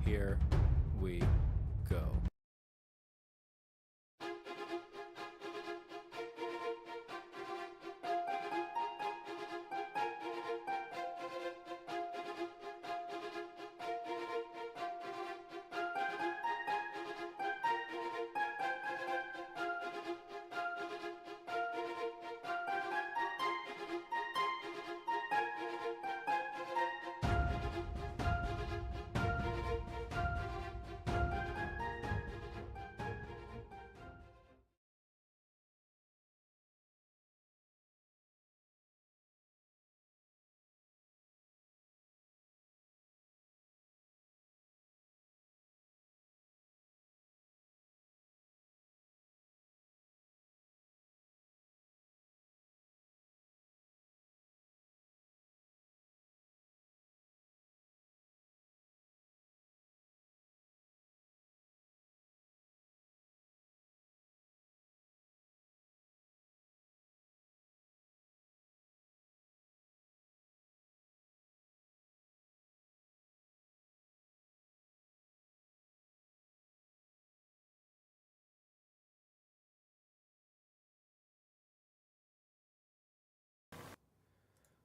Here we go.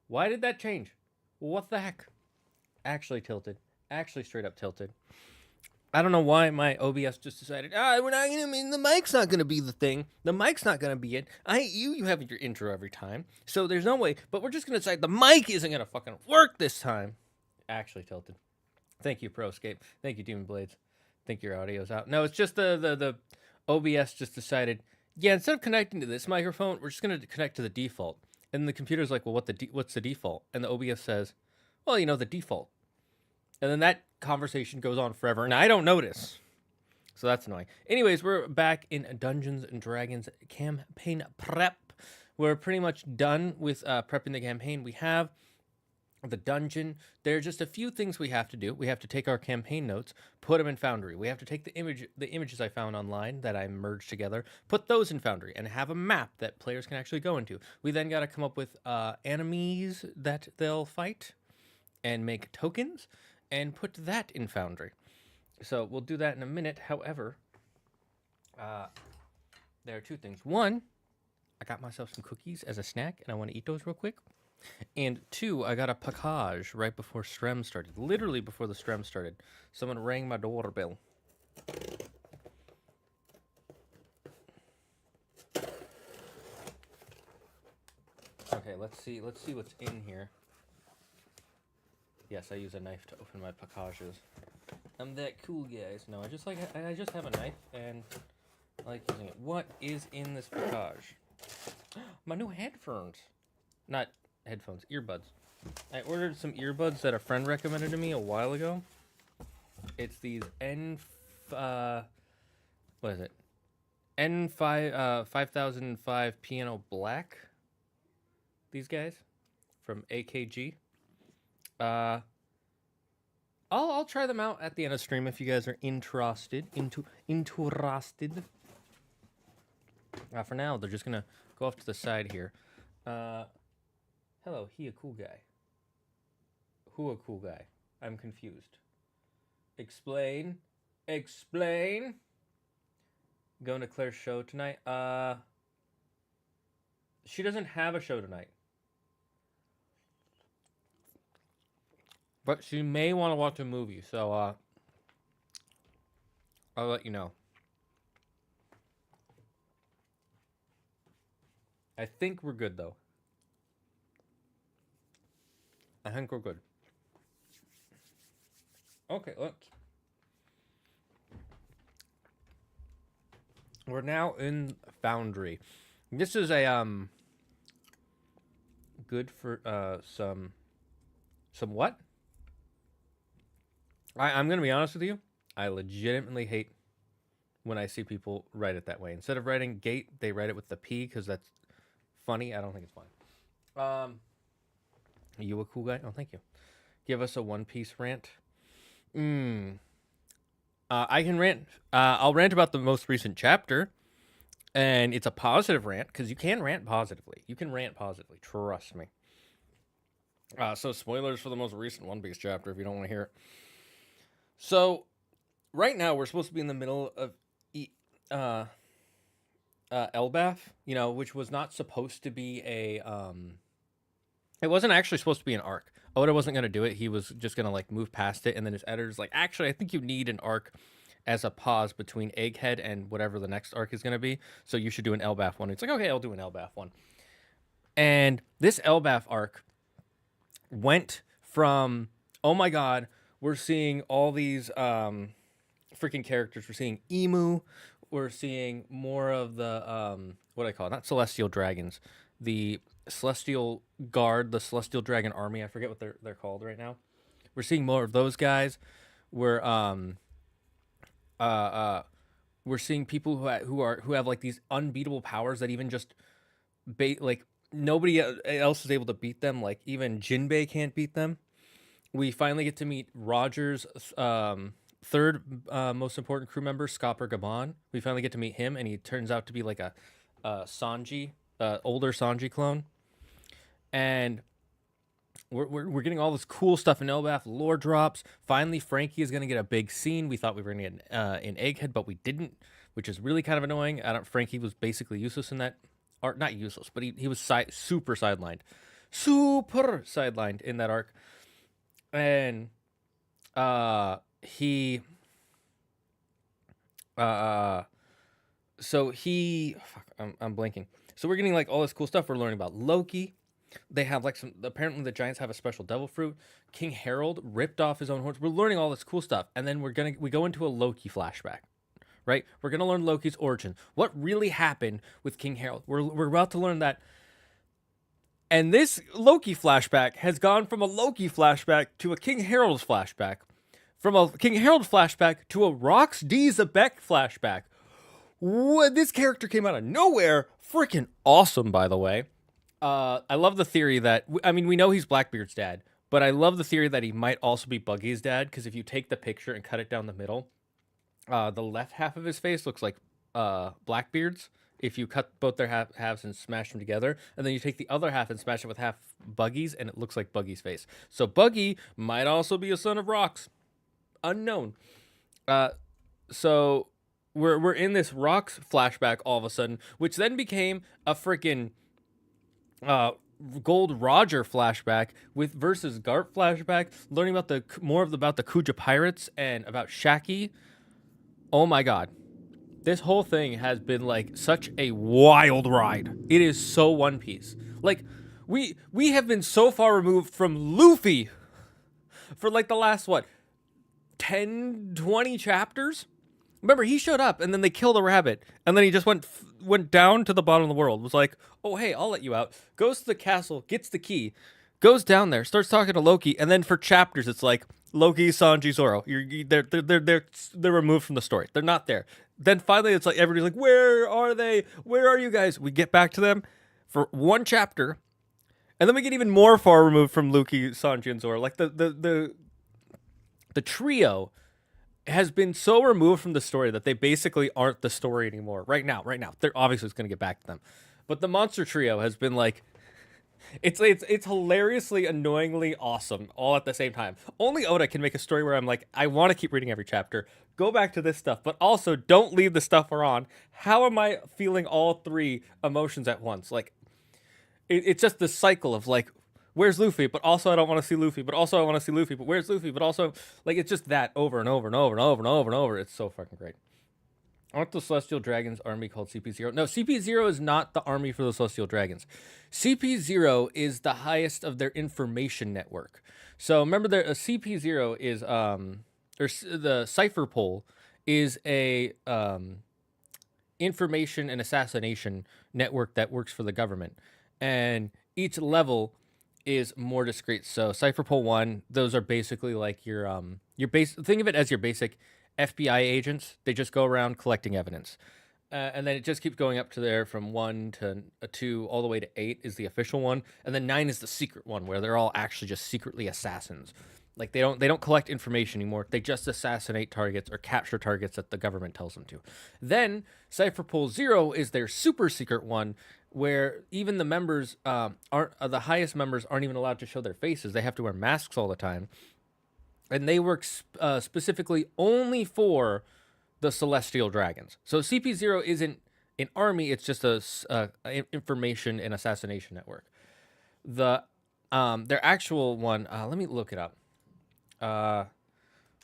Why did that change? What the heck? Actually tilted. Actually straight up tilted. I don't know why my OBS just decided, we're not gonna, the mic's not gonna be the thing. The mic's not gonna be it. I hate you, you have your intro every time. So there's no way, but we're just gonna decide the mic isn't gonna fucking work this time. Actually tilted. Thank you, ProScape. Thank you, Demon Blades. Think your audio's out. No, it's just the OBS just decided, yeah, instead of connecting to this microphone, we're just gonna connect to the default. And the computer's like, well, what's the default? And the OBS says, well, the default. And then that conversation goes on forever, and I don't notice. So that's annoying. Anyways, we're back in Dungeons & Dragons campaign prep. We're pretty much done with prepping the campaign. We have the dungeon. There are just a few things we have to do. We have to take our campaign notes, put them in Foundry. We have to take the images I found online that I merged together, put those in Foundry, and have a map that players can actually go into. We then got to come up with enemies that they'll fight and make tokens and put that in Foundry. So we'll do that in a minute. However, there are two things. One, I got myself some cookies as a snack, and I want to eat those real quick. And two, I got a package right before Strem started. Literally before the Strem started. Someone rang my doorbell. Okay, let's see what's in here. Yes, I use a knife to open my packages. I'm that cool, guys. No, I just have a knife and I like using it. What is in this package? My new headphones. Not headphones, earbuds. I ordered some earbuds that a friend recommended to me a while ago. It's these what is it? N5 5005 Piano Black. These guys from AKG. I'll try them out at the end of stream if you guys are interested. Interested. For now, they're just gonna go off to the side here. Hello, he a cool guy. Who a cool guy? I'm confused. Explain. Explain. Going to Claire's show tonight? She doesn't have a show tonight. But she may want to watch a movie, so I'll let you know. I think we're good, though. I think we're good. Okay, let's. We're now in Foundry. This is a good for some what? I'm gonna be honest with you. I legitimately hate when I see people write it that way. Instead of writing gate, they write it with the P because that's funny. I don't think it's funny. Are you a cool guy? Oh, thank you. Give us a One Piece rant. I can rant. I'll rant about the most recent chapter, and it's a positive rant because you can rant positively. You can rant positively. Trust me. So spoilers for the most recent One Piece chapter if you don't want to hear it. So right now we're supposed to be in the middle of uh Elbath, you know, which was not supposed to be a it wasn't actually supposed to be an arc. Oda wasn't going to do it. He was just going to like move past it, and then his editor's like, "Actually, I think you need an arc as a pause between Egghead and whatever the next arc is going to be. So you should do an Elbath one." It's like, "Okay, I'll do an Elbath one." And this Elbath arc went from, "Oh my god, we're seeing all these freaking characters. We're seeing Emu. We're seeing more of the what do I call it? Not celestial dragons, the celestial guard, the celestial dragon army. I forget what they're called right now. We're seeing more of those guys. We're uh uh we're seeing people who have like these unbeatable powers that even just like nobody else is able to beat them. Like even Jinbei can't beat them. We finally get to meet Roger's third most important crew member, Scopper Gabon. We finally get to meet him, and he turns out to be like a Sanji, older Sanji clone. And we're getting all this cool stuff in Elbath, lore drops. Finally, Frankie is going to get a big scene. We thought we were going to get an Egghead, but we didn't, which is really kind of annoying. Frankie was basically useless in that, or not useless, but he was super sidelined. Super sidelined in that arc. And he so he fuck, I'm blanking. So we're getting like all this cool stuff. We're learning about Loki. They have like some, apparently the giants have a special devil fruit. King Harold ripped off his own horns. We're learning all this cool stuff, and then we go into a Loki flashback, right? We're gonna learn Loki's origin. What really happened with King Harold? We're about to learn that. And this Loki flashback has gone from a Loki flashback to a King Harold flashback, from a King Harold flashback to a Rox D. Zebek flashback. What? This character came out of nowhere. Freaking awesome, by the way. I love the theory that, I mean, we know he's Blackbeard's dad, but I love the theory that he might also be Buggy's dad, because if you take the picture and cut it down the middle, the left half of his face looks like Blackbeard's. If you cut both their halves and smash them together, and then you take the other half and smash it with half Buggy's, and it looks like Buggy's face. So Buggy might also be a son of Rox. Unknown. So we're in this Rox flashback all of a sudden, which then became a freaking Gold Roger flashback with versus Garp flashback, learning about the Kuja pirates and about Shaki. Oh my god. This whole thing has been like such a wild ride. It is so One Piece. Like we have been so far removed from Luffy for like the last 10, 20 chapters. Remember, he showed up and then they killed a rabbit, and then he just went down to the bottom of the world. Was like, "Oh hey, I'll let you out." Goes to the castle, gets the key, goes down there, starts talking to Loki, and then for chapters it's like Loki, Sanji, Zoro. They're removed from the story. They're not there. Then finally it's like everybody's like, "Where are they? Where are you guys?" We get back to them for one chapter, and then we get even more far removed from Loki, Sanji, and Zoro. Like the trio has been so removed from the story that they basically aren't the story anymore. Right now, they're obviously going to get back to them, but the monster trio has been like, it's hilariously, annoyingly awesome all at the same time. Only Oda can make a story where I'm like, I want to keep reading every chapter, go back to this stuff, but also don't leave the stuff we're on. How am I feeling all three emotions at once? Like, it's just the cycle of like, where's Luffy? But also I don't want to see Luffy. But also I want to see Luffy. But where's Luffy? But also, like, it's just that over and over and over and over and over and over. It's so fucking great. Aren't the Celestial Dragons army called CP0? No, CP0 is not the army for the Celestial Dragons. CP0 is the highest of their information network. So remember, CP0 is or the Cipher Pole is a information and assassination network that works for the government, and each level is more discreet. So Cipher Pole 1, those are basically like your base. Think of it as your basic FBI agents. They just go around collecting evidence, and then it just keeps going up to there from 1 to 2 all the way to 8 is the official one, and then 9 is the secret one where they're all actually just secretly assassins. Like they don't collect information anymore. They just assassinate targets or capture targets that the government tells them to. Then Cipher Pole 0 is their super secret one, where even the members aren't the highest members aren't even allowed to show their faces. They have to wear masks all the time. and they work specifically only for the celestial dragons. So CP0 isn't an army; it's just a information and assassination network. Their actual one. Let me look it up.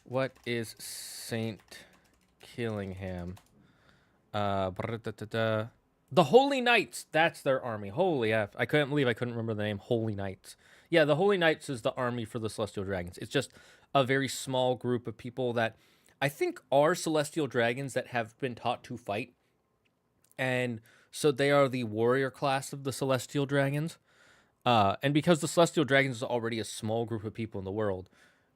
What is Saint Killingham? The Holy Knights. That's their army. Holy F! I couldn't believe I couldn't remember the name. Holy Knights. Yeah, the Holy Knights is the army for the Celestial Dragons. It's just a very small group of people that I think are Celestial Dragons that have been taught to fight, and so they are the warrior class of the Celestial Dragons. And because the Celestial Dragons is already a small group of people in the world,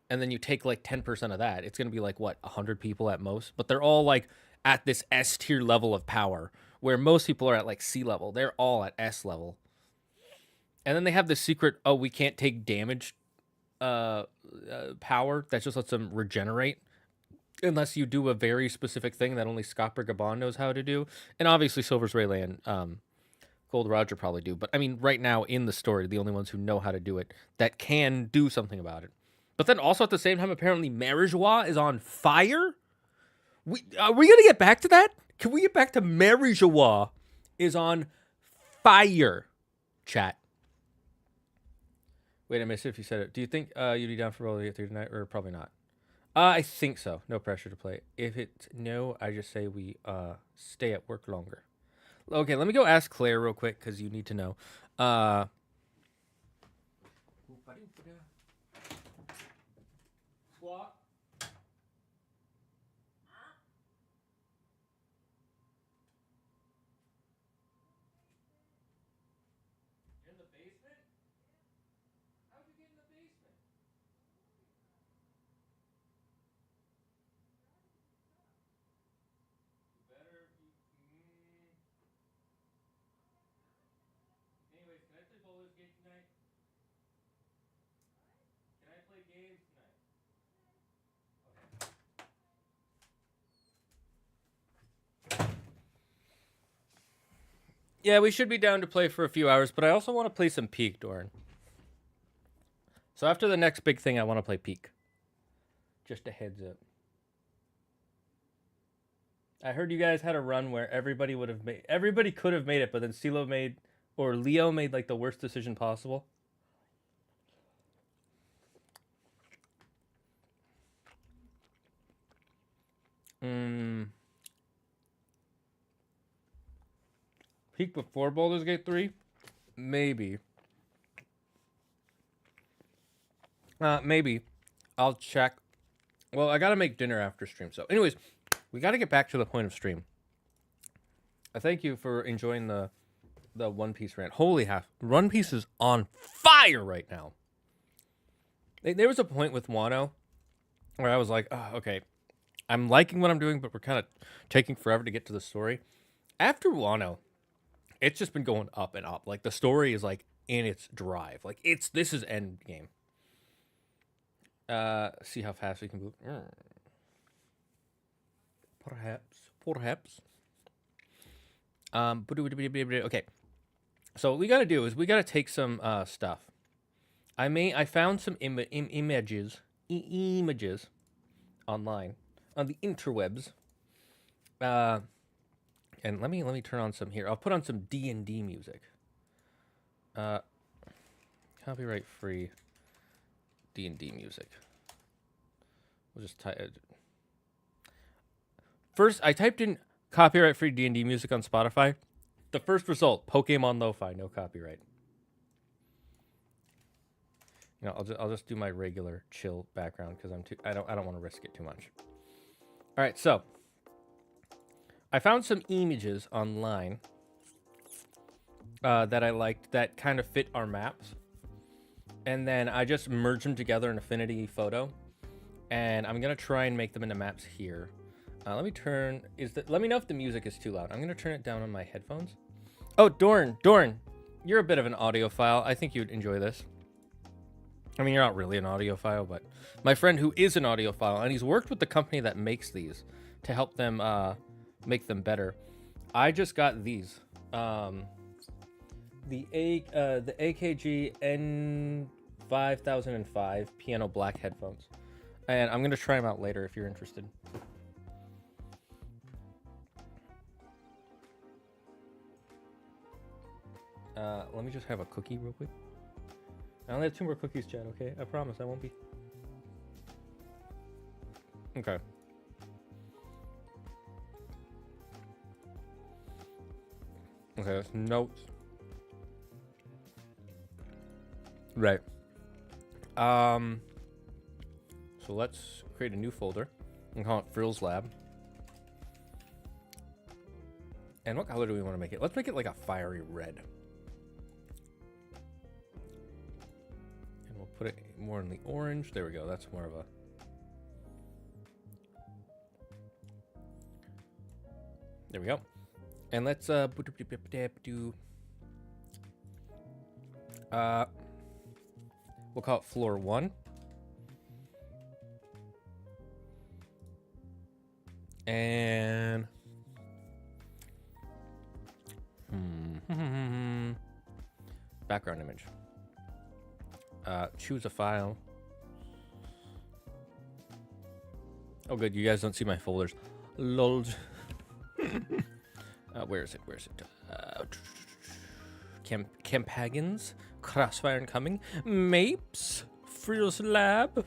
and then you take like 10% of that, it's going to be like, what, 100 people at most? But they're all like at this S tier level of power, where most people are at like C level. They're all at S level. And then they have the secret, oh, we can't take damage power that just lets them regenerate unless you do a very specific thing that only Scopper Gabon knows how to do. And obviously Silver's Rayland, Gold Roger probably do. But I mean, right now in the story, the only ones who know how to do it that can do something about it. But then also at the same time, apparently Marijois is on fire. Are we gonna get back to that? Can we get back to Marijois is on fire? Chat. Wait, I missed it if you said it. Do you think you'd be down for Roll to get through tonight, or probably not? I think so. No pressure to play. If it's no, I just say we stay at work longer. Okay, let me go ask Claire real quick because you need to know. Squat. In the basement? How'd you get in the basement? You better be. Anyways, can I play Baldur's Gate tonight? Can I play games tonight? Yeah, we should be down to play for a few hours, but I also want to play some Peak, Doran. So after the next big thing, I want to play Peak. Just a heads up. I heard you guys had a run where everybody could have made it, but then Leo made like the worst decision possible. Peak before Baldur's Gate 3? Maybe. Maybe. I'll check. Well, I gotta make dinner after stream. So anyways, we gotta get back to the point of stream. Thank you for enjoying the One Piece rant. Holy half. One Piece is on fire right now. There was a point with Wano where I was like, oh, okay, I'm liking what I'm doing, but we're kind of taking forever to get to the story. After Wano, it's just been going up and up. Like the story is like in its drive. Like this is end game. See how fast we can move. Perhaps. Okay. So what we gotta do is we gotta take some stuff. I found some images online on the interwebs. And let me turn on some here. I'll put on some D&D music. Copyright free D&D music. We'll just type. First, I typed in copyright free D&D music on Spotify. The first result: Pokemon Lo-Fi, no copyright. You know, I'll just do my regular chill background because I don't want to risk it too much. All right, so I found some images online that I liked that kind of fit our maps, and then I just merged them together in Affinity Photo, and I'm gonna try and make them into maps here. Let me let me know if the music is too loud. I'm gonna turn it down on my headphones. Oh, Dorn, you're a bit of an audiophile. I think you'd enjoy this. I mean, you're not really an audiophile, but my friend who is an audiophile, and he's worked with the company that makes these to help them make them better. I just got these. The AKG N5005 piano black headphones. And I'm going to try them out later if you're interested. Let me just have a cookie real quick. I only have 2 more cookies, Chad, okay? I promise I won't be. Okay. Okay, that's notes. Right. So let's create a new folder and call it Frills Lab. And what color do we want to make it? Let's make it like a fiery red. And we'll put it more in the orange. There we go. That's more of a... There we go. And let's we'll call it floor 1. And background image. Choose a file. Oh, good. You guys don't see my folders. Lols. Where is it? Where is it? Campagons, Crossfire Incoming, Mapes, Frills Lab,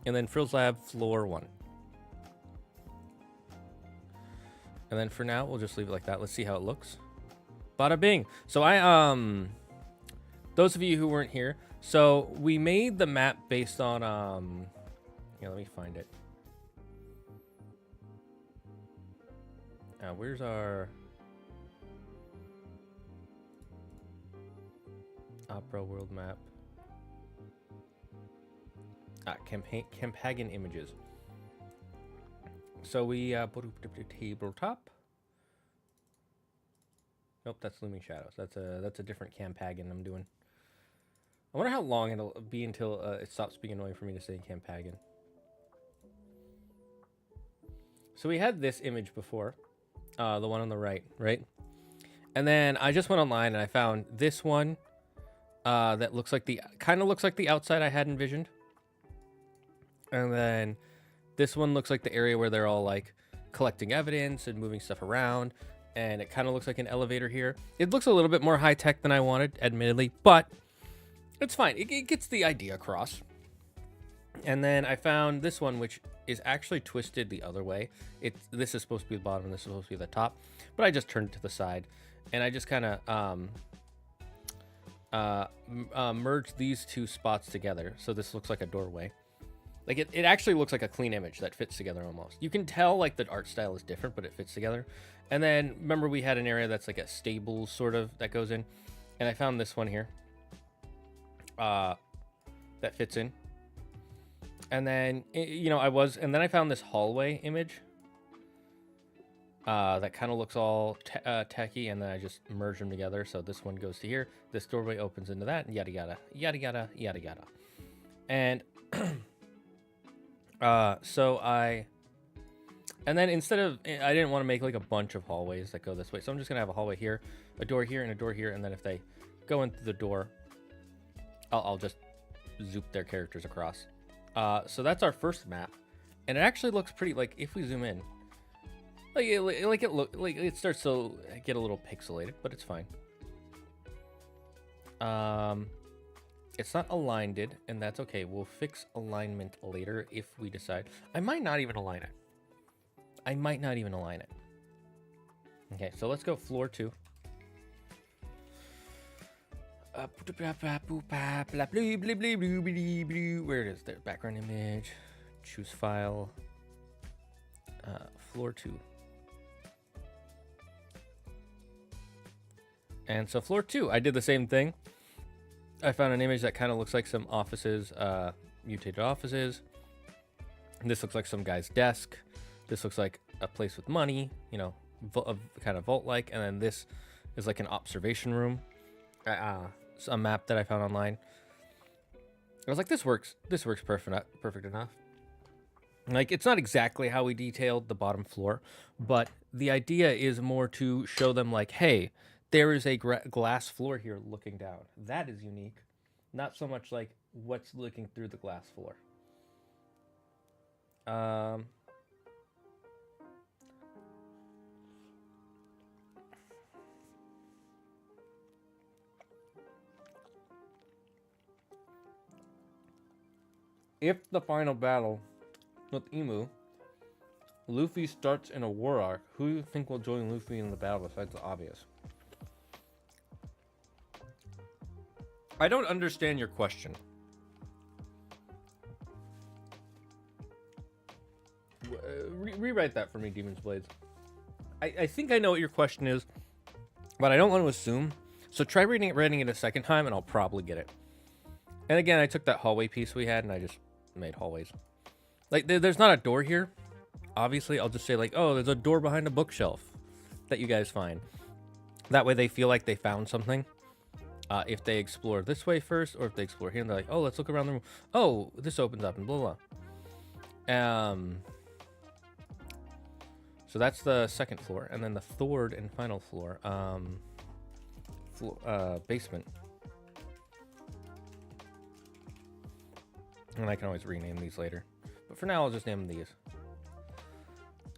and then Frills Lab floor 1. And then for now, we'll just leave it like that. Let's see how it looks. Bada bing. So those of you who weren't here, so we made the map based on, yeah, let me find it. Where's our Opera world map? Campaign images. So we put the tabletop. Nope, that's Looming Shadows. That's a different Campaign I'm doing. I wonder how long it'll be until it stops being annoying for me to say Campaign. So we had this image before, the one on the right, right? And then I just went online and I found this one that looks like kind of looks like the outside I had envisioned. And then this one looks like the area where they're all like collecting evidence and moving stuff around. And it kind of looks like an elevator here. It looks a little bit more high tech than I wanted, admittedly, but it's fine. It gets the idea across. And then I found this one, which is actually twisted the other way. This is supposed to be the bottom and this is supposed to be the top, but I just turned it to the side and I just kind of merged these 2 spots together. So this looks like a doorway. Like it actually looks like a clean image that fits together almost. You can tell like the art style is different, but it fits together. And then remember we had an area that's like a stable sort of that goes in. And I found this one here that fits in. And then, you know, and then I found this hallway image that kind of looks all techy, and then I just merged them together. So this one goes to here, this doorway opens into that, and yada yada, yada yada, yada yada. And and then instead of, I didn't want to make like a bunch of hallways that go this way, so I'm just gonna have a hallway here, a door here, and a door here, and then if they go into the door, I'll just zoop their characters across. So that's our first map, and it actually looks pretty. Like if we zoom in, it starts to get a little pixelated, but it's fine. It's not aligned, and that's okay. We'll fix alignment later if we decide. I might not even align it. Okay, so let's go floor 2. Where it is there? Background image. Choose file. Floor 2. And so floor 2, I did the same thing. I found an image that kind of looks like some offices, mutated offices. This looks like some guy's desk. This looks like a place with money, you know, kind of vault-like. And then this is like an observation room. A map that I found online. I was like, this works perfect enough. Like, it's not exactly how we detailed the bottom floor, but the idea is more to show them like, hey, there is a glass floor here looking down. That is unique. Not so much like what's looking through the glass floor. Um, if the final battle with Emu, Luffy starts in a war arc, who do you think will join Luffy in the battle besides the obvious? I don't understand your question. Rewrite that for me, Demon's Blades. I think I know what your question is, but I don't want to assume. So try reading it a second time, and I'll probably get it. And again, I took that hallway piece we had, and I just made hallways. Like, there's not a door here. Obviously, I'll just say, like, oh, there's a door behind a bookshelf that you guys find. That way they feel like they found something. If they explore this way first, or if they explore here, and they're like, oh, let's look around the room. Oh, this opens up, and blah, blah. So that's the second floor. And then the third and final floor. Basement. And I can always rename these later. But for now, I'll just name them these.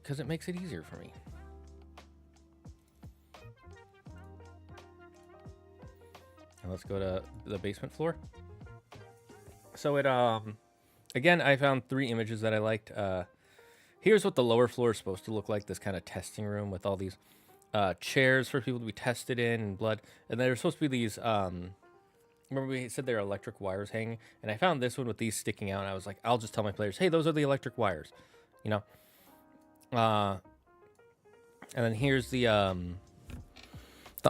Because it makes it easier for me. And let's go to the basement floor. So it, again, I found 3 images that I liked. Here's what the lower floor is supposed to look like. This kind of testing room with all these chairs for people to be tested in and blood. And there's supposed to be these, remember we said there are electric wires hanging? And I found this one with these sticking out. And I was like, I'll just tell my players, hey, those are the electric wires. You know? And then here's the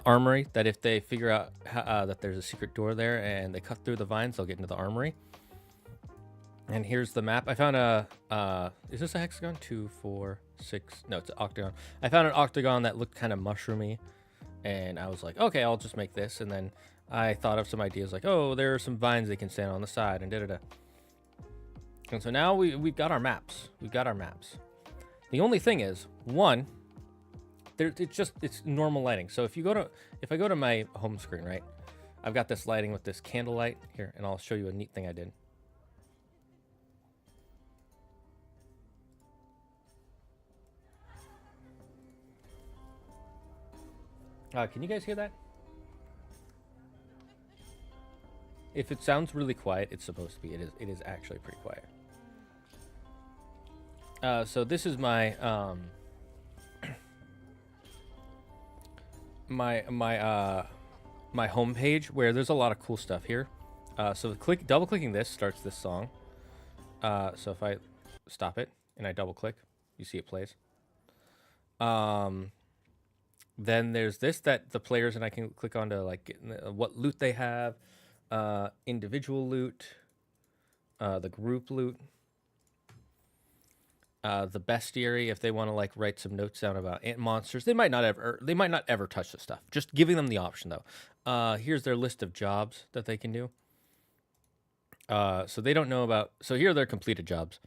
armory, that if they figure out that there's a secret door there and they cut through the vines, they'll get into the armory. And here's the map. I found is this a hexagon? 2, 4, 6. No, it's an octagon. I found an octagon that looked kind of mushroomy. And I was like, okay, I'll just make this. And then I thought of some ideas like, oh, there are some vines they can stand on the side and da-da-da. And so now we've got our maps. We've got our maps. The only thing is, one, it's normal lighting. So if I go to my home screen, right, I've got this lighting with this candlelight here, and I'll show you a neat thing I did. Can you guys hear that? If it sounds really quiet, it's supposed to be. It is actually pretty quiet. So this is my my home page, where there's a lot of cool stuff here. So double clicking this starts this song. So if I stop it and I double click, you see it plays. Then there's this that the players and I can click on to like get what loot they have, individual loot, the group loot, the bestiary if they want to like write some notes down about ant monsters. They might not ever touch the stuff. Just giving them the option though. Here's their list of jobs that they can do. So they don't know about. So here are their completed jobs.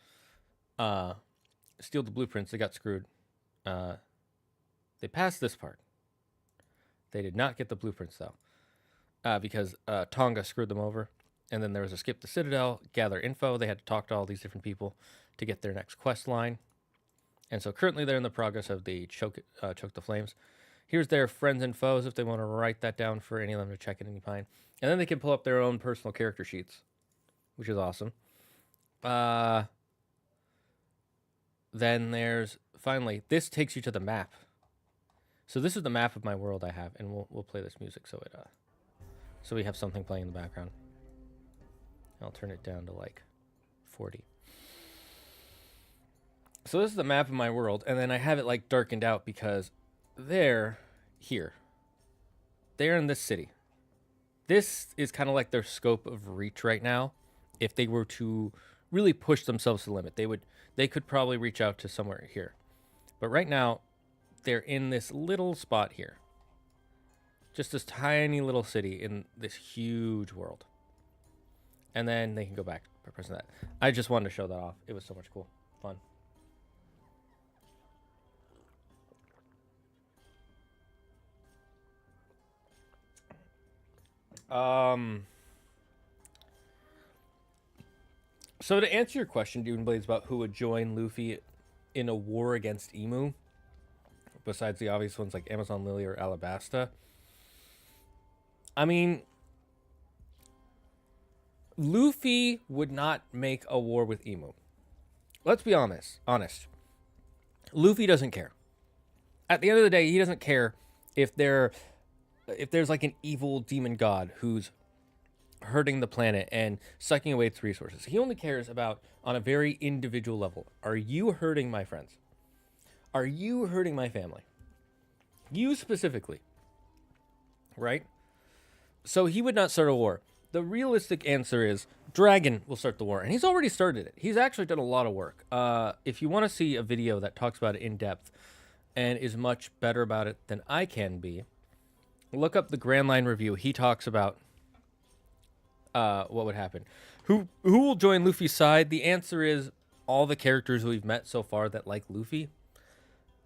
Steal the blueprints. They got screwed. They passed this part. They did not get the blueprints, though, because Tonga screwed them over. And then there was a skip the Citadel, gather info. They had to talk to all these different people to get their next quest line. And so currently they're in the progress of the choke the flames. Here's their friends and foes if they want to write that down for any of them to check at any point. And then they can pull up their own personal character sheets, which is awesome. Then there's, finally, this takes you to the map. So this is the map of my world I have, and we'll play this music so we have something playing in the background. I'll turn it down to like 40. So this is the map of my world, and then I have it like darkened out because they're here. They're in this city. This is kind of like their scope of reach right now. If they were to really push themselves to the limit, they could probably reach out to somewhere here. But right now, they're in this little spot here. Just this tiny little city in this huge world. And then they can go back by pressing that. I just wanted to show that off. It was so much cool. Fun. So to answer your question, Dune Blades, about who would join Luffy in a war against Emu, besides the obvious ones like Amazon Lily or Alabasta, I mean, Luffy would not make a war with Emu. Let's be honest. Luffy doesn't care. At the end of the day, he doesn't care if there's like an evil demon god who's hurting the planet and sucking away its resources. He only cares about on a very individual level. Are you hurting my friends? Are you hurting my family? You specifically. Right? So he would not start a war. The realistic answer is Dragon will start the war. And he's already started it. He's actually done a lot of work. If you want to see a video that talks about it in depth and is much better about it than I can be, look up the Grand Line review. He talks about what would happen. Who will join Luffy's side? The answer is all the characters we've met so far that like Luffy.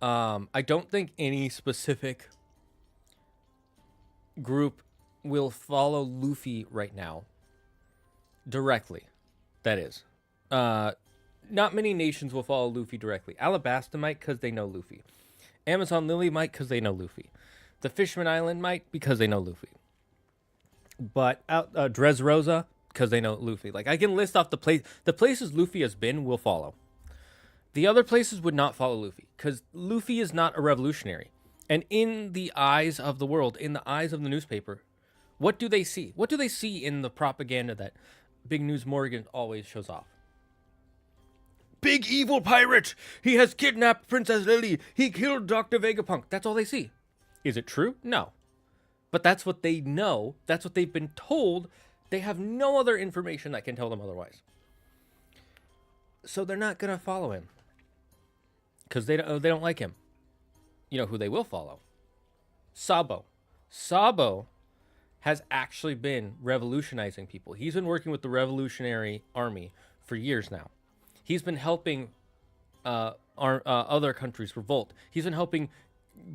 I don't think any specific group will follow Luffy right now. Directly, that is. Not many nations will follow Luffy directly. Alabasta might because they know Luffy. Amazon Lily might because they know Luffy. The Fishman Island might because they know Luffy. But Dressrosa because they know Luffy. Like, I can list off the places Luffy has been will follow. The other places would not follow Luffy because Luffy is not a revolutionary. And in the eyes of the world, in the eyes of the newspaper, what do they see? What do they see in the propaganda that Big News Morgan always shows off? Big evil pirate! He has kidnapped Princess Lily! He killed Dr. Vegapunk! That's all they see. Is it true? No. But that's what they know. That's what they've been told. They have no other information that can tell them otherwise. So they're not going to follow him. Because they don't like him. You know who they will follow? Sabo. Sabo has actually been revolutionizing people. He's been working with the Revolutionary Army for years now. He's been helping other countries revolt. He's been helping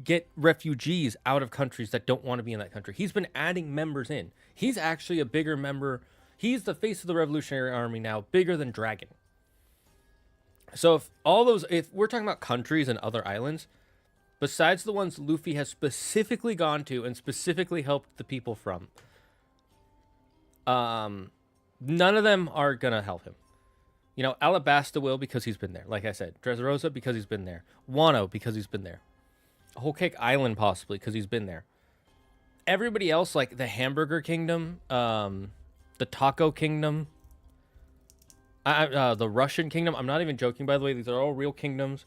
get refugees out of countries that don't want to be in that country. He's been adding members in. He's actually a bigger member. He's the face of the Revolutionary Army now, bigger than Dragon. So if we're talking about countries and other islands, besides the ones Luffy has specifically gone to and specifically helped the people from, none of them are going to help him. You know, Alabasta will because he's been there. Like I said, Dressrosa because he's been there. Wano because he's been there. Whole Cake Island possibly because he's been there. Everybody else, like the Hamburger Kingdom, the Taco Kingdom, the Russian Kingdom. I'm not even joking, by the way. These are all real kingdoms.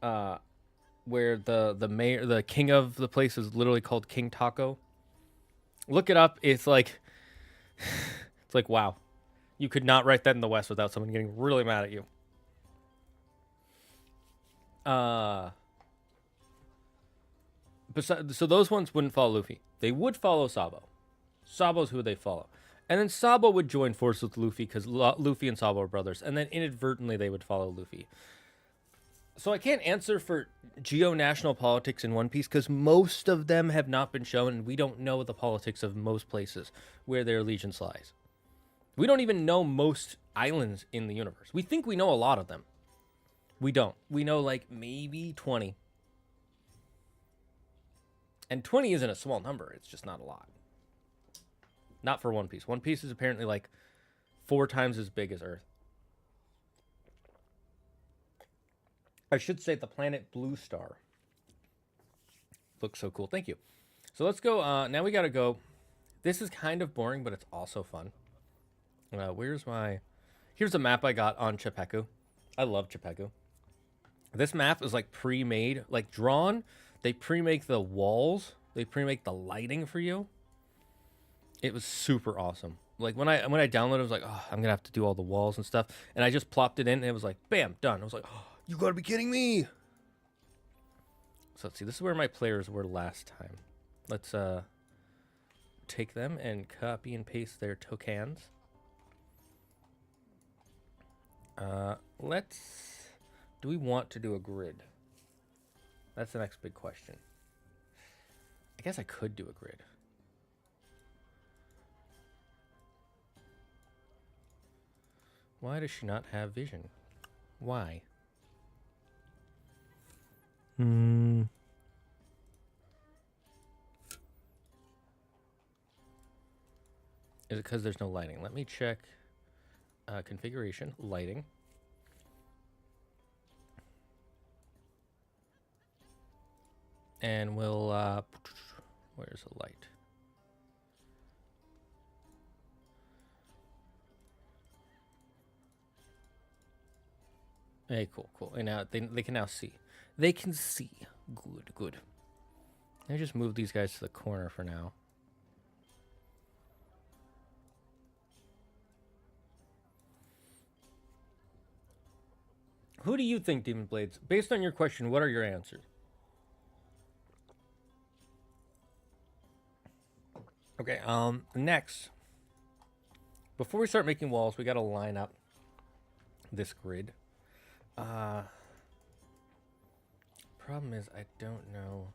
Where the mayor, the king of the place is literally called King Taco. Look it up. It's like, wow. You could not write that in the West without someone getting really mad at you. So those ones wouldn't follow Luffy. They would follow Sabo. Sabo's who they follow. And then Sabo would join forces with Luffy because Luffy and Sabo are brothers. And then inadvertently they would follow Luffy. So I can't answer for geo-national politics in One Piece because most of them have not been shown, and we don't know the politics of most places where their allegiance lies. We don't even know most islands in the universe. We think we know a lot of them. We don't. We know like maybe 20. And 20 isn't a small number. It's just not a lot. Not for One Piece. One Piece is apparently like 4 times as big as Earth. I should say the planet Blue Star. Looks so cool. Thank you. So let's go. Now we got to go. This is kind of boring, but it's also fun. Here's a map I got on Chepeku. I love Chepeku. This map is like pre-made, like drawn. They pre-make the walls. They pre-make the lighting for you. It was super awesome. Like when I downloaded it, I was like, oh, I'm going to have to do all the walls and stuff. And I just plopped it in and it was like, bam, done. I was like, oh, you got to be kidding me. So let's see. This is where my players were last time. Let's take them and copy and paste their tokens. Do we want to do a grid? That's the next big question. I guess I could do a grid. Why does she not have vision? Why? Hmm. Is it because there's no lighting? Let me check configuration, lighting. And we'll, where's the light? Hey, cool, cool. And now they can now see. They can see. Good, good. Let me just move these guys to the corner for now. Who do you think, Demon Blades? Based on your question, what are your answers? Okay, next. Before we start making walls, we gotta line up this grid. Problem is, I don't know.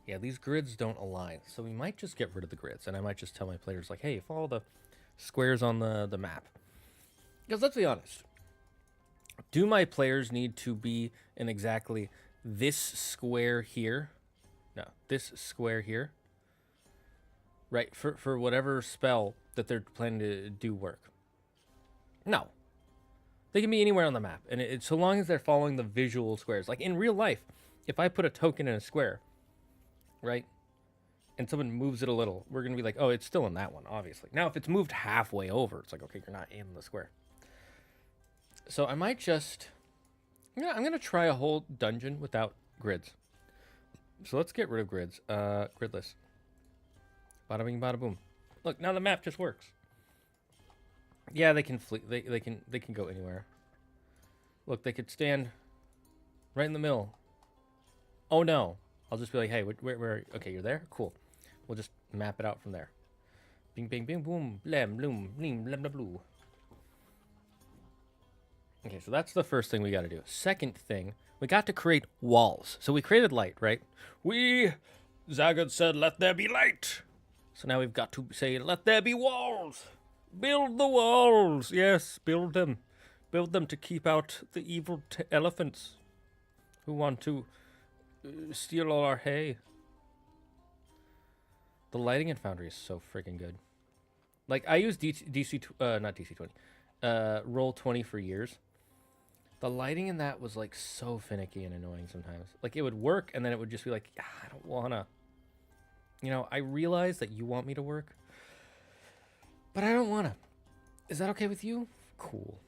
Yeah, these grids don't align, so we might just get rid of the grids, and I might just tell my players, like, hey, follow the squares on the map. Because let's be honest. Do my players need to be in exactly this square here? No, this square here. Right, for whatever spell that they're planning to do work. No. They can be anywhere on the map, and so long as they're following the visual squares. Like in real life, if I put a token in a square, right, and someone moves it a little, we're going to be like, oh, it's still in that one, obviously. Now, if it's moved halfway over, it's like, okay, you're not in the square. So I might just... Yeah, I'm going to try a whole dungeon without grids. So let's get rid of grids. Gridless. Bada bing, bada boom. Look, now the map just works. Yeah, they can flee. They can go anywhere. Look, they could stand right in the middle. Oh no! I'll just be like, hey, where? Okay, you're there. Cool. We'll just map it out from there. Bing, bing, bing, boom, blam, bloom, blim, blam, blam, blue. Okay, so that's the first thing we got to do. Second thing, we got to create walls. So we created light, right? Zagad said, "Let there be light." So now we've got to say, "Let there be walls." Build the walls. Yes, build them. Build them to keep out the evil elephants who want to steal all our hay. The lighting in Foundry is so freaking good. Like, I use not DC20, Roll20 for years. The lighting in that was, like, so finicky and annoying sometimes. Like, it would work, and then it would just be like, I don't wanna. You know, I realize that you want me to work, but I don't wanna. Is that okay with you? Cool.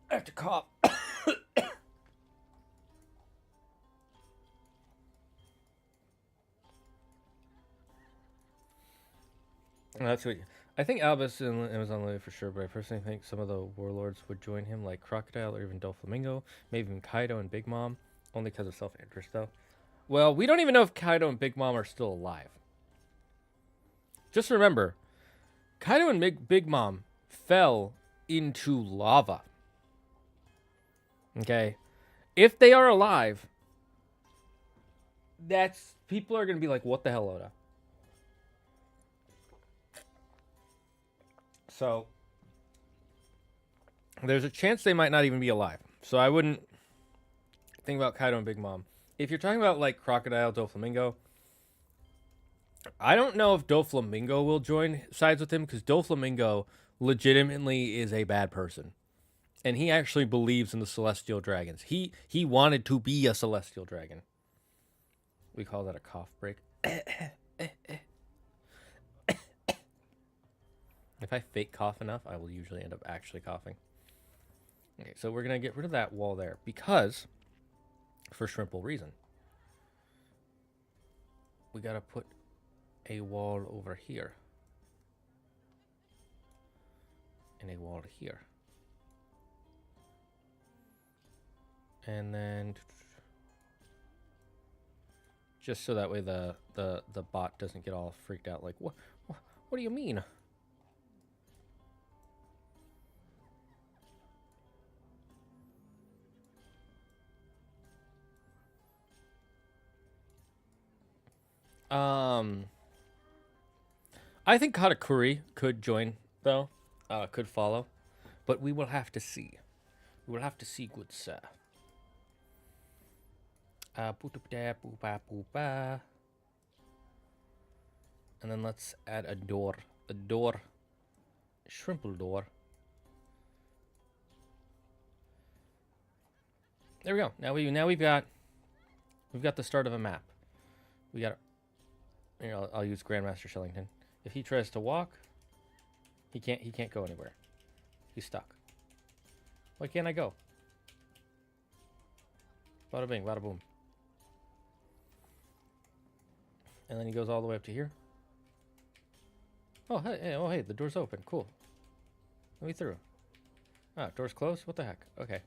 I have to cough. That's what. I think Albus was on the way for sure, but I personally think some of the warlords would join him, like Crocodile or even Doflamingo, maybe even Kaido and Big Mom, only because of self-interest, though. Well, we don't even know if Kaido and Big Mom are still alive. Just remember, Kaido and Big Mom fell into lava. Okay? If they are alive, people are going to be like, what the hell, Oda? So, there's a chance they might not even be alive. So I wouldn't think about Kaido and Big Mom. If you're talking about, like, Crocodile, Doflamingo, I don't know if Doflamingo will join sides with him, because Doflamingo legitimately is a bad person. And he actually believes in the Celestial Dragons. He wanted to be a Celestial Dragon. We call that a cough break. If I fake cough enough, I will usually end up actually coughing. Okay, so we're going to get rid of that wall there because, for simple reason, we got to put a wall over here. And a wall here. And then, just so that way the bot doesn't get all freaked out, like, what do you mean? I think Katakuri could join, though. Could follow. But we will have to see. We will have to see, good sir. And then let's add a door. A door. Shrimple door. There we go. Now we've got the start of a map. We got. You know, I'll use Grandmaster Shellington. If he tries to walk, he can't go anywhere. He's stuck. Why can't I go? Bada bing, bada boom. And then he goes all the way up to here. Oh hey, the door's open. Cool. Let me through. Ah, door's closed? What the heck? Okay.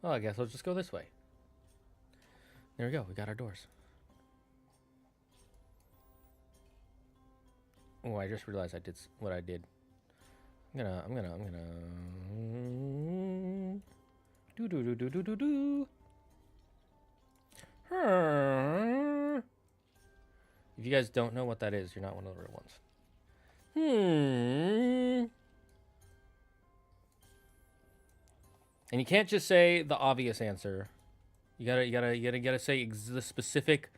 Well, I guess I'll just go this way. There we go. We got our doors. Oh, I just realized I did what I did. I'm gonna do. If you guys don't know what that is, you're not one of the real ones. And you can't just say the obvious answer. You gotta say the specific.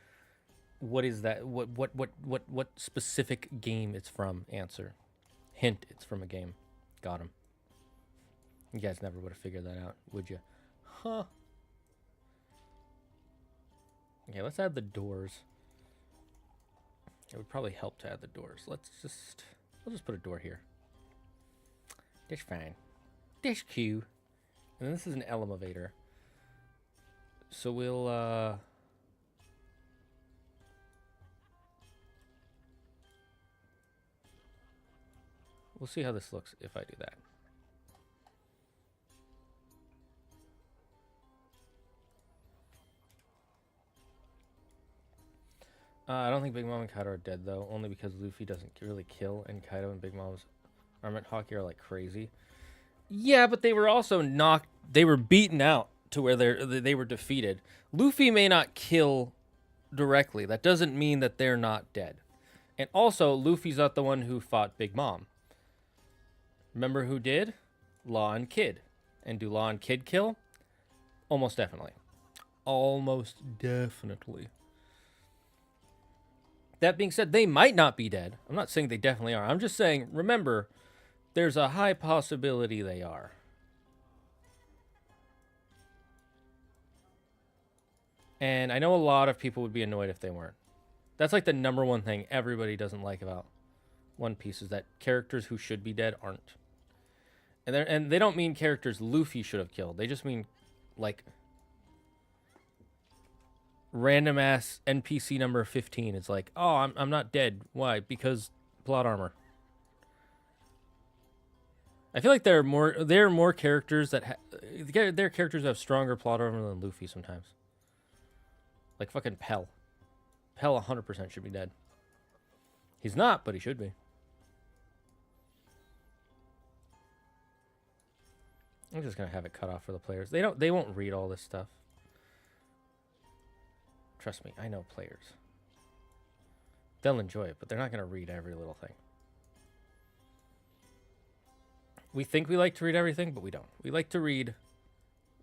What is that? What specific game it's from? Answer. Hint: it's from a game. Got him. You guys never would have figured that out, would you? Huh. Okay, let's add the doors. It would probably help to add the doors. We'll just put a door here. That's fine. That's cute. And then this is an elevator. So we'll see how this looks if I do that. I don't think Big Mom and Kaido are dead, though, only because Luffy doesn't really kill, and Kaido and Big Mom's armament hockey are, like, crazy. Yeah, but they were also knocked... They were beaten out to where they were defeated. Luffy may not kill directly. That doesn't mean that they're not dead. And also, Luffy's not the one who fought Big Mom. Remember who did? Law and Kid. And do Law and Kid kill? Almost definitely. Almost definitely. That being said, they might not be dead. I'm not saying they definitely are. I'm just saying, remember, there's a high possibility they are. And I know a lot of people would be annoyed if they weren't. That's like the number one thing everybody doesn't like about One Piece is that characters who should be dead aren't. And they don't mean characters Luffy should have killed. They just mean, like... random ass NPC number 15. It's like, oh, I'm not dead. Why? Because plot armor. I feel like there are more characters that there are characters that have stronger plot armor than Luffy sometimes. Like fucking Pell. Pell 100% should be dead. He's not, but he should be. I'm just gonna have it cut off for the players. They won't read all this stuff. Trust me, I know players. They'll enjoy it, but they're not going to read every little thing. We think we like to read everything, but we don't. We like to read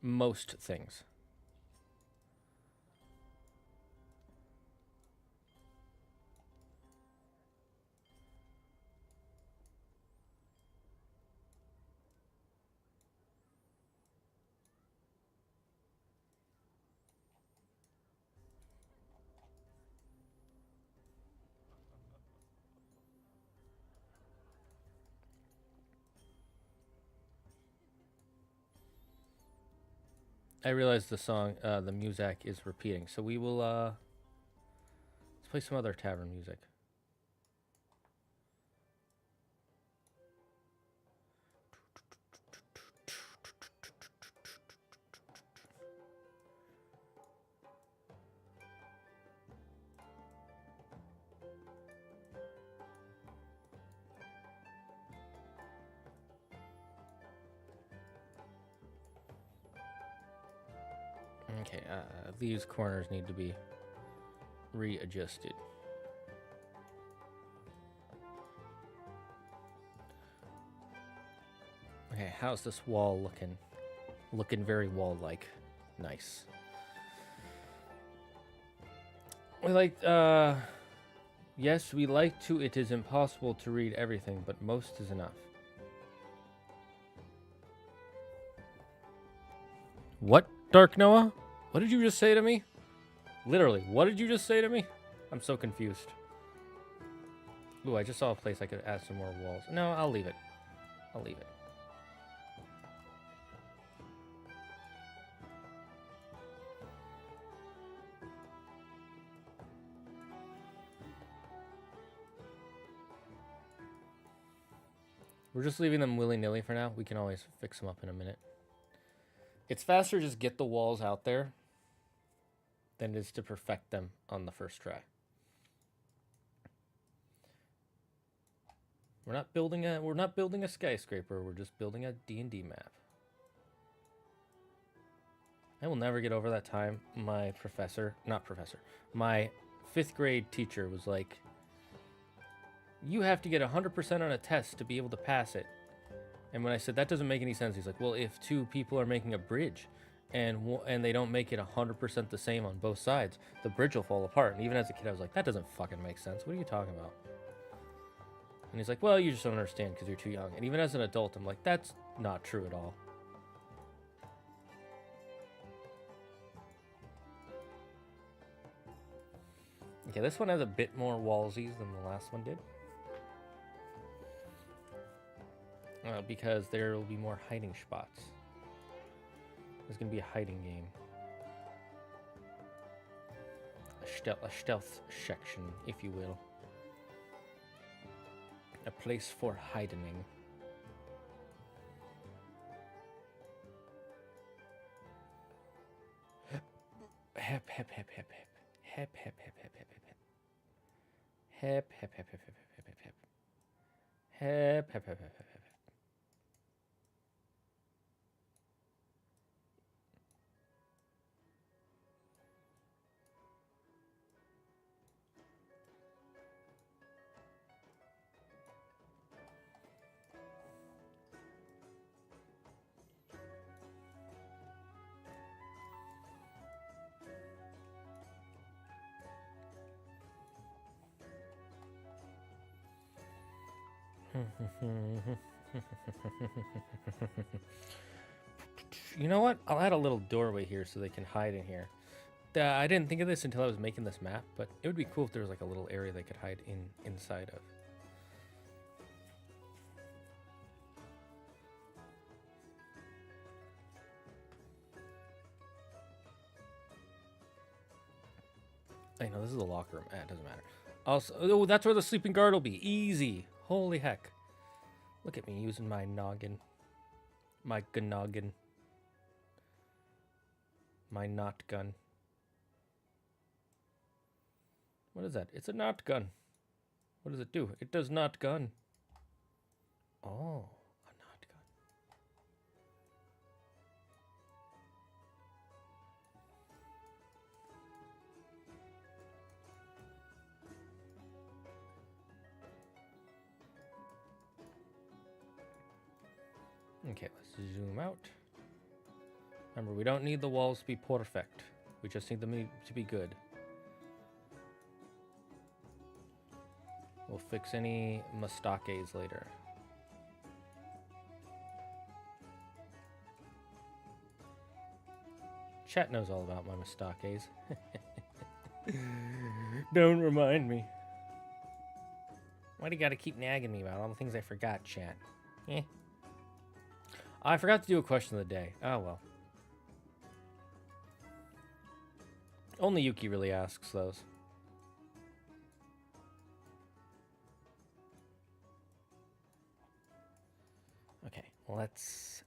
most things. I realize the song, the music is repeating, so we will, let's play some other tavern music. Okay, these corners need to be readjusted. how's this wall looking? Looking very wall-like. Nice. We like, yes, we like to. It is impossible to read everything, but most is enough. What, Dark Noah? What did you just say to me? Literally, what did you just say to me? I'm so confused. Ooh, I just saw a place I could add some more walls. No, I'll leave it. I'll leave it. We're just leaving them willy-nilly for now. We can always fix them up in a minute. It's faster to just get the walls out there than it is to perfect them on the first try. We're not building a skyscraper. We're just building a D&D map. I will never get over that time my my 5th grade teacher was like, you have to get 100% on a test to be able to pass it. And when I said that doesn't make any sense, he's like, well, if 2 people are making a bridge and they don't make it 100% the same on both sides, the bridge will fall apart. And even as a kid, I was like, that doesn't fucking make sense. What are you talking about? And he's like, well, you just don't understand because you're too young. And even as an adult, I'm like, that's not true at all. Okay, this one has a bit more wallsies than the last one did. Because there will be more hiding spots. There's going to be a hiding game. A stealth section, if you will. A place for hiding. Hep, hep, hep, hep, hep. Hep, hep, hep, hep, hep, hep, hep. Hep, hep, hep, hep, hep, hep, hep, hep. Hep, hep, hep, hep, hep, hep. You know what? I'll add a little doorway here so they can hide in here. I didn't think of this until I was making this map, but it would be cool if there was like a little area they could hide inside of. I know this is a locker room. It doesn't matter. Also, oh, that's where the sleeping guard will be. Easy. Holy heck. Look at me using my noggin. My noggin. My not gun. What is that? It's a not gun. What does it do? It does not gun. Oh, a not gun. Okay, let's zoom out. Remember, we don't need the walls to be perfect. We just need them to be good. We'll fix any mistakes later. Chat knows all about my mistakes. Don't remind me. Why do you gotta keep nagging me about all the things I forgot, chat? Eh. I forgot to do a question of the day. Oh, well. Only Yuki really asks those. Okay, let's...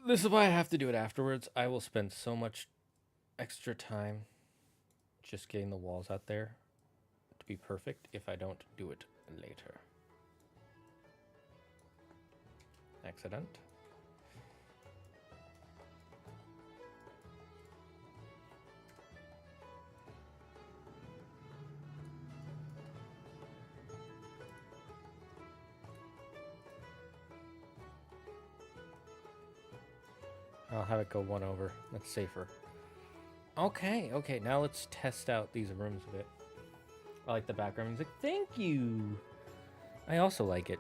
This is why I have to do it afterwards. I will spend so much extra time just getting the walls out there to be perfect if I don't do it later. Accident. I'll have it go one over. That's safer. Okay, okay. Now let's test out these rooms a bit. I like the background music. Thank you. I also like it.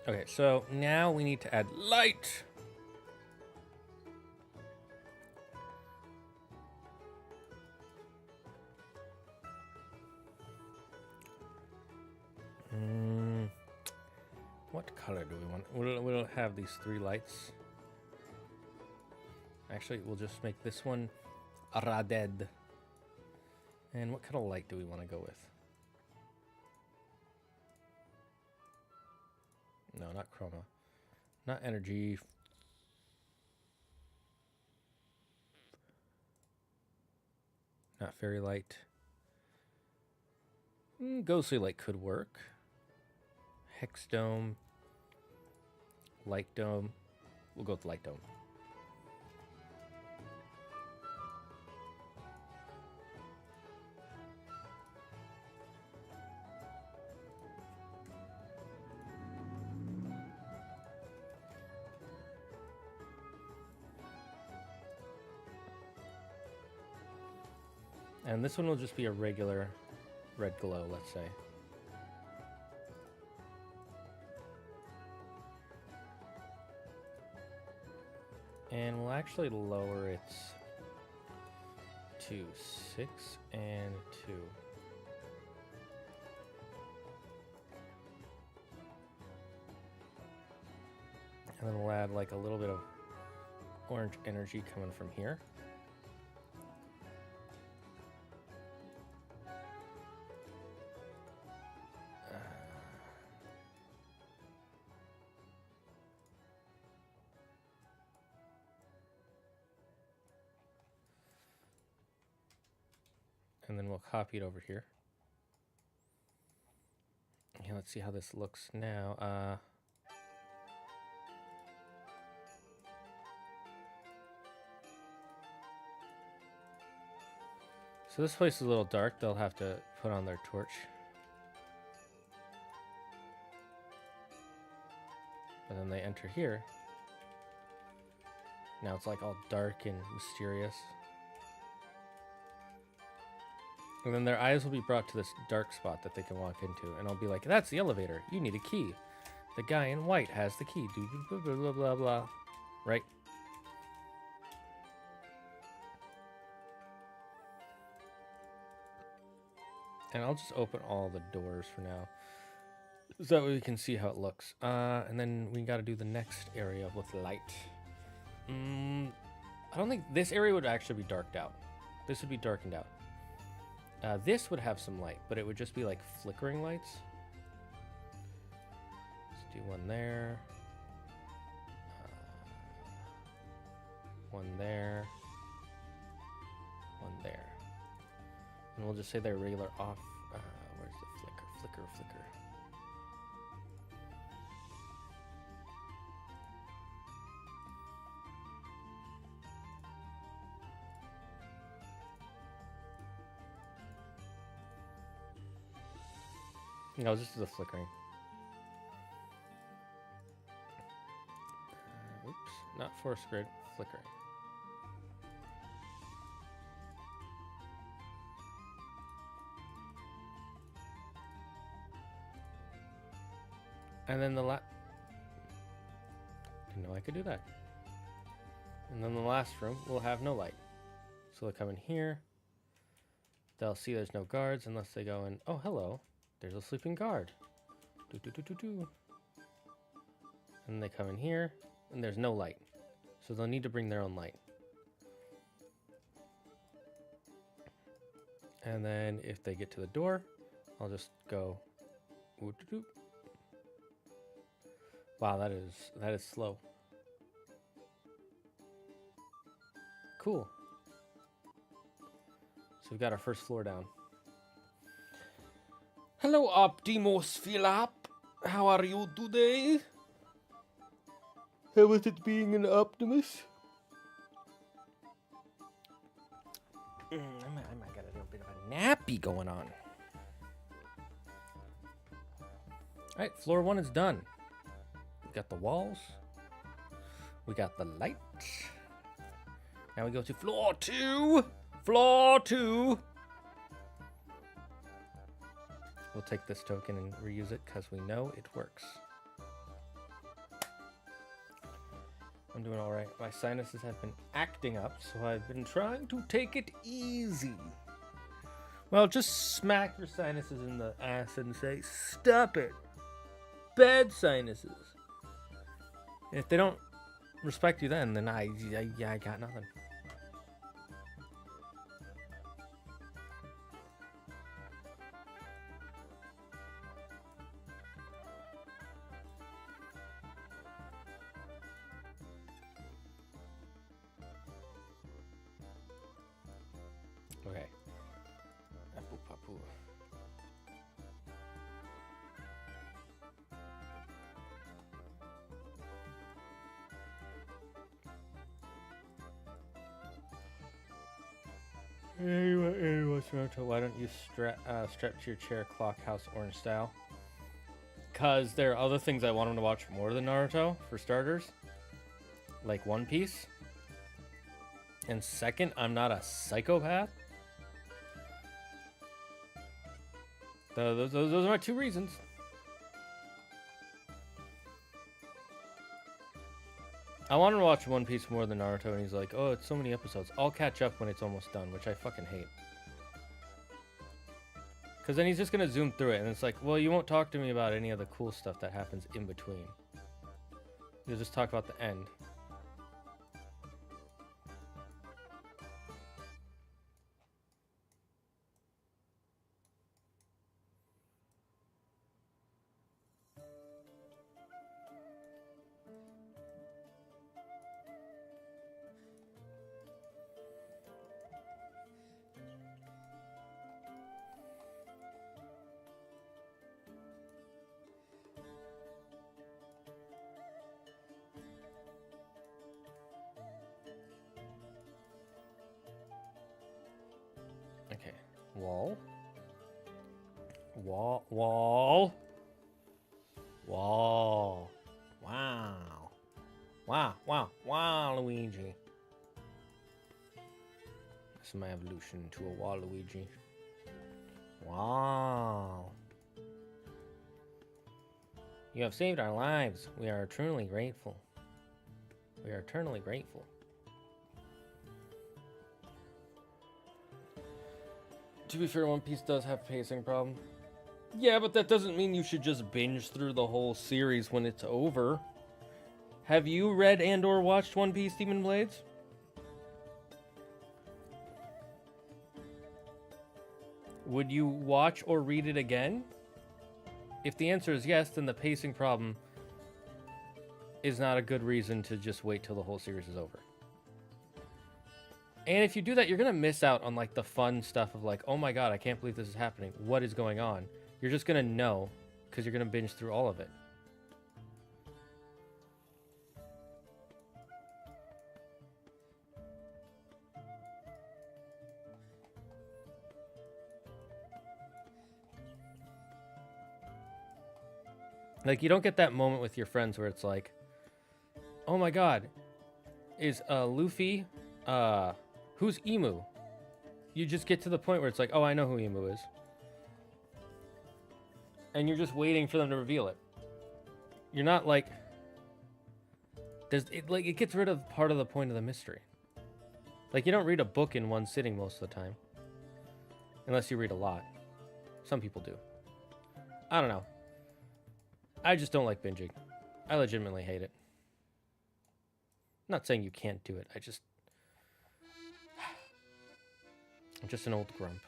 Okay, so now we need to add light. What color do we want? We'll have these 3 lights. Actually, we'll just make this one red. And what kind of light do we want to go with? No, not chroma. Not energy. Not fairy light. Ghostly light could work. Hex dome. Light dome. We'll go with light dome. And this one will just be a regular red glow, let's say. And we'll actually lower it to 6 and 2. And then we'll add like a little bit of orange energy coming from here. And then we'll copy it over here. Yeah, let's see how this looks now. So this place is a little dark. They'll have to put on their torch. And then they enter here. Now it's like all dark and mysterious. And then their eyes will be brought to this dark spot that they can walk into. And I'll be like, that's the elevator. You need a key. The guy in white has the key. Blah, blah, blah, blah, blah. Right? And I'll just open all the doors for now. So that way we can see how it looks. And then we got to do the next area with light. I don't think this area would actually be darked out. This would be darkened out. This would have some light, but it would just be like flickering lights. Let's do one there. One there. One there. And we'll just say they're regular off. Where's the flicker? Flicker, flicker. No, this is a flickering. Oops, not force grid, flickering. And then the didn't know I could do that. And then the last room will have no light. So they'll come in here. They'll see there's no guards unless they go in, oh, hello. There's a sleeping guard. Do, do, do, do, do. And they come in here, and there's no light. So they'll need to bring their own light. And then if they get to the door, I'll just go. Ooh, doo, doo. Wow, that is slow. Cool. So we've got our first floor down. Hello, Optimus Philip. How are you today? How is it being an Optimus? I might get a little bit of a nappy going on. All right, floor 1 is done. We got the walls. We got the light. Now we go to floor 2. Floor 2. We'll take this token and reuse it because we know it works. I'm doing all right. My sinuses have been acting up, so I've been trying to take it easy. Well, just smack your sinuses in the ass and say, stop it. Bad sinuses. And if they don't respect you then I got nothing. Okay. Apple papu. Why don't you strap to your chair, clock house, orange style? Because there are other things I want him to watch more than Naruto, for starters. Like One Piece. And second, I'm not a psychopath. Those are my 2 reasons. I want him to watch One Piece more than Naruto, and he's like, oh, it's so many episodes. I'll catch up when it's almost done, which I fucking hate. Because then he's just going to zoom through it, and it's like, well, you won't talk to me about any of the cool stuff that happens in between. You'll just talk about the end. Okay, wall. Wall. Wall. Wall. Wow. Wow, wow, wow, Luigi. This is my evolution to a Waluigi. Wow. You have saved our lives. We are eternally grateful. We are eternally grateful. To be fair, One Piece does have a pacing problem. Yeah, but that doesn't mean you should just binge through the whole series when it's over. Have you read and or watched One Piece Demon Blades? Would you watch or read it again? If the answer is yes, then the pacing problem is not a good reason to just wait till the whole series is over. And if you do that, you're going to miss out on like the fun stuff of like, oh my god, I can't believe this is happening. What is going on? You're just going to know because you're going to binge through all of it. Like, you don't get that moment with your friends where it's like, oh my god, is Luffy, who's Emu? You just get to the point where it's like, oh, I know who Emu is. And you're just waiting for them to reveal it. You're not like, it gets rid of part of the point of the mystery. Like, you don't read a book in one sitting most of the time. Unless you read a lot. Some people do. I don't know. I just don't like binging. I legitimately hate it. I'm not saying you can't do it. I'm just an old grump.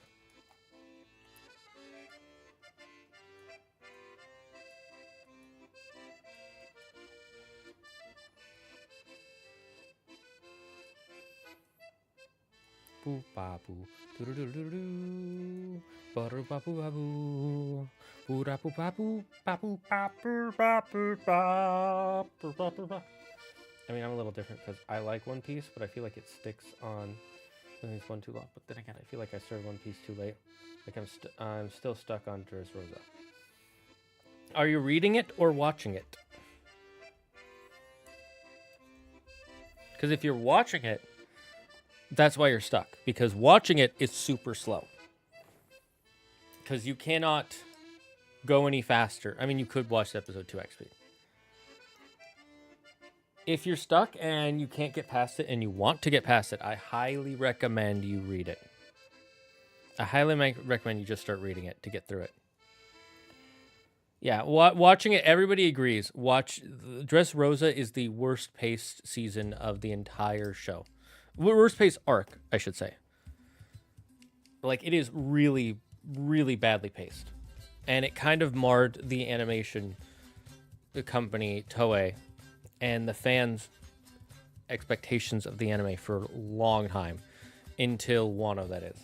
Boo ba boo, doo doo doo doo doo, ba doo ba boo ba boo, boo da boo ba boo, ba boo ba boo ba boo ba boo ba boo ba. I mean, I'm a little different because I like One Piece, but I feel like it sticks on It's one too long, but then again, I feel like I started One Piece too late. Like I'm still stuck on Dressrosa. Are you reading it or watching it? Because if you're watching it, that's why you're stuck. Because watching it is super slow. Because you cannot go any faster. I mean, you could watch the episode 2x speed. If you're stuck and you can't get past it and you want to get past it, I highly recommend you read it. I highly recommend you just start reading it to get through it. Yeah, watching it, everybody agrees. Dressrosa is the worst paced season of the entire show. Worst paced arc, I should say. Like, it is really, really badly paced. And it kind of marred the animation company, Toei, and the fans' expectations of the anime for a long time. Until Wano, that is.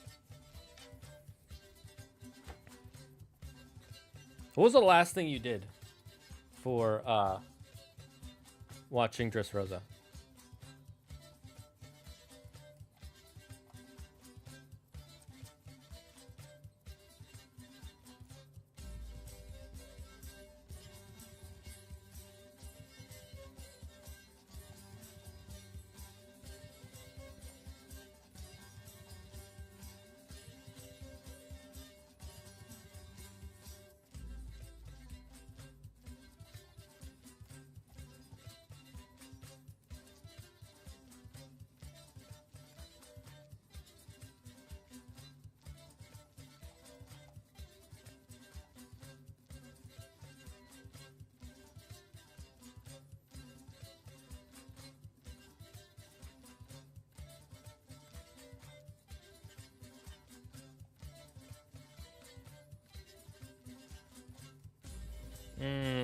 What was the last thing you did for watching Dressrosa?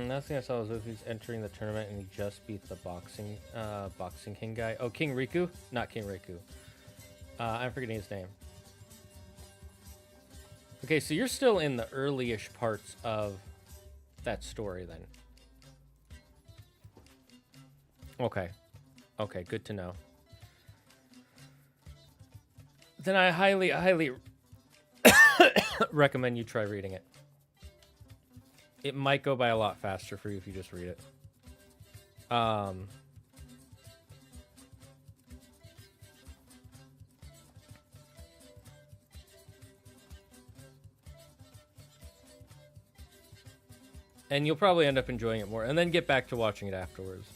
Last thing I saw was Luffy's entering the tournament and he just beat the boxing king guy. Oh, King Riku? Not King Riku. I'm forgetting his name. Okay, so you're still in the early-ish parts of that story then. Okay. Okay, good to know. Then I highly recommend you try reading it. It might go by a lot faster for you if you just read it. And you'll probably end up enjoying it more, and then get back to watching it afterwards.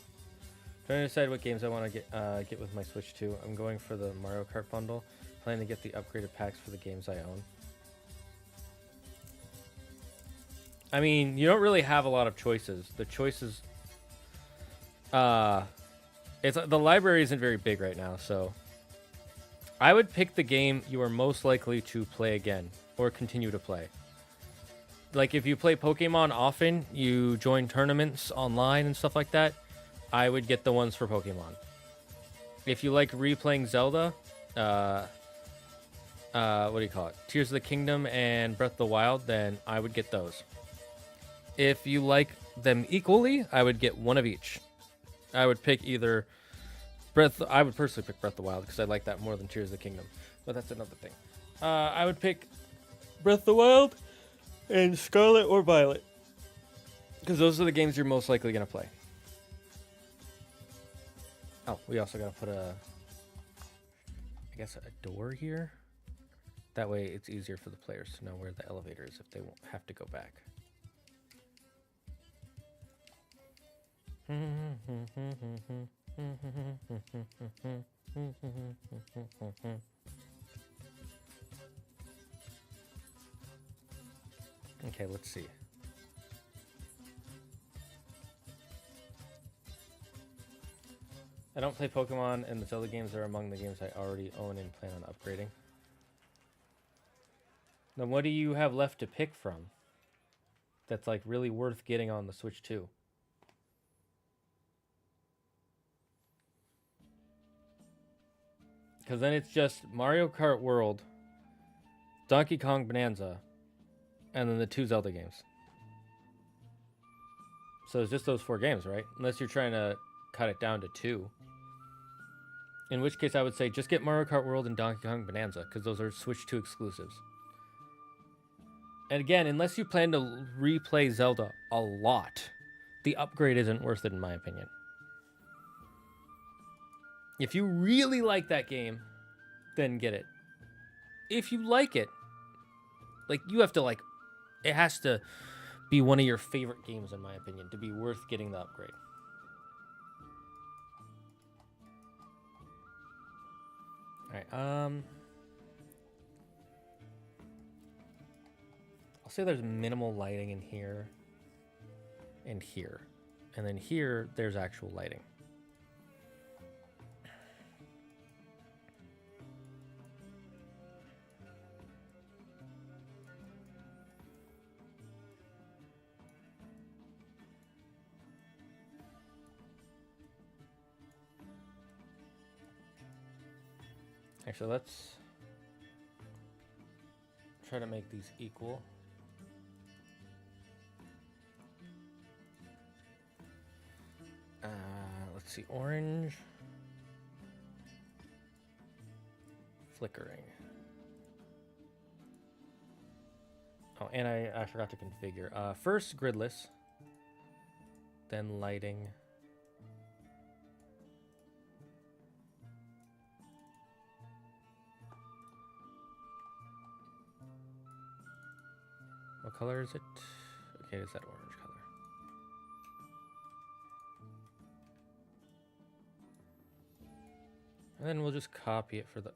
Trying to decide what games I want to get with my Switch 2. I'm going for the Mario Kart bundle. Planning to get the upgraded packs for the games I own. I mean, you don't really have a lot of choices. The choices, the library isn't very big right now, so I would pick the game you are most likely to play again or continue to play. Like, if you play Pokemon often, you join tournaments online and stuff like that, I would get the ones for Pokemon. If you like replaying Zelda, what do you call it? Tears of the Kingdom and Breath of the Wild, then I would get those. If you like them equally, I would get one of each. I would pick either I would personally pick Breath of the Wild because I like that more than Tears of the Kingdom. But that's another thing. I would pick Breath of the Wild and Scarlet or Violet. Because those are the games you're most likely going to play. Oh, we also got to put a door here. That way it's easier for the players to know where the elevator is if they won't have to go back. Okay, let's see. I don't play Pokemon, and the Zelda games are among the games I already own and plan on upgrading. Then what do you have left to pick from that's like really worth getting on the Switch 2? Because then it's just Mario Kart World, Donkey Kong Bonanza, and then the 2 Zelda games. So it's just those 4 games, right? Unless you're trying to cut it down to 2. In which case, I would say just get Mario Kart World and Donkey Kong Bonanza, because those are Switch 2 exclusives. And again, unless you plan to replay Zelda a lot, the upgrade isn't worth it, in my opinion. If you really like that game, then get it. If you like it, like, you have to, like, it has to be one of your favorite games, in my opinion, to be worth getting the upgrade. Alright, I'll say there's minimal lighting in here and here. And then here, there's actual lighting. Actually, let's try to make these equal. Let's see, orange, flickering. Oh, and I forgot to configure. First gridless, then lighting. What color is it? Okay, it's that orange color. And then we'll just copy it for the...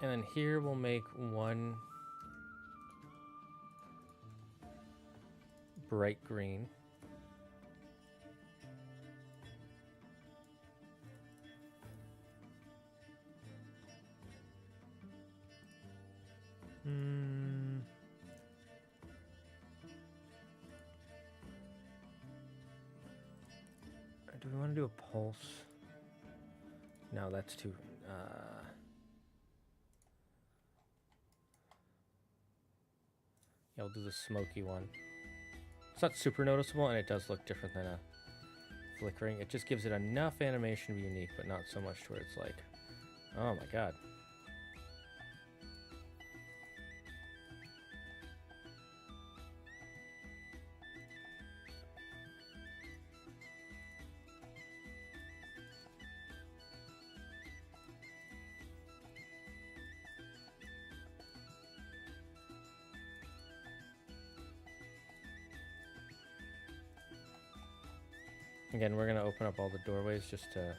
And then here we'll make one bright green. Do we want to do a pulse? No, that's too... Yeah, we'll do the smoky one. It's not super noticeable, and it does look different than a flickering. It just gives it enough animation to be unique, but not so much to where it's like, oh my god. Again, we're going to open up all the doorways just to...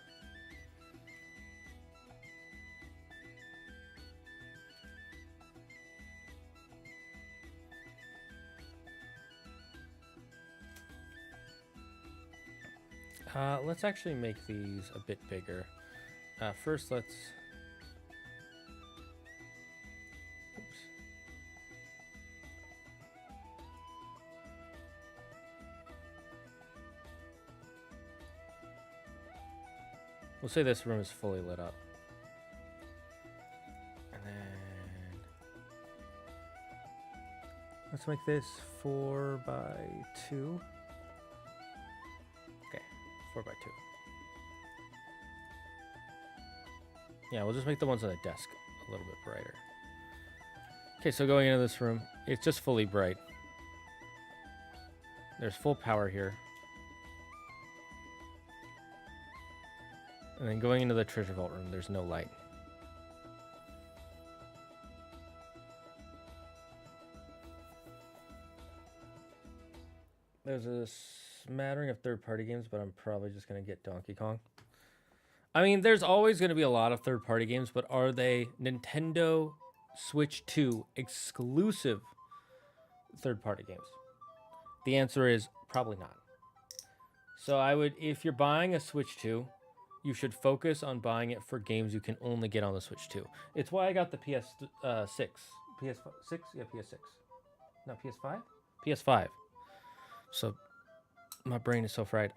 let's actually make these a bit bigger. First, let's... Oops. We'll say this room is fully lit up. And then... let's make this 4 by 2. Okay, 4 by 2. Yeah, we'll just make the ones on the desk a little bit brighter. Okay, so going into this room, it's just fully bright. There's full power here. And then going into the treasure vault room, there's no light. There's a smattering of third-party games, but I'm probably just going to get Donkey Kong. I mean, there's always going to be a lot of third-party games, but are they Nintendo Switch 2 exclusive third-party games? The answer is probably not. So I would, if you're buying a Switch 2, you should focus on buying it for games you can only get on the Switch 2. It's why I got the PS6. PS6? Yeah, PS6. No, PS5? PS5. So, my brain is so fried.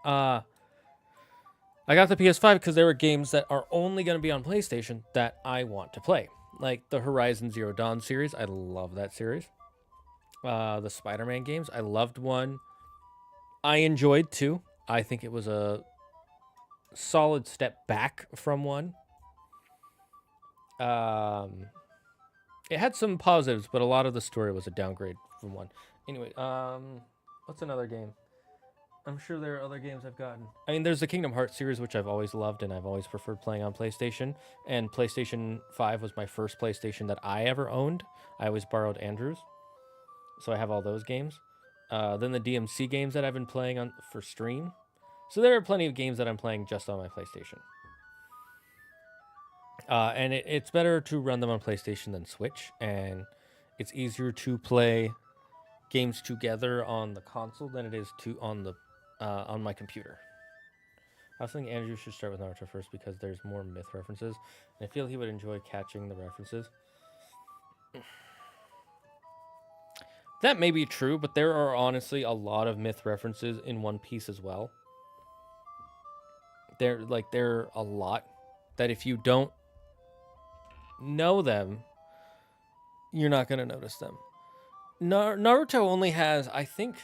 I got the PS5 because there were games that are only going to be on PlayStation that I want to play. Like the Horizon Zero Dawn series. I love that series. The Spider-Man games. I loved one. I enjoyed two. I think it was a solid step back from one. It had some positives, but a lot of the story was a downgrade from one. Anyway, what's another game? I'm sure there are other games I've gotten. I mean, there's the Kingdom Hearts series, which I've always loved and I've always preferred playing on PlayStation. And PlayStation 5 was my first PlayStation that I ever owned. I always borrowed Andrew's, so I have all those games. Then the DMC games that I've been playing on for stream. So there are plenty of games that I'm playing just on my PlayStation. And it's better to run them on PlayStation than Switch, and it's easier to play games together on the console than it is to on my computer. I was thinking Andrew should start with Naruto first because there's more myth references, and I feel he would enjoy catching the references. That may be true, but there are honestly a lot of myth references in One Piece as well. There are a lot that if you don't know them, you're not going to notice them. Naruto only has, I think,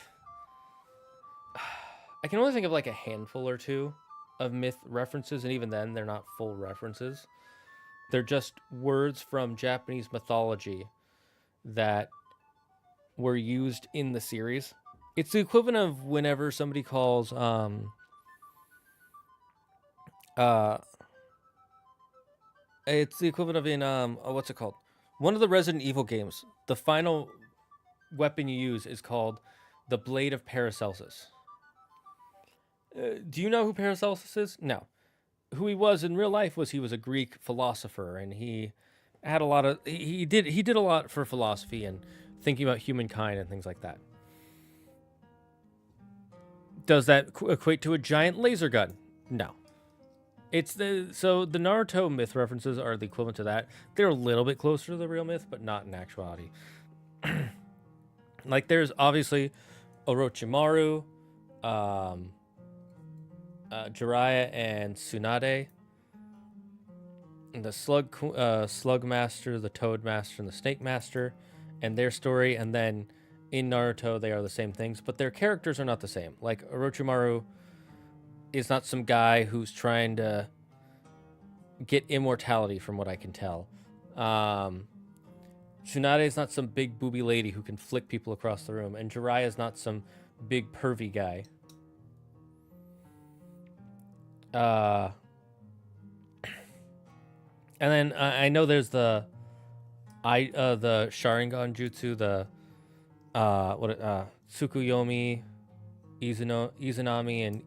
I can only think of like a handful or two of myth references, and even then, they're not full references. They're just words from Japanese mythology that were used in the series. It's the equivalent of whenever somebody calls it's the equivalent of in what's it called? One of the Resident Evil games. The final weapon you use is called the Blade of Paracelsus. Do you know who Paracelsus is? No. Who he was in real life was he was a Greek philosopher, and he had a lot of he did a lot for philosophy and thinking about humankind and things like that. Does that equate to a giant laser gun? No. It's the Naruto myth references are the equivalent to that. They're a little bit closer to the real myth, but not in actuality. Like there's obviously Orochimaru, Jiraiya and Tsunade, the Slug Master, the Toad Master, and the Snake Master, and their story. And then in Naruto, they are the same things, but their characters are not the same. Like Orochimaru is not some guy who's trying to get immortality, from what I can tell. Tsunade is not some big booby lady who can flick people across the room, and Jiraiya is not some big pervy guy. And then I know there's the Sharingan jutsu, the Tsukuyomi, Izanami, and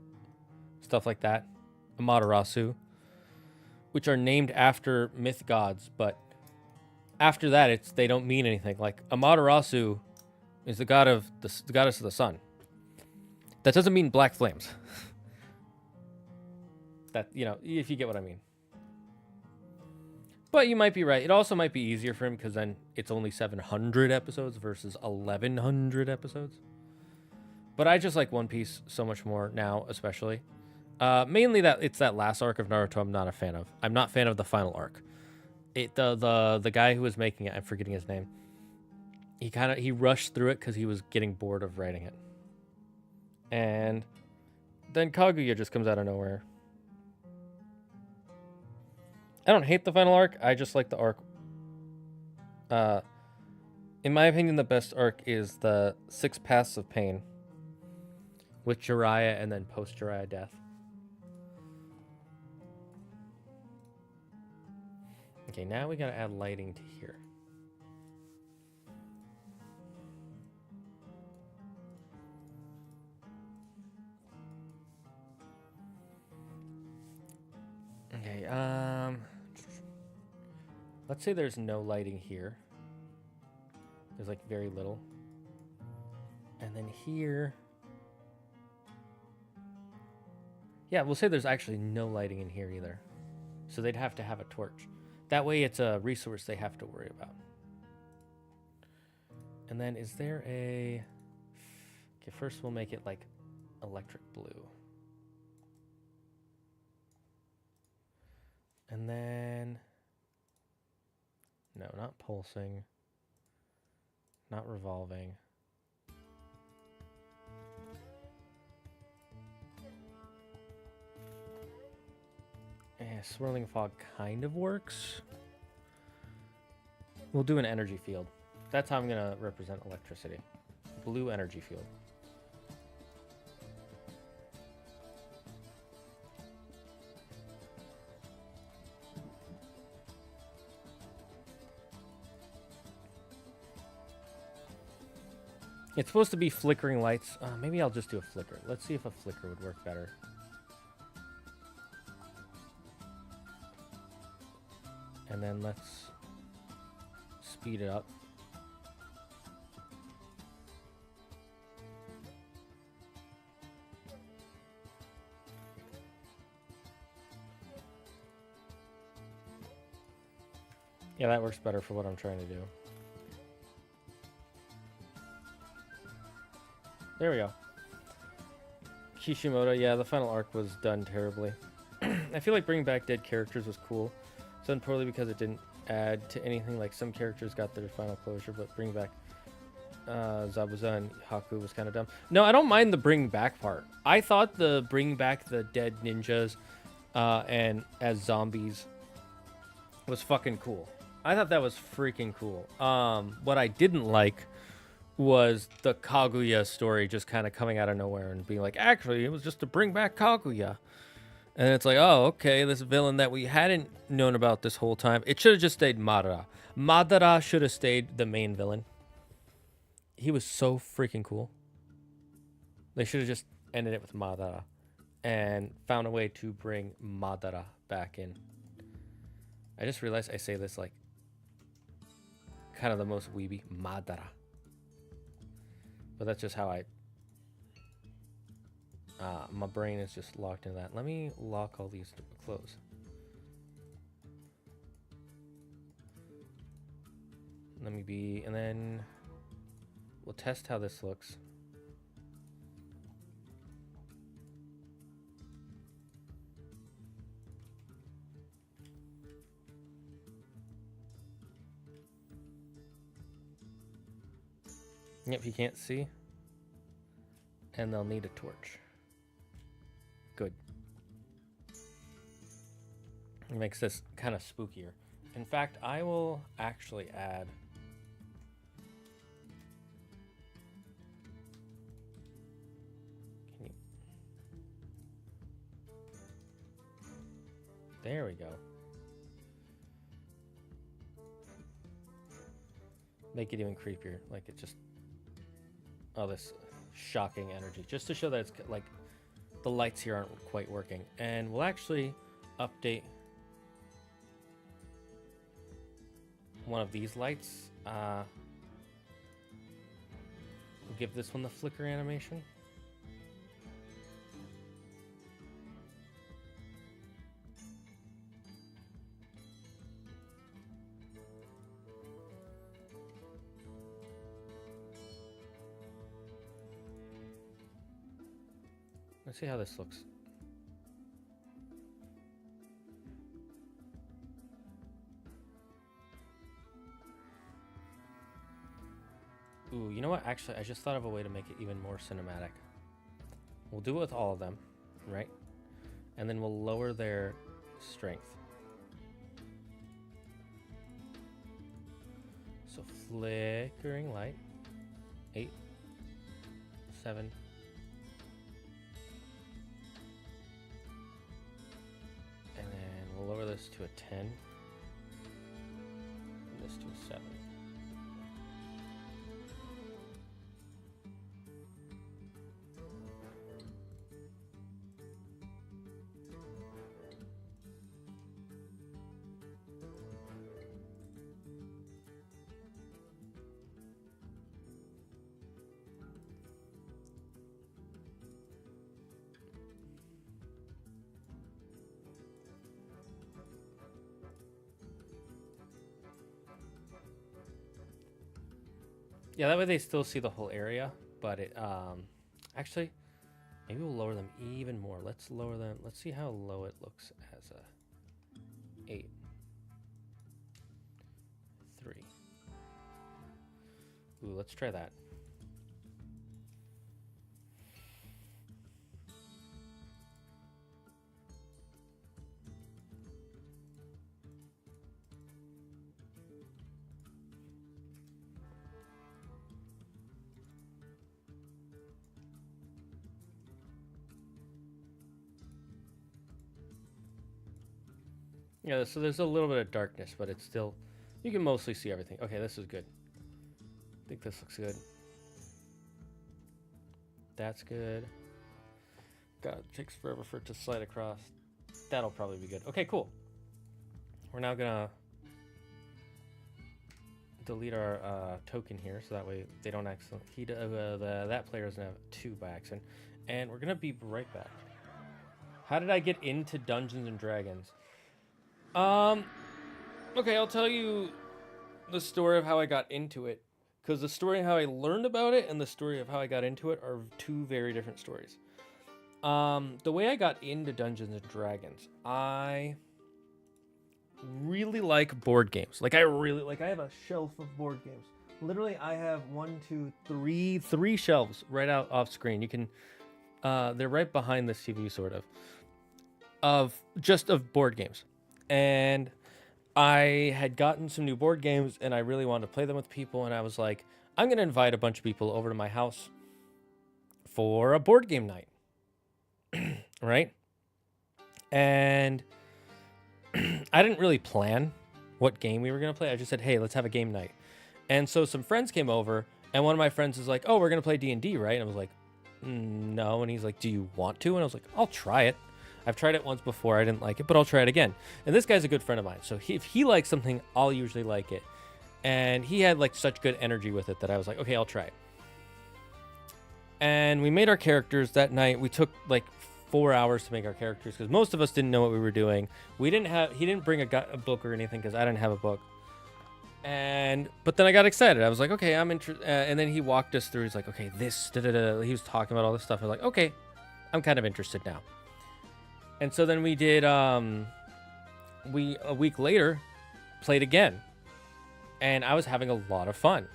stuff like that, Amaterasu, which are named after myth gods, but after that, they don't mean anything. Like Amaterasu is the goddess of the sun. That doesn't mean black flames. That, if you get what I mean. But you might be right. It also might be easier for him because then it's only 700 episodes versus 1,100 episodes. But I just like One Piece so much more now, especially. Mainly that it's that last arc of Naruto I'm not a fan of. I'm not a fan of the final arc. The guy who was making it, I'm forgetting his name. He rushed through it because he was getting bored of writing it. And then Kaguya just comes out of nowhere. I don't hate the final arc. I just like the arc. In my opinion, the best arc is the 6 Paths of Pain with Jiraiya and then post-Jiraiya death. Okay, now we gotta add lighting to here. Okay, let's say there's no lighting here. There's like very little. And then here, yeah, we'll say there's actually no lighting in here either. So they'd have to have a torch. That way it's a resource they have to worry about. And then is there a... Okay, first we'll make it like electric blue. And then, no, not pulsing, not revolving. Swirling fog kind of works. We'll do an energy field. That's how I'm going to represent electricity. Blue energy field. It's supposed to be flickering lights. Maybe I'll just do a flicker. Let's see if a flicker would work better. And then let's speed it up. Yeah, that works better for what I'm trying to do. There we go. Kishimoto, yeah, the final arc was done terribly. I feel like bringing back dead characters was cool. It's done poorly because it didn't add to anything. Like, some characters got their final closure, but bring back Zabuza and Haku was kind of dumb. No, I don't mind the bring back part. I thought the bring back the dead ninjas and as zombies was fucking cool. I thought that was freaking cool. What I didn't like was the Kaguya story just kind of coming out of nowhere and being like, actually, it was just to bring back Kaguya. And it's like, oh, okay, this villain that we hadn't known about this whole time. It should have just stayed Madara. Madara should have stayed the main villain. He was so freaking cool. They should have just ended it with Madara and found a way to bring Madara back in. I just realized I say this like kind of the most weeby, Madara. But that's just how I... my brain is just locked into that. Let me lock all these to close. Let me be... And then we'll test how this looks. Yep, you can't see. And they'll need a torch. Good. It makes this kind of spookier. In fact, I will actually add... Can you... There we go. Make it even creepier. Like it just... Oh, this shocking energy. Just to show that it's like the lights here aren't quite working. And we'll actually update one of these lights. We'll give this one the flicker animation. Let's see how this looks. Ooh, you know what? Actually, I just thought of a way to make it even more cinematic. We'll do it with all of them, right? And then we'll lower their strength. So flickering light. 8, 7. And then we'll lower this to a 10. And this to a 7. Yeah, that way they still see the whole area, but it, actually, maybe we'll lower them even more. Let's lower them. Let's see how low it looks as a 8. 3. Ooh, let's try that. Yeah, so there's a little bit of darkness, but it's still, you can mostly see everything. Okay, this is good. I think this looks good. That's good. God, it takes forever for it to slide across. That'll probably be good. Okay, cool. We're now gonna delete our token here, so that way they don't accidentally, that player doesn't have 2 by accident. And we're gonna be right back. How did I get into Dungeons and Dragons? Okay, I'll tell you the story of how I got into it, because the story of how I learned about it and the story of how I got into it are 2 very different stories. The way I got into Dungeons and Dragons, I really like board games. Like, I have a shelf of board games. Literally, I have 3 shelves right out off screen. You can, they're right behind this TV, sort of board games. And I had gotten some new board games, and I really wanted to play them with people, and I was like, I'm going to invite a bunch of people over to my house for a board game night. Right? And I didn't really plan what game we were going to play. I just said, hey, let's have a game night. And so some friends came over, and one of my friends was like, oh, we're going to play D&D, right? And I was like, no. And he's like, do you want to? And I was like, I'll try it. I've tried it once before. I didn't like it, but I'll try it again. And this guy's a good friend of mine. So if he likes something, I'll usually like it. And he had like such good energy with it that I was like, okay, I'll try it. And we made our characters that night. We took like 4 hours to make our characters because most of us didn't know what we were doing. He didn't bring a book or anything because I didn't have a book. But then I got excited. I was like, okay, I'm interested. And then he walked us through. He's like, okay, this, da-da-da. He was talking about all this stuff. I was like, okay, I'm kind of interested now. And so then we did, we, a week later, played again. And I was having a lot of fun.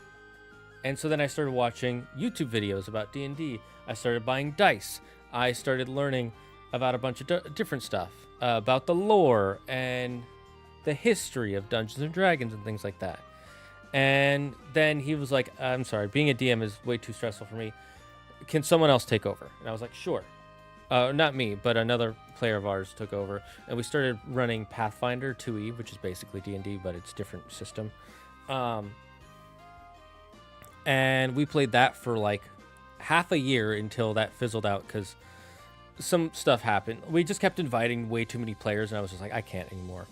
And so then I started watching YouTube videos about D&D. I started buying dice. I started learning about a bunch of different stuff. About the lore and the history of Dungeons and Dragons and things like that. And then he was like, I'm sorry, being a DM is way too stressful for me. Can someone else take over? And I was like, sure. Not me, but another player of ours took over, and we started running Pathfinder 2e, which is basically D&D, but it's a different system. And we played that for like half a year until that fizzled out because some stuff happened. We just kept inviting way too many players, and I was just like, I can't anymore.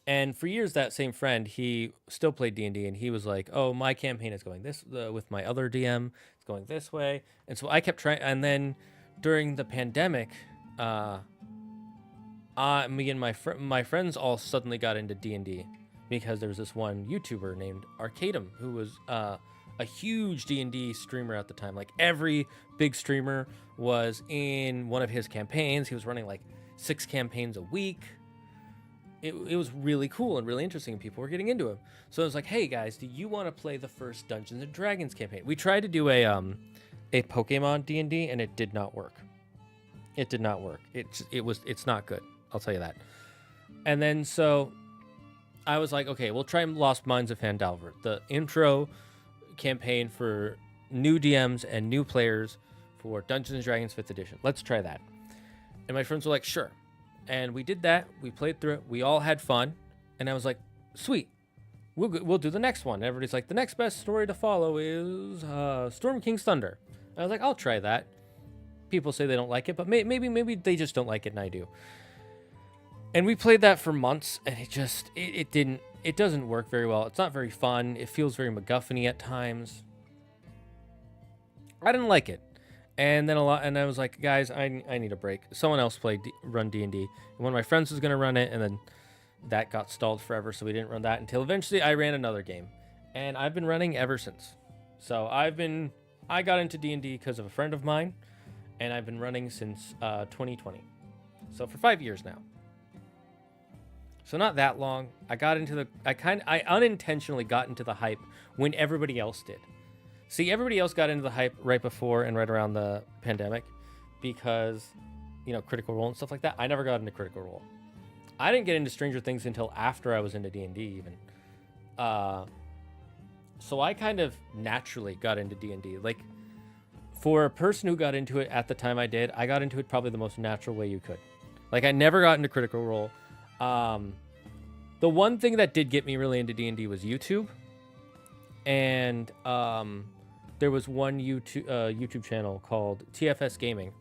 And for years, that same friend, he still played D&D, and he was like, oh, my campaign is going this, with my other DM, it's going this way. And so I kept trying, and then during the pandemic, me and my friends all suddenly got into D&D because there was this one YouTuber named Arcadum who was a huge D&D streamer at the time. Like every big streamer was in one of his campaigns. He was running like 6 campaigns a week. It was really cool and really interesting, and people were getting into him. So I was like, hey guys, do you want to play the first Dungeons and Dragons campaign? We tried to do a Pokemon D&D, and it did not work. It did not work. It's not good. I'll tell you that. And then so I was like, okay, we'll try Lost Mines of Phandelver, the intro campaign for new DMs and new players for Dungeons and Dragons 5th edition. Let's try that. And my friends were like, sure. And we did that. We played through it. We all had fun. And I was like, sweet. We'll do the next one. And everybody's like, the next best story to follow is Storm King's Thunder. And I was like, I'll try that. People say they don't like it, but maybe they just don't like it, and I do. And we played that for months, and it doesn't work very well. It's not very fun. It feels very MacGuffin-y at times. I didn't like it. And then and I was like, guys, I need a break. Someone else run D&D. And one of my friends was going to run it, and then that got stalled forever, so we didn't run that until eventually I ran another game. And I've been running ever since. So I got into D&D because of a friend of mine, and I've been running since 2020. So for 5 years now. So not that long. I unintentionally got into the hype when everybody else did. See, everybody else got into the hype right before and right around the pandemic because, Critical Role and stuff like that. I never got into Critical Role. I didn't get into Stranger Things until after I was into D&D even. So I kind of naturally got into D&D. Like, for a person who got into it at the time I did, I got into it probably the most natural way you could. Like, I never got into Critical Role. The one thing that did get me really into D&D was YouTube. And there was one YouTube channel called TFS Gaming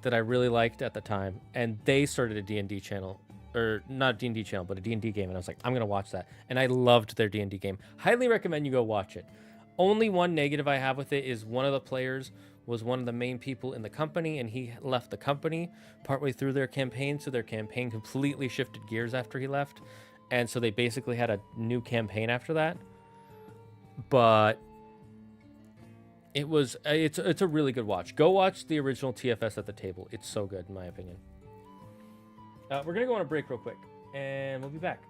that I really liked at the time. And they started a D&D channel. Or not a D&D channel, but a D&D game. And I was like, I'm going to watch that. And I loved their D&D game. Highly recommend you go watch it. Only one negative I have with it is one of the players was one of the main people in the company, and he left the company partway through their campaign, so their campaign completely shifted gears after he left, and so they basically had a new campaign after that. But it's a really good watch. Go watch the original TFS at the Table. It's so good, in my opinion. We're gonna go on a break real quick, and we'll be back.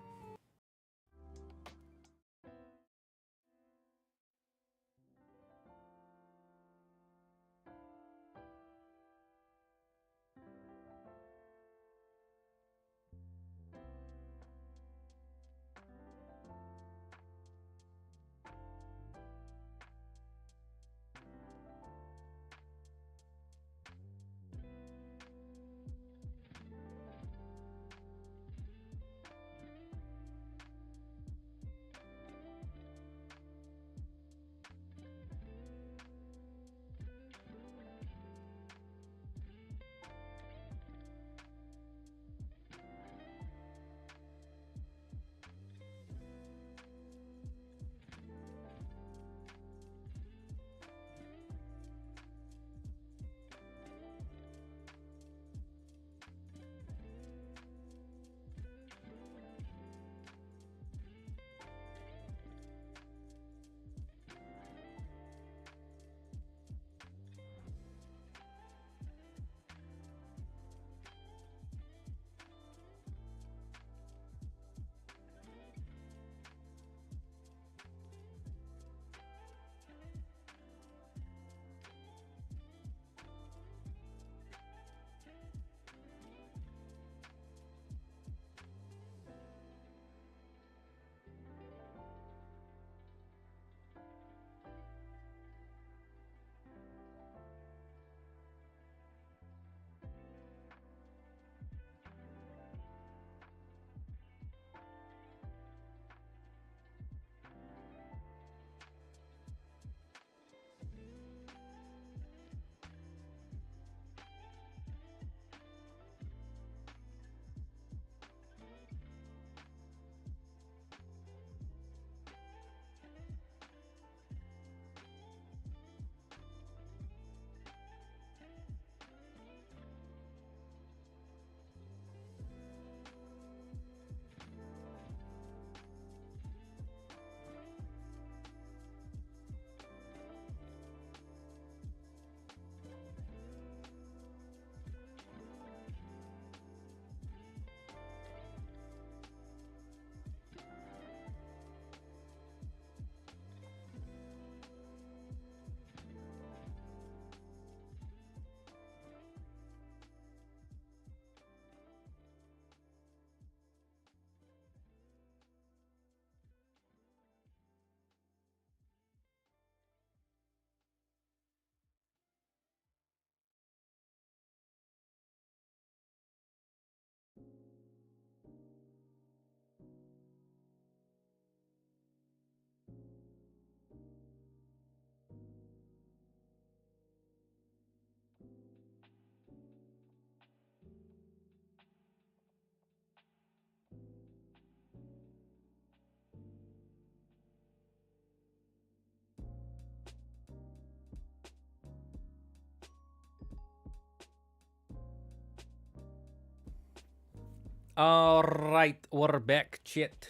All right, we're back, chat.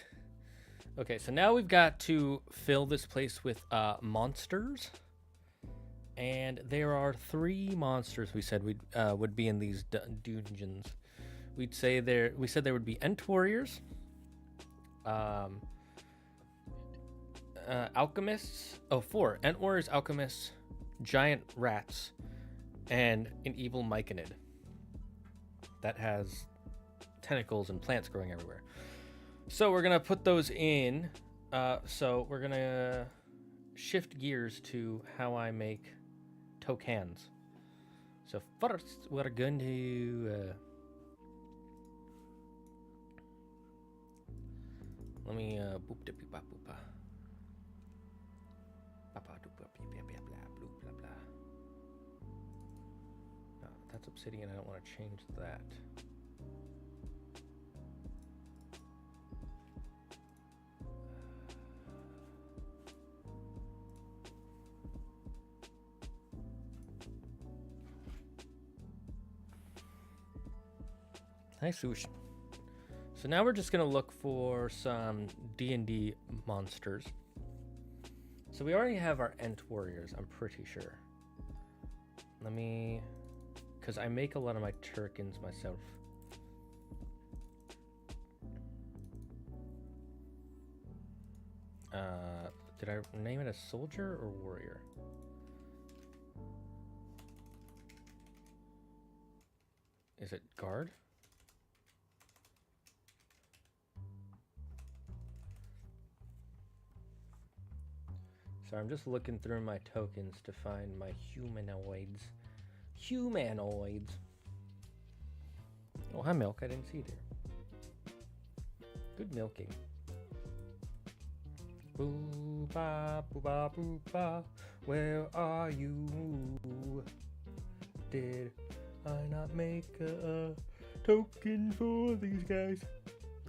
Okay, so now we've got to fill this place with monsters. And there are 3 monsters we said would be in these dungeons. We said there would be Ent Warriors, alchemists. Oh, 4 ant warriors, alchemists, giant rats, and an evil myconid that has tentacles and plants growing everywhere. So we're gonna put those in. So we're gonna shift gears to how I make tokens. So first we're going to let me boop da beep bop boop ba. No, that's obsidian. I don't want to change that. Hi, Sush. So now we're just gonna look for some D&D monsters. So we already have our Ent warriors, I'm pretty sure. Let me, because I make a lot of my turkins myself. Did I name it a soldier or warrior? Is it guard? So I'm just looking through my tokens to find my humanoids. Humanoids. Oh, hi, Milk. I didn't see you there. Good milking. Boo ba, boo ba, boo ba. Where are you? Did I not make a token for these guys?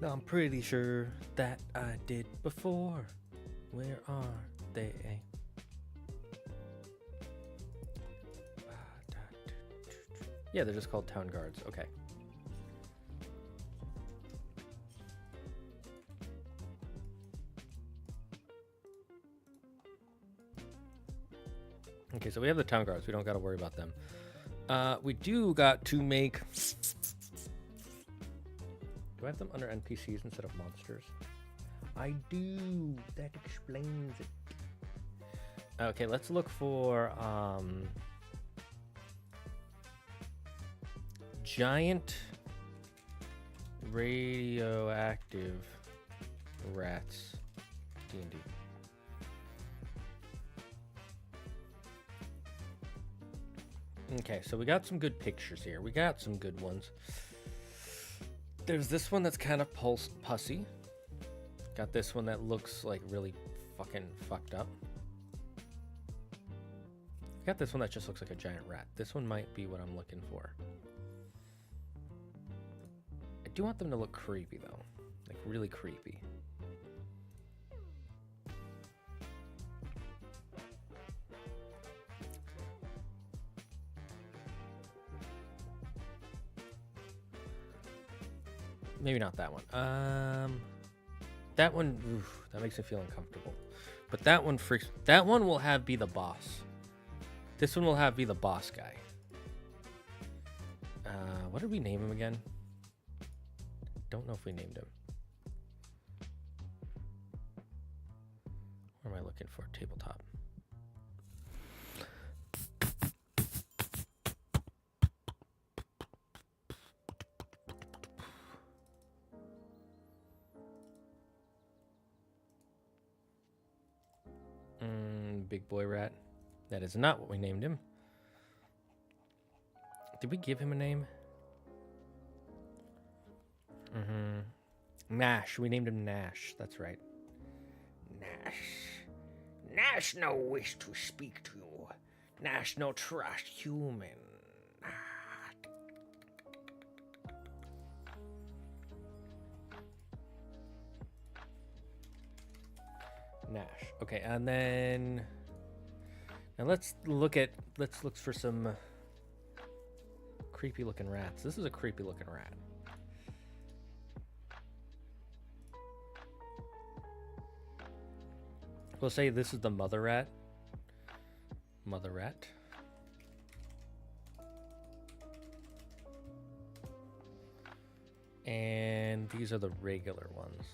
I'm pretty sure that I did before. Where are they? Yeah, they're just called town guards. Okay. Okay, so we have the town guards. We don't got to worry about them. We do got to make... Do I have them under NPCs instead of monsters? I do. That explains it. Okay, let's look for giant radioactive rats. D&D. Okay, so we got some good pictures here. We got some good ones. There's this one that's kind of pussy. Got this one that looks like really fucking fucked up. Got this one that just looks like a giant rat. This one might be what I'm looking for. I do want them to look creepy though. Like really creepy. Maybe not that one. That one, oof, that makes me feel uncomfortable. But that one freaks. That one will have be the boss. This one will have be the boss guy. What did we name him again? Don't know if we named him. What am I looking for? Tabletop. Big boy rat. That is not what we named him. Did we give him a name? Nash. We named him Nash. That's right. Nash. Nash no wish to speak to you. Nash no trust human. Nash. Okay, and then now let's look for some creepy looking rats. This is a creepy looking rat. We'll say this is the mother rat. Mother rat. And these are the regular ones.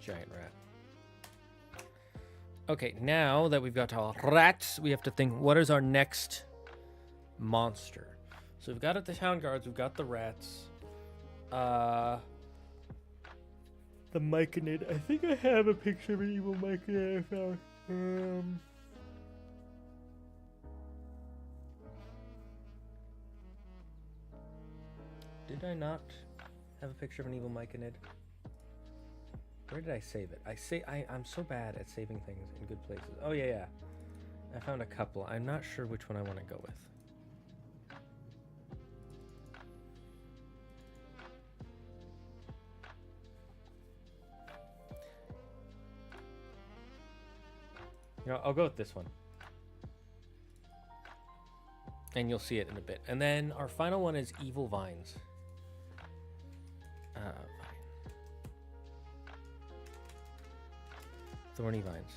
giant rat. Okay, now that we've got our rats, we have to think, what is our next monster? So we've got the town guards, we've got the rats. The myconid. I think I have a picture of an evil myconid I found. Did I not have a picture of an evil myconid? Where did I save it? I'm so bad at saving things in good places. Oh, yeah. I found a couple. I'm not sure which one I want to go with. You know, I'll go with this one. And you'll see it in a bit. And then our final one is Evil Vines. Thorny Vines.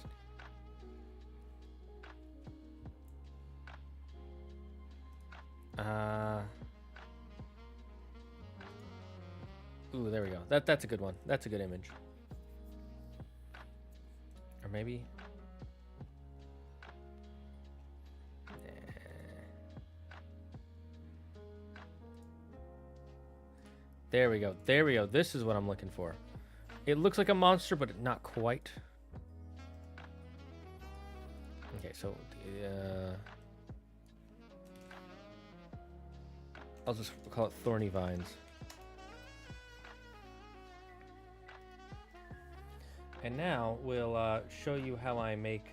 Ooh, there we go. That's a good one. That's a good image. Or maybe... There we go. There we go. This is what I'm looking for. It looks like a monster, but not quite. Okay, so I'll just call it Thorny Vines. And now we'll show you how I make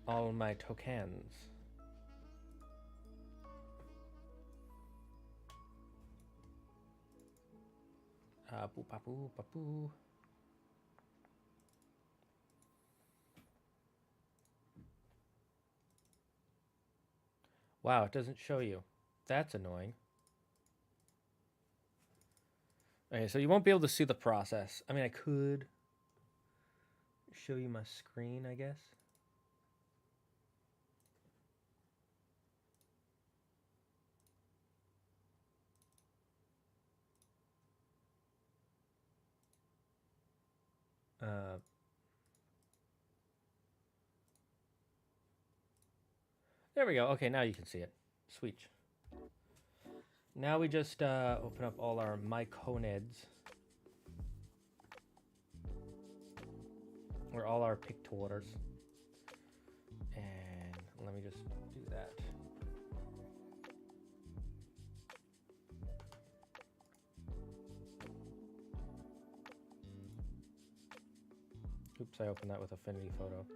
all my tokens. Boo, ba, boo, ba, boo. Wow, it doesn't show you. That's annoying. Okay, so you won't be able to see the process. I mean, I could show you my screen, I guess. There we go. Okay, now you can see it. Sweet. Now we just open up all our myconids. Or all our pictors. And let me just do that. Oops, I opened that with Affinity Photo.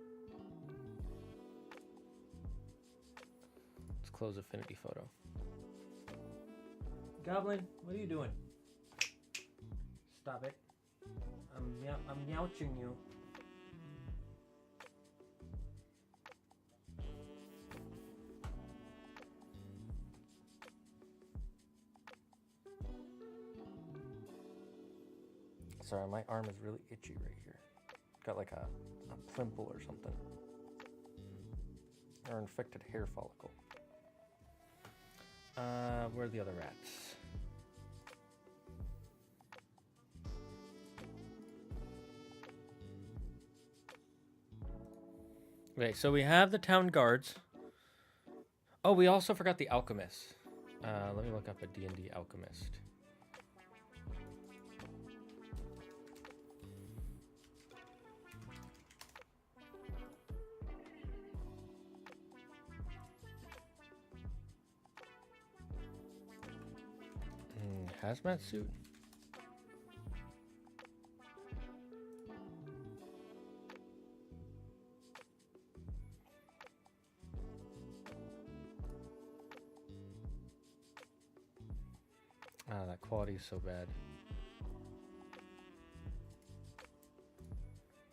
Let's close Affinity Photo. Goblin, what are you doing? Stop it. I'm meowching you. Sorry, my arm is really itchy right here. Got like a pimple or something. Or infected hair follicle. Where are the other rats? Okay, so we have the town guards. Oh, we also forgot the alchemist. Let me look up a D&D alchemist. Hazmat suit? Ah, that quality is so bad.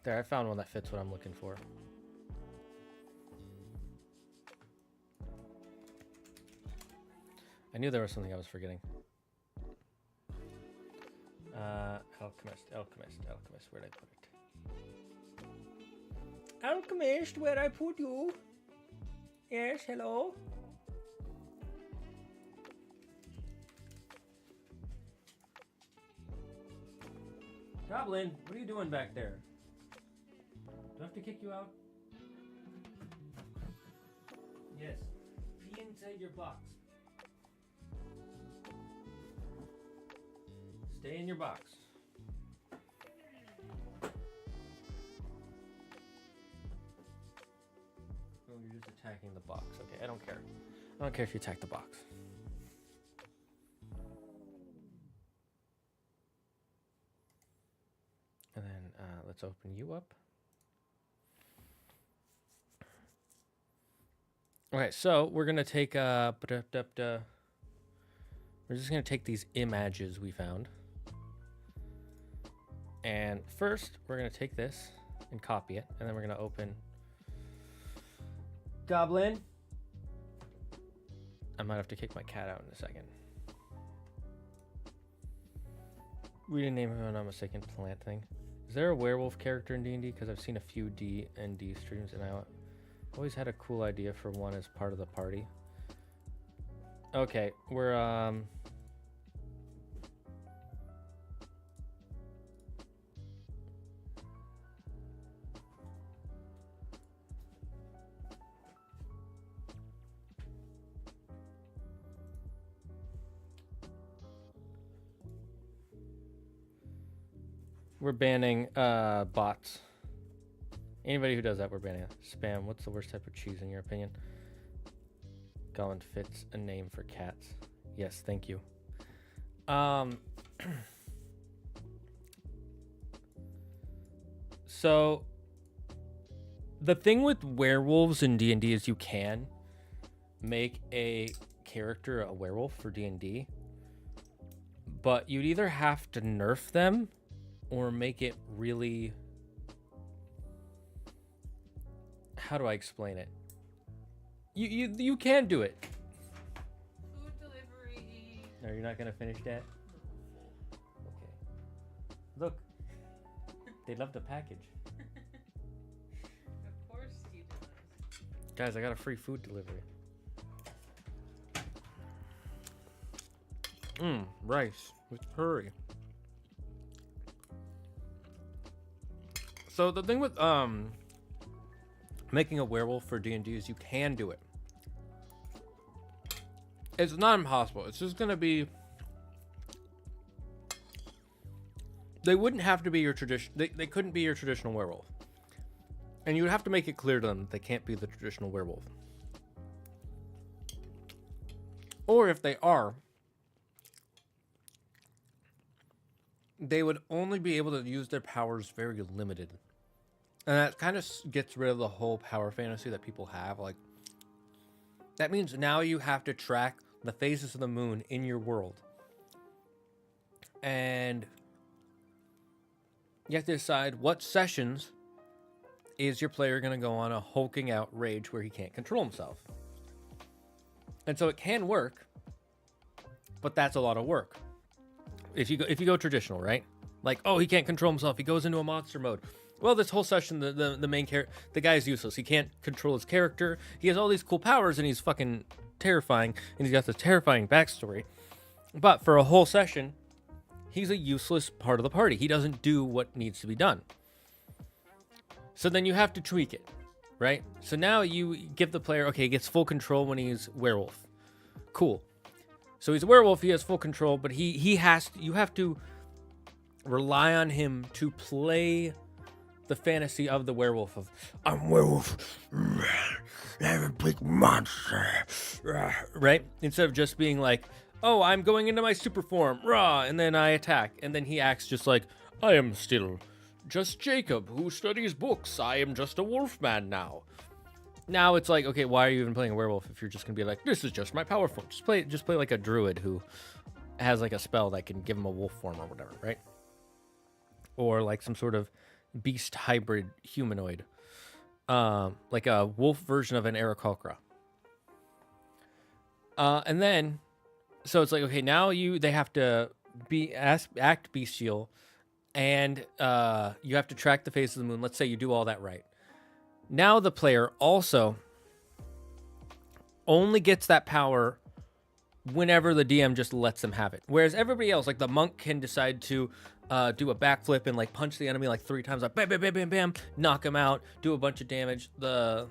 There, I found one that fits what I'm looking for. I knew there was something I was forgetting. Alchemist, where'd I put it? Alchemist, where'd I put you? Yes, hello? Goblin, what are you doing back there? Do I have to kick you out? Yes. Be inside your box. Stay in your box. Oh, you're just attacking the box. Okay, I don't care. I don't care if you attack the box. And then let's open you up. Okay, so we're gonna take we're just gonna take these images we found. And first, we're gonna take this and copy it, and then we're gonna open Goblin. I might have to kick my cat out in a second. We didn't name him, I'm mistaken, Plant Thing. Is there a werewolf character in D&D? Because I've seen a few D&D streams, and I always had a cool idea for one as part of the party. Okay, we're banning bots. Anybody who does that, we're banning it. Spam. What's the worst type of cheese in your opinion? Goblin fits a name for cats. Yes, thank you. So the thing with werewolves in D&D is you can make a character a werewolf for D&D, but you'd either have to nerf them or make it really... How do I explain it? You can do it. Food delivery. No, you're not gonna finish that? Okay. Look. They love the package. Of course he does. Guys, I got a free food delivery. Rice with curry. So the thing with making a werewolf for D&D is you can do it. It's not impossible. It's just gonna be... They wouldn't have to be your tradition. They couldn't be your traditional werewolf. And you would have to make it clear to them that they can't be the traditional werewolf. Or if they are, they would only be able to use their powers very limited. And that kind of gets rid of the whole power fantasy that people have. Like, that means now you have to track the phases of the moon in your world. And you have to decide what sessions is your player going to go on a hulking out rage where he can't control himself. And so it can work, but that's a lot of work. If you go traditional, right? Like, oh, he can't control himself. He goes into a monster mode. Well, this whole session, the main character, the guy is useless. He can't control his character. He has all these cool powers, and he's fucking terrifying, and he's got this terrifying backstory. But for a whole session, he's a useless part of the party. He doesn't do what needs to be done. So then you have to tweak it, right? So now you give the player, okay, he gets full control when he's werewolf. Cool. So he's a werewolf, he has full control, but you have to rely on him to play the fantasy of the werewolf of, I'm werewolf, I'm a big monster, right? Instead of just being like, oh, I'm going into my super form, rah, and then I attack, and then he acts just like, I am still just Jacob who studies books, I am just a wolf man now. Now it's like, okay, why are you even playing a werewolf if you're just gonna be like, this is just my power form? Just play like a druid who has like a spell that can give him a wolf form or whatever, right? Or like some sort of beast hybrid humanoid, like a wolf version of an Aarakocra. And then, so it's like, okay, now they have to act bestial, and you have to track the phase of the moon. Let's say you do all that right. Now the player also only gets that power whenever the DM just lets them have it. Whereas everybody else, like the monk can decide to do a backflip and like punch the enemy like 3 times, like bam, bam, bam, bam, bam, knock him out, do a bunch of damage. The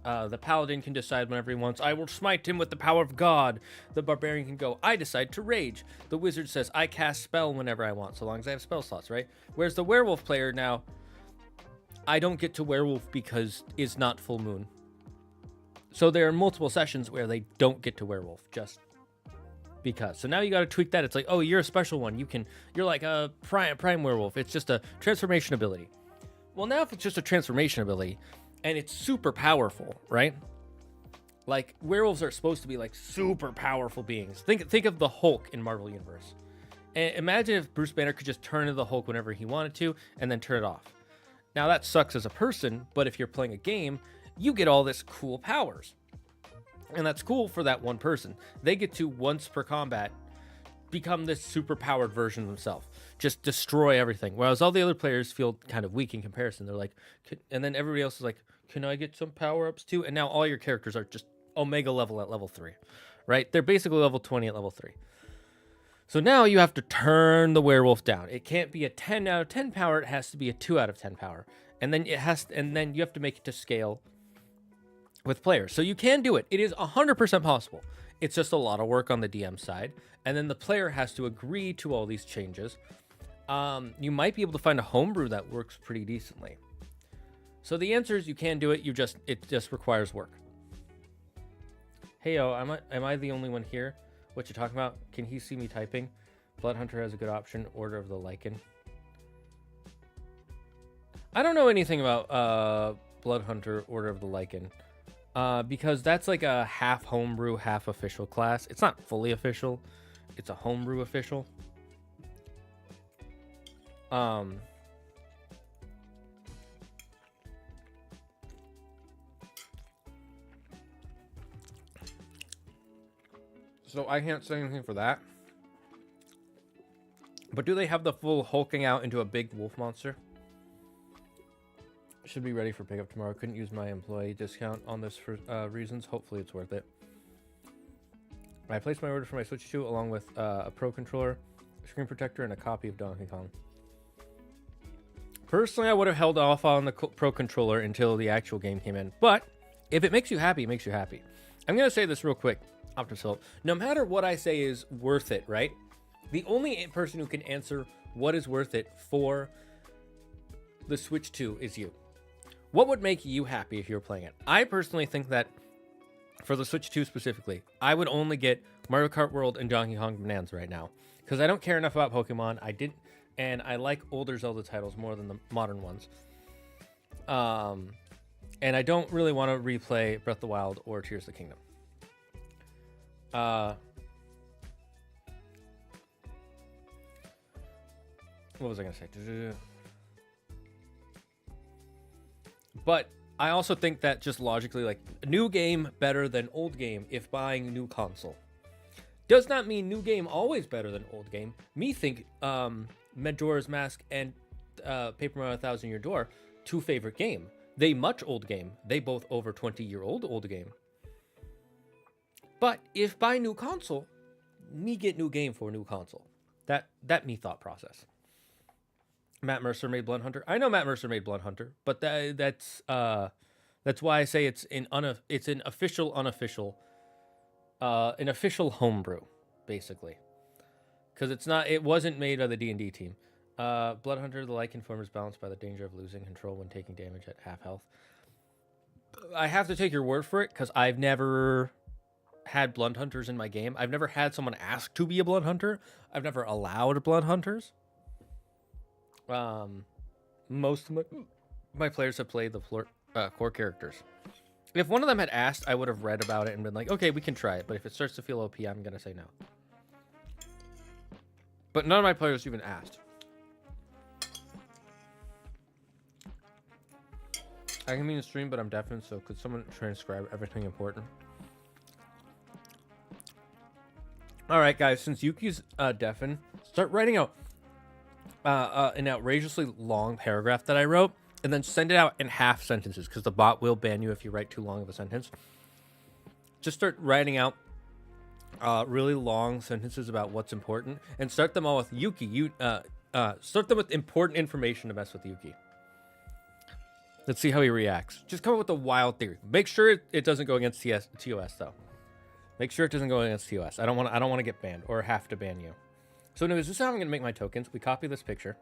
paladin can decide whenever he wants, I will smite him with the power of God. The barbarian can go, I decide to rage. The wizard says, I cast spell whenever I want, so long as I have spell slots, right? Whereas the werewolf player now, I don't get to werewolf because it's not full moon. So there are multiple sessions where they don't get to werewolf just because. So now you got to tweak that. It's like, oh, you're a special one. You're like a prime werewolf. It's just a transformation ability. Well, now if it's just a transformation ability and it's super powerful, right? Like werewolves are supposed to be like super powerful beings. Think of the Hulk in Marvel Universe. And imagine if Bruce Banner could just turn into the Hulk whenever he wanted to and then turn it off. Now that sucks as a person, but if you're playing a game, you get all this cool powers. And that's cool for that one person. They get to, once per combat, become this super powered version of themselves. Just destroy everything. Whereas all the other players feel kind of weak in comparison. They're like, and then everybody else is like, can I get some power-ups too? And now all your characters are just Omega level at level 3, right? They're basically level 20 at level 3. So now you have to turn the werewolf down. It can't be a 10 out of 10 power. It has to be a 2 out of 10 power. And then you have to make it to scale with players. So you can do it. It is 100% possible. It's just a lot of work on the DM side. And then the player has to agree to all these changes. You might be able to find a homebrew that works pretty decently. So the answer is you can do it. It just requires work. Hey, am I the only one here? What you talking about? Can he see me typing? Bloodhunter has a good option. Order of the Lycan. I don't know anything about Bloodhunter, Order of the Lycan. Because that's like a half homebrew, half official class. It's not fully official. It's a homebrew official. So I can't say anything for that. But do they have the full hulking out into a big wolf monster? Should be ready for pickup tomorrow. Couldn't use my employee discount on this for reasons. Hopefully it's worth it. I placed my order for my Switch 2 along with a Pro controller, screen protector, and a copy of Donkey Kong. Personally, I would have held off on the Pro controller until the actual game came in. But if it makes you happy, it makes you happy. I'm going to say this real quick. No matter what I say is worth it, right? The only person who can answer what is worth it for the Switch 2 is you. What would make you happy if you were playing it? I personally think that for the Switch 2 specifically, I would only get Mario Kart World and Donkey Kong Bonanza right now. Because I don't care enough about Pokemon. And I like older Zelda titles more than the modern ones. And I don't really want to replay Breath of the Wild or Tears of the Kingdom. What was I going to say? But I also think that just logically, like, new game better than old game if buying new console. Does not mean new game always better than old game. Me think Majora's Mask and Paper Mario 1,000 Year Door, 2 favorite game. They much old game. They both over 20-year-old old game. But if buy new console, me get new game for new console. That me thought process. Matt Mercer made Bloodhunter. I know Matt Mercer made Bloodhunter, but that's why I say it's an official unofficial, an official homebrew, basically, because it wasn't made by the D&D team. Bloodhunter, the Lycan form is balanced by the danger of losing control when taking damage at half health. I have to take your word for it because I've never had Bloodhunters in my game. I've never had someone ask to be a Bloodhunter. I've never allowed Bloodhunters. Most of my players have played the core characters. If one of them had asked, I would have read about it and been like, okay, we can try it. But if it starts to feel OP, I'm going to say no. But none of my players even asked. I can be in the stream, but I'm deafened, so could someone transcribe everything important? Alright, guys, since Yuki's deafened, start writing out an outrageously long paragraph that I wrote, and then send it out in half sentences, because the bot will ban you if you write too long of a sentence. Just start writing out really long sentences about what's important, and start them all with Yuki. Start them with important information to mess with Yuki. Let's see how he reacts. Just come up with a wild theory. Make sure it doesn't go against TOS though. Make sure it doesn't go against TOS. I don't want to get banned or have to ban you. So anyways, this is how I'm gonna make my tokens. We copy this picture.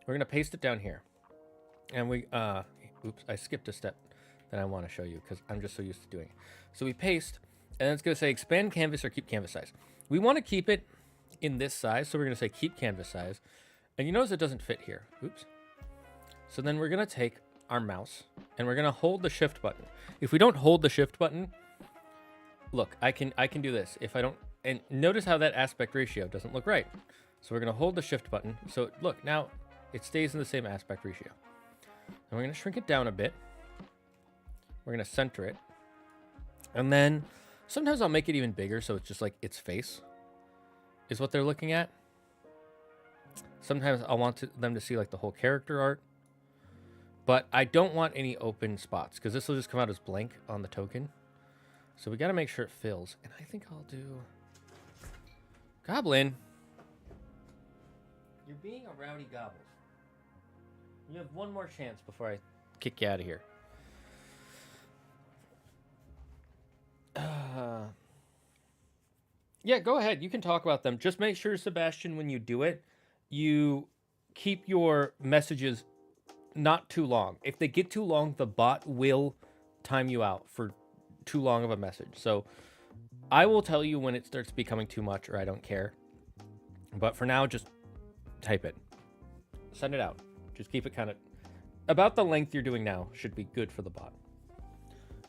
We're gonna paste it down here, and we oops, I skipped a step that I want to show you because I'm just so used to doing it. So we paste, and it's gonna say expand canvas or keep canvas size. We want to keep it in this size, so we're gonna say keep canvas size, and you notice it doesn't fit here. Oops. So then we're gonna take our mouse and we're gonna hold the shift button. If we don't hold the shift button, look, I can do this. If I don't, and notice how that aspect ratio doesn't look right. So we're gonna hold the shift button. So look, now it stays in the same aspect ratio. And we're gonna shrink it down a bit. We're gonna center it. And then sometimes I'll make it even bigger so it's just like its face is what they're looking at. Sometimes I want them to see like the whole character art. But I don't want any open spots because this will just come out as blank on the token. So we got to make sure it fills. And I think I'll do... Goblin. You're being a rowdy goblin. You have one more chance before I kick you out of here. Yeah, go ahead. You can talk about them. Just make sure, Sebastian, when you do it, you keep your messages not too long. If they get too long, the bot will time you out for too long of a message. So I will tell you when it starts becoming too much, or I don't care. But for now, just type it. Send it out. Just keep it kind of about the length you're doing now. Should be good for the bot.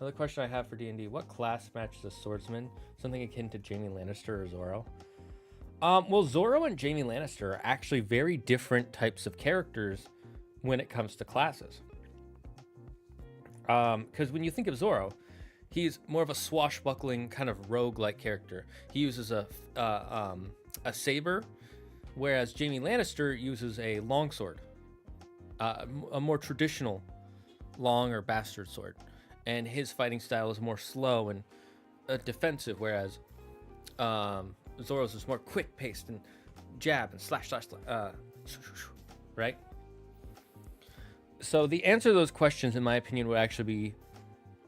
Another question I have for D&D: what class matches a swordsman? Something akin to Jaime Lannister or Zorro? Well, Zorro and Jaime Lannister are actually very different types of characters when it comes to classes. Because when you think of Zorro, he's more of a swashbuckling kind of rogue-like character. He uses a saber, whereas Jaime Lannister uses a longsword, a more traditional long or bastard sword. And his fighting style is more slow and defensive, whereas Zorro's is more quick-paced and jab and slash, right? So the answer to those questions, in my opinion, would actually be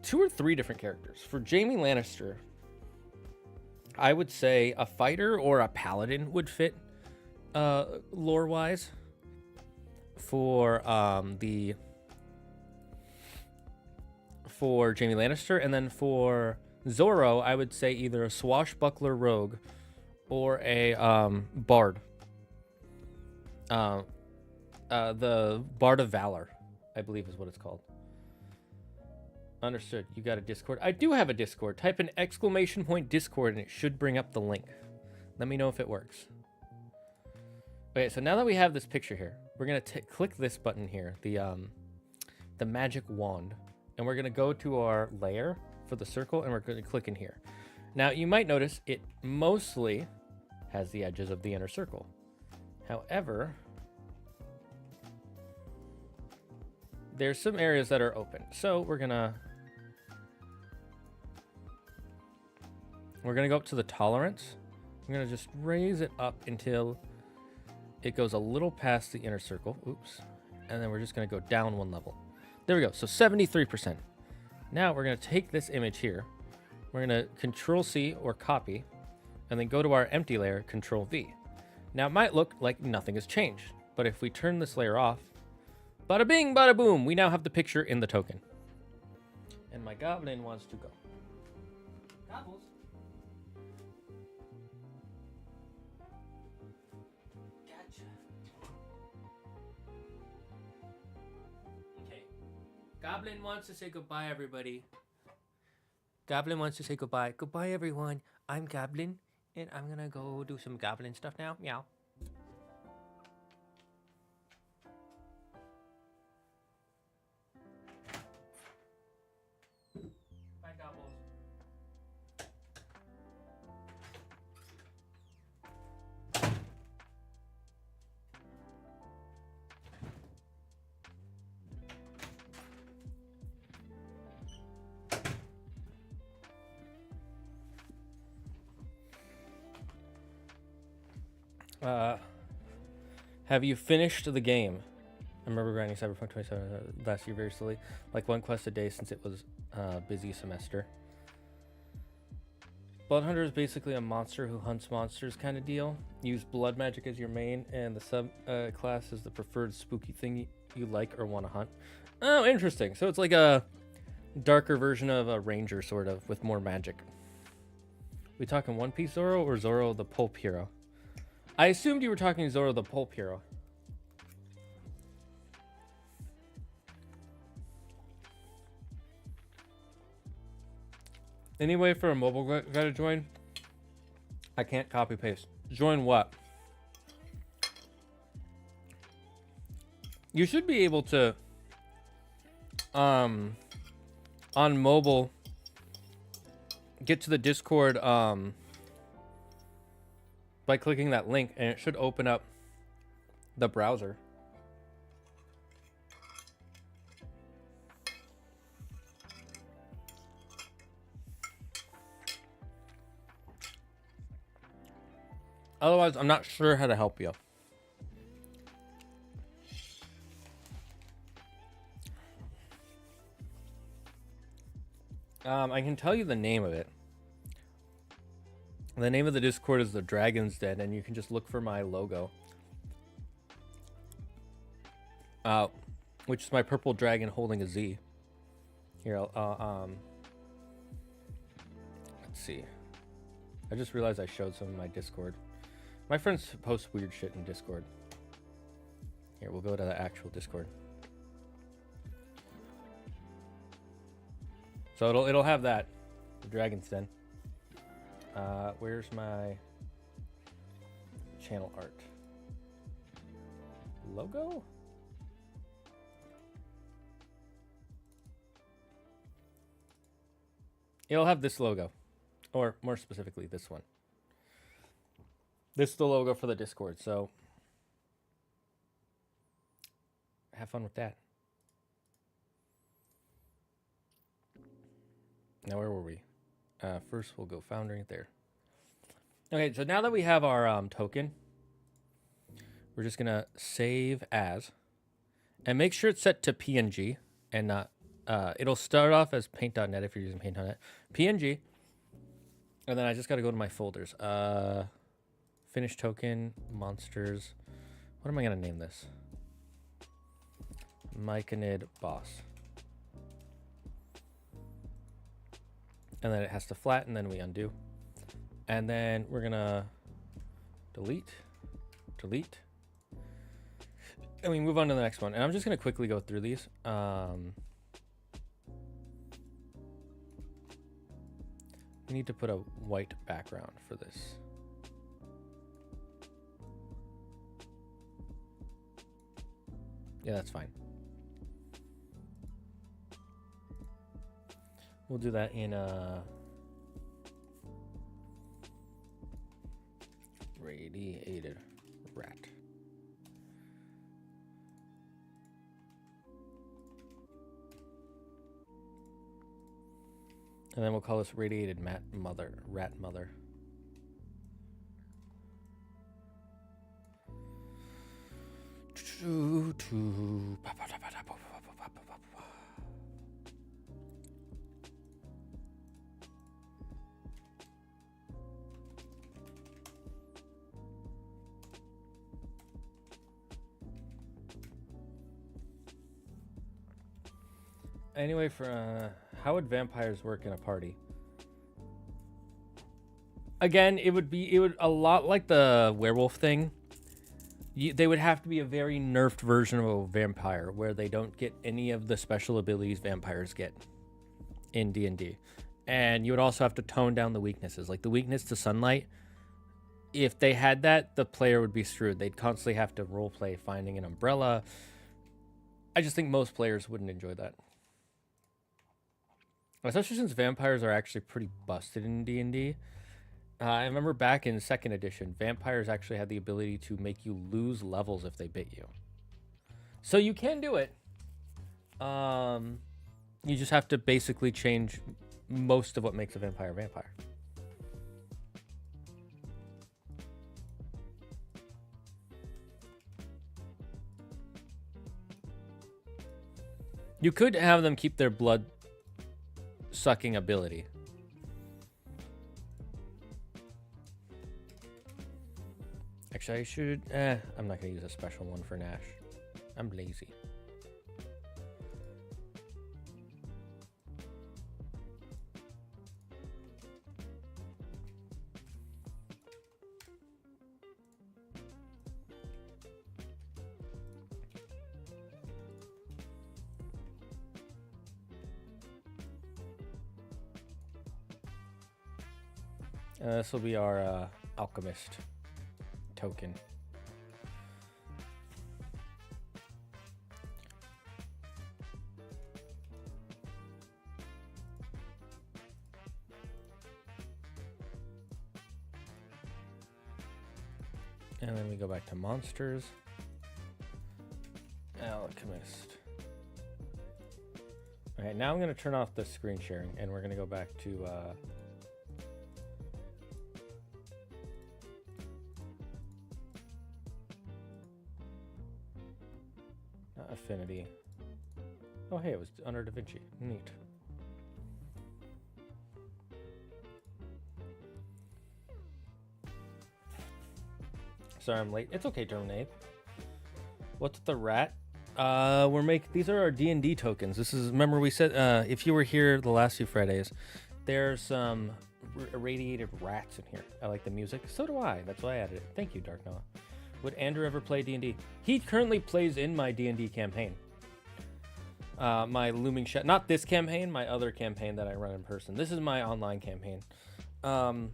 2 or 3 different characters. For Jaime Lannister, I would say a fighter or a paladin would fit lore-wise. For Jaime Lannister, and then for Zorro, I would say either a swashbuckler rogue or a bard. The Bard of Valor, I believe is what it's called. Understood. You got a Discord? I do have a Discord. Type an / Discord and it should bring up the link. Let me know if it works. Okay, so now that we have this picture here, we're gonna click this button here, the magic wand, and we're gonna go to our layer for the circle, and we're gonna click in here. Now you might notice it mostly has the edges of the inner circle. However, there's some areas that are open. So we're gonna go up to the tolerance. I'm gonna just raise it up until it goes a little past the inner circle. Oops. And then we're just gonna go down 1 level. There we go. So 73%. Now we're gonna take this image here. We're gonna Control-C or copy, and then go to our empty layer, Control-V. Now it might look like nothing has changed, but if we turn this layer off, bada bing, bada boom, we now have the picture in the token. And my goblin wants to go. Gobbles. Gotcha. Okay. Goblin wants to say goodbye, everybody. Goblin wants to say goodbye. Goodbye, everyone. I'm Goblin, and I'm gonna go do some goblin stuff now. Meow. Bye, Gobbles. Have you finished the game? I remember grinding Cyberpunk 27 last year very slowly, like one quest a day since it was busy semester. Blood Hunter is basically a monster who hunts monsters kind of deal. Use blood magic as your main, and the sub class is the preferred spooky thing you like or want to hunt. Oh, interesting. So it's like a darker version of a ranger, sort of, with more magic. We talking One Piece Zoro or Zoro the Pulp Hero? I assumed you were talking Zoro the Pulp Hero. Any way for a mobile guy to join? I can't copy paste. Join what? You should be able to, on mobile, get to the Discord, by clicking that link, and it should open up the browser. Otherwise, I'm not sure how to help you. I can tell you the name of it. The name of the Discord is the Dragon's Den, and you can just look for my logo. Which is my purple dragon holding a Z. Here, let's see. I just realized I showed some of my Discord. My friends post weird shit in Discord. Here, we'll go to the actual Discord. So it'll have that, the Dragon's Den. Where's my channel art? Logo? It'll have this logo, or more specifically, this one. This is the logo for the Discord, so have fun with that. Now, where were we? First, we'll go Foundry there. Okay, so now that we have our token, we're just going to save as. And make sure it's set to PNG and not... it'll start off as paint.net if you're using paint.net. PNG. And then I just got to go to my folders. Finish token, monsters. What am I going to name this? Myconid boss. And then it has to flatten, then we undo. And then we're going to delete. And we move on to the next one. And I'm just going to quickly go through these. We need to put a white background for this. Yeah, that's fine. We'll do that in radiated rat. And then we'll call this radiated rat mother. Anyway, for how would vampires work in a party? Again, it would a lot like the werewolf thing. They would have to be a very nerfed version of a vampire, where they don't get any of the special abilities vampires get in D&D. And you would also have to tone down the weaknesses, like the weakness to sunlight. If they had that, the player would be screwed. They'd constantly have to roleplay finding an umbrella. I just think most players wouldn't enjoy that. Especially since vampires are actually pretty busted in D&D. I remember back in 2nd edition, vampires actually had the ability to make you lose levels if they bit you. So you can do it. You just have to basically change most of what makes a vampire a vampire. You could have them keep their blood sucking ability. Actually, I should... I'm not going to use a special one for Nash. I'm lazy. This will be our alchemist token. And then we go back to monsters. Alchemist. All right, now I'm going to turn off the screen sharing and we're going to go back to Affinity. Oh, hey, it was under DaVinci. Neat. Sorry, I'm late. It's okay, Terminate. What's the rat? These are our D&D tokens. This is, remember we said, if you were here the last few Fridays, there's some irradiated rats in here. I like the music. So do I. That's why I added it. Thank you, Dark Noah. Would Andrew ever play D&D? He currently plays in my D&D campaign. My Looming Shadow, not this campaign, my other campaign that I run in person. This is my online campaign. My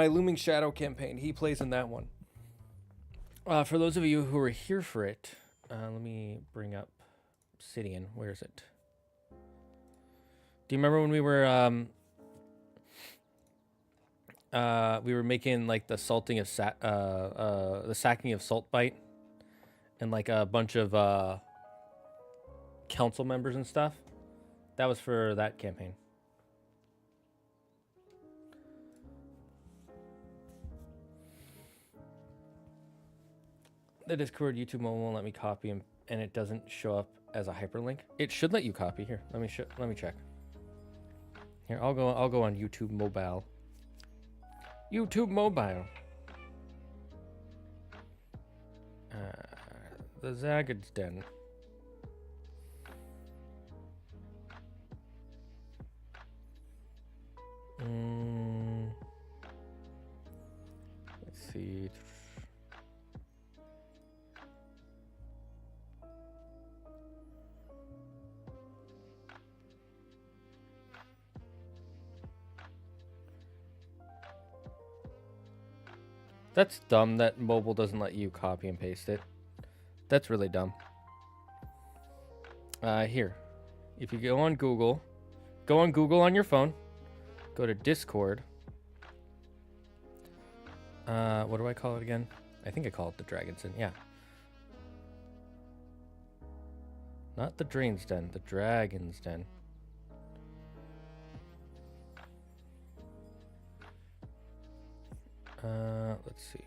Looming Shadow campaign, he plays in that one. For those of you who are here for it, let me bring up Obsidian. Where is it? Do you remember when we were making like the salting of the sacking of Salt Bite, and like a bunch of council members and stuff? That was for that campaign. The Discord YouTube mobile won't let me copy and it doesn't show up as a hyperlink. It should let you copy. Here, let me check. Here, I'll go on YouTube mobile. YouTube mobile. The Zagad's Den. Let's see. That's dumb that mobile doesn't let you copy and paste it. That's really dumb. Here. If you go on Google on your phone, go to Discord. What do I call it again? I think I call it the Dragon's Den. Yeah. Not the Drain's Den, the Dragon's Den. Let's see.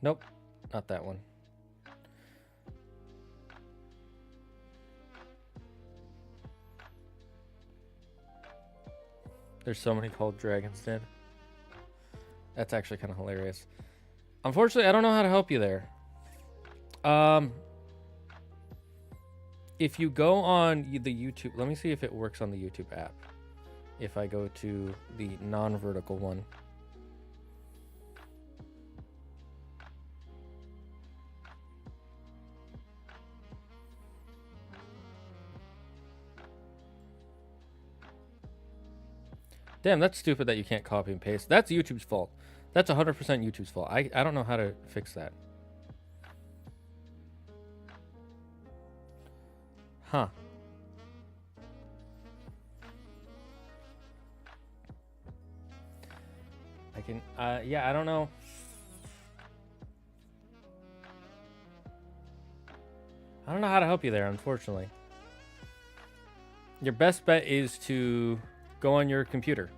Nope, not that one. There's so many called Dragon's Den. That's actually kind of hilarious. Unfortunately, I don't know how to help you there. If you go on the YouTube, let me see if it works on the YouTube app. If I go to the non-vertical one. Damn, that's stupid that you can't copy and paste. That's YouTube's fault. That's 100% YouTube's fault. I don't know how to fix that. Huh. I can, yeah, I don't know. I don't know how to help you there, unfortunately. Your best bet is to go on your computer.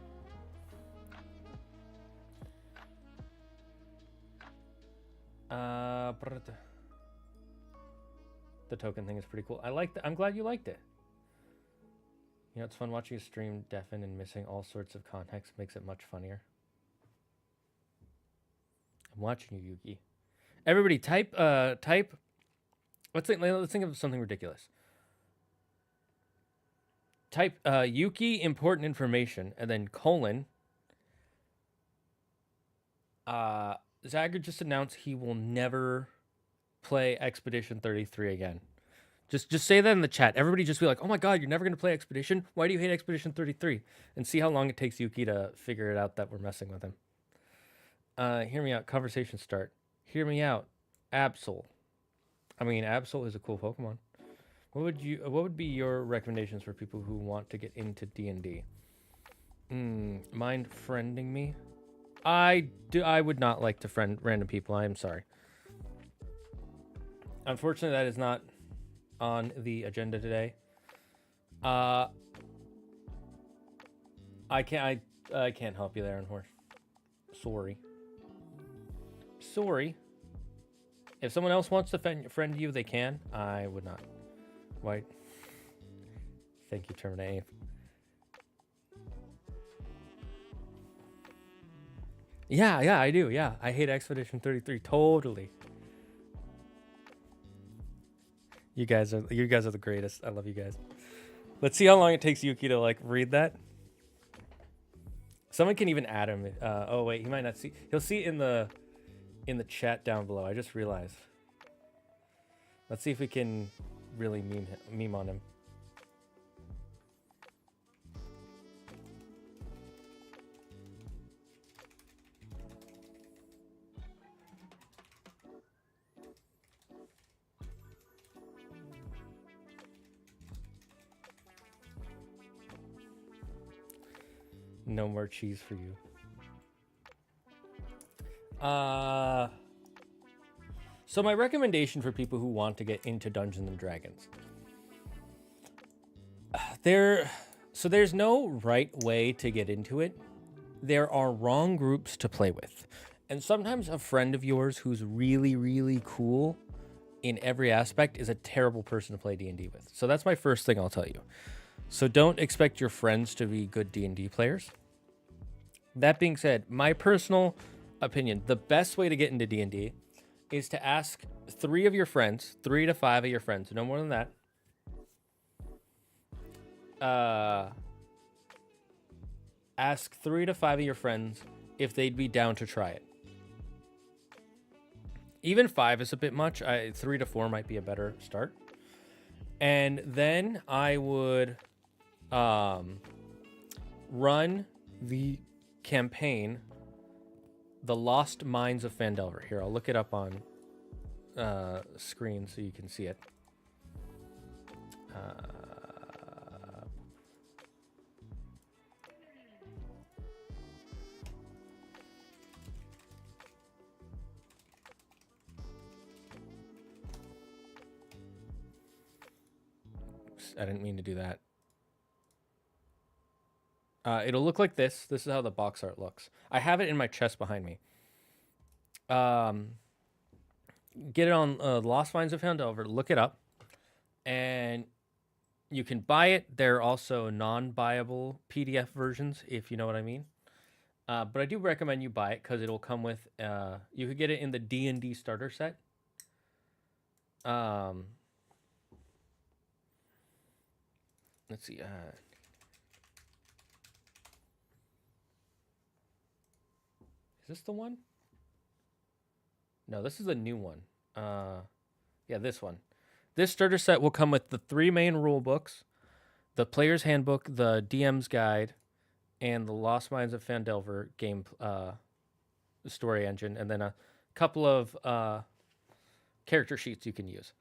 The token thing is pretty cool. I'm glad you liked it. You know, it's fun watching a stream deafen and missing all sorts of context makes it much funnier. I'm watching you, Yuki. Everybody type let's think of something ridiculous. Type Yuki important information and then colon. Zagger just announced he will never play Expedition 33 again. Just say that in the chat. Everybody just be like, oh my god, you're never going to play Expedition? Why do you hate Expedition 33? And see how long it takes Yuki to figure it out that we're messing with him. Hear me out. Conversation start. Hear me out. Absol. I mean, Absol is a cool Pokemon. What would be your recommendations for people who want to get into D&D? Mind friending me? I would not like to friend random people. I am sorry. Unfortunately, that is not on the agenda today. I can't help you there, unfortunately. Sorry. If someone else wants to friend you, they can. I would not. White. Thank you, Terminator. Yeah, I do. Yeah, I hate Expedition 33 totally. You guys are the greatest. I love you guys. Let's see how long it takes Yuki to like read that. Someone can even add him. Oh wait, he might not see. He'll see it in the chat down below. I just realized. Let's see if we can really meme on him. No more cheese for you. So my recommendation for people who want to get into Dungeons and Dragons. There's no right way to get into it. There are wrong groups to play with. And sometimes a friend of yours who's really, really cool in every aspect is a terrible person to play D&D with. So that's my first thing I'll tell you. So don't expect your friends to be good D&D players. That being said, my personal opinion, the best way to get into D&D is to ask 3 to 5 of your friends, no more than that. Ask 3 to 5 of your friends if they'd be down to try it. Even 5 is a bit much. 3 to 4 might be a better start. And then I would run the campaign, The Lost Mines of Phandelver. Here, I'll look it up on screen so you can see it. Oops, I didn't mean to do that. It'll look like this. This is how the box art looks. I have it in my chest behind me. Get it on Lost Mines of Phandelver. Look it up. And you can buy it. There are also non-buyable PDF versions, if you know what I mean. But I do recommend you buy it because it'll come with... you could get it in the D&D starter set. Let's see. Is this the one? No, this is a new one. Yeah, this one. This starter set will come with the 3 main rule books, the player's handbook, the DM's guide, and the Lost Mines of Phandelver game story engine, and then a couple of character sheets you can use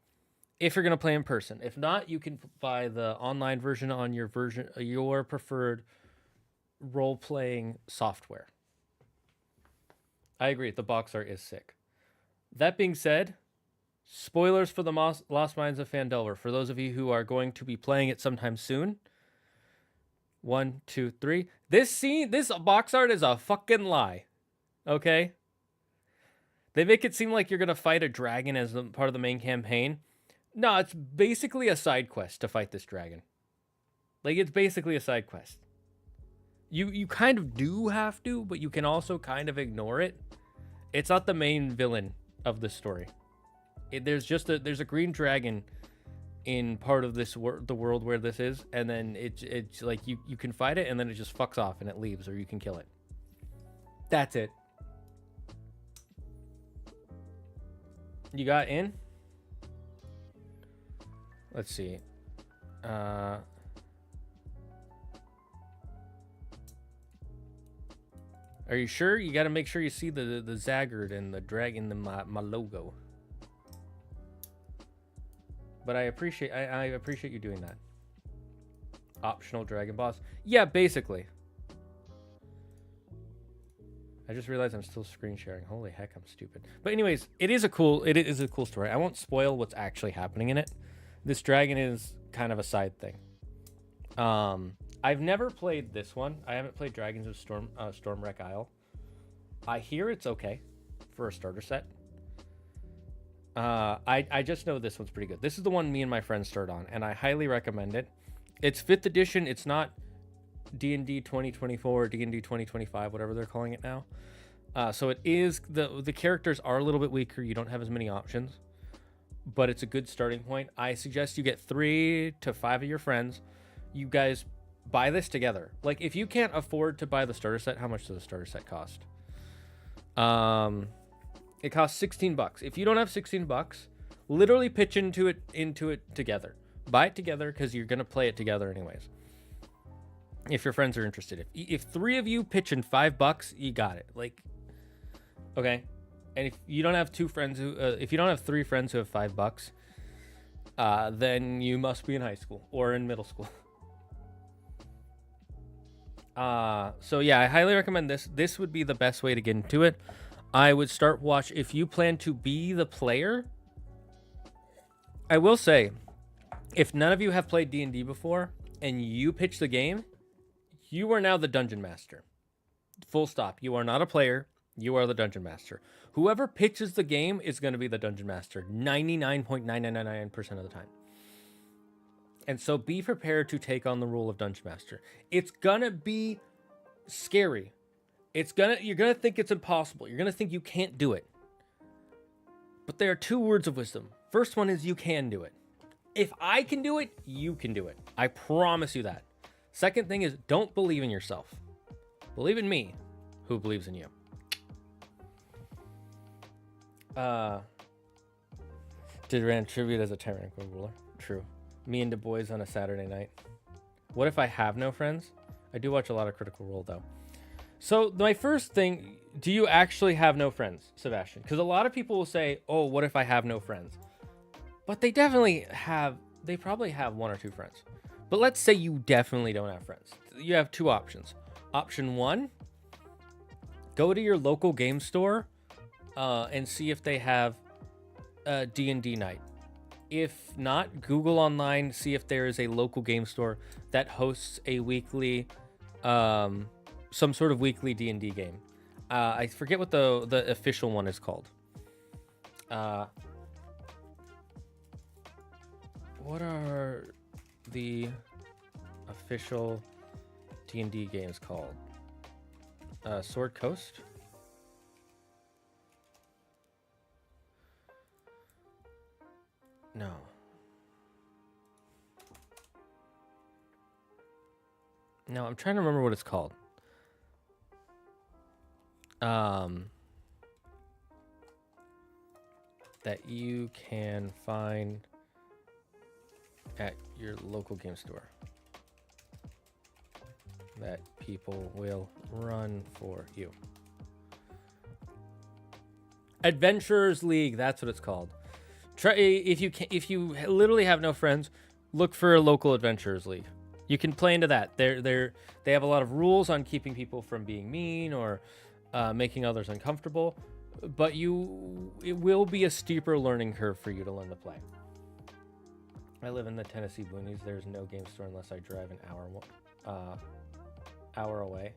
if you're going to play in person. If not, you can buy the online version on your preferred role-playing software. I agree. The box art is sick. That being said, spoilers for the Lost Mines of Phandelver. For those of you who are going to be playing it sometime soon. 1, 2, 3. This box art is a fucking lie. Okay? They make it seem like you're gonna fight a dragon as part of the main campaign. No, it's basically a side quest to fight this dragon. Like, it's basically a side quest. You kind of do have to, but you can also kind of ignore it. It's not the main villain of the story. There's a green dragon in part of this the world where this is, and then it's like you can fight it, and then it just fucks off and it leaves, or you can kill it. That's it. You got in? Let's see. Are you sure? You got to make sure you see the Zaggard and the dragon, my logo. But I appreciate you doing that. Optional dragon boss. Yeah, basically. I just realized I'm still screen sharing. Holy heck, I'm stupid. But anyways, it is a cool story. I won't spoil what's actually happening in it. This dragon is kind of a side thing. I've never played this one. I haven't played Dragons of Stormwreck Isle. I hear it's okay for a starter set. I just know this one's pretty good. This is the one me and my friends started on, and I highly recommend it. It's 5th edition. It's not D&D 2024 or D&D 2025, whatever they're calling it now. So it is, the characters are a little bit weaker. You don't have as many options, but it's a good starting point. I suggest you get 3 to 5 of your friends. You guys buy this together. Like, if you can't afford to buy the starter set, how much does the starter set cost? It costs $16. If you don't have $16, literally pitch into it together. Buy it together, because you're gonna play it together anyways. If your friends are interested, if 3 of you pitch in $5, you got it. Like, okay. And if you don't have 2 friends who, if you don't have 3 friends who have $5, then you must be in high school or in middle school. So yeah, I highly recommend this. This would be the best way to get into it. I would start watch if you plan to be the player. I will say, if none of you have played D&D before and you pitch the game, you are now the dungeon master. Full stop. You are not a player. You are the dungeon master. Whoever pitches the game is going to be the dungeon master 99.9999% of the time. And so be prepared to take on the role of dungeon master. It's going to be scary. You're going to think it's impossible. You're going to think you can't do it. But there are 2 words of wisdom. First one is you can do it. If I can do it, you can do it. I promise you that. Second thing is, don't believe in yourself. Believe in me, who believes in you. Did ran tribute as a tyrannical ruler. True. Me and Du Bois on a Saturday night. What if I have no friends? I do watch a lot of Critical Role, though. So my first thing, do you actually have no friends, Sebastian? Because a lot of people will say, oh, what if I have no friends? But they probably have 1 or 2 friends. But let's say you definitely don't have friends. You have 2 options. Option 1, go to your local game store and see if they have a D&D night. If not, Google online, see if there is a local game store that hosts a weekly, some sort of weekly D&D game. I forget what the official one is called. What are the official D&D games called? Sword Coast? No. No, I'm trying to remember what it's called. That you can find at your local game store that people will run for you. Adventurers League, that's what it's called. Try if you literally have no friends, look for a local Adventurers League. You can play into that. They have a lot of rules on keeping people from being mean or making others uncomfortable, but it will be a steeper learning curve for you to learn to play. I live in the Tennessee boonies. There's no game store unless I drive an hour away.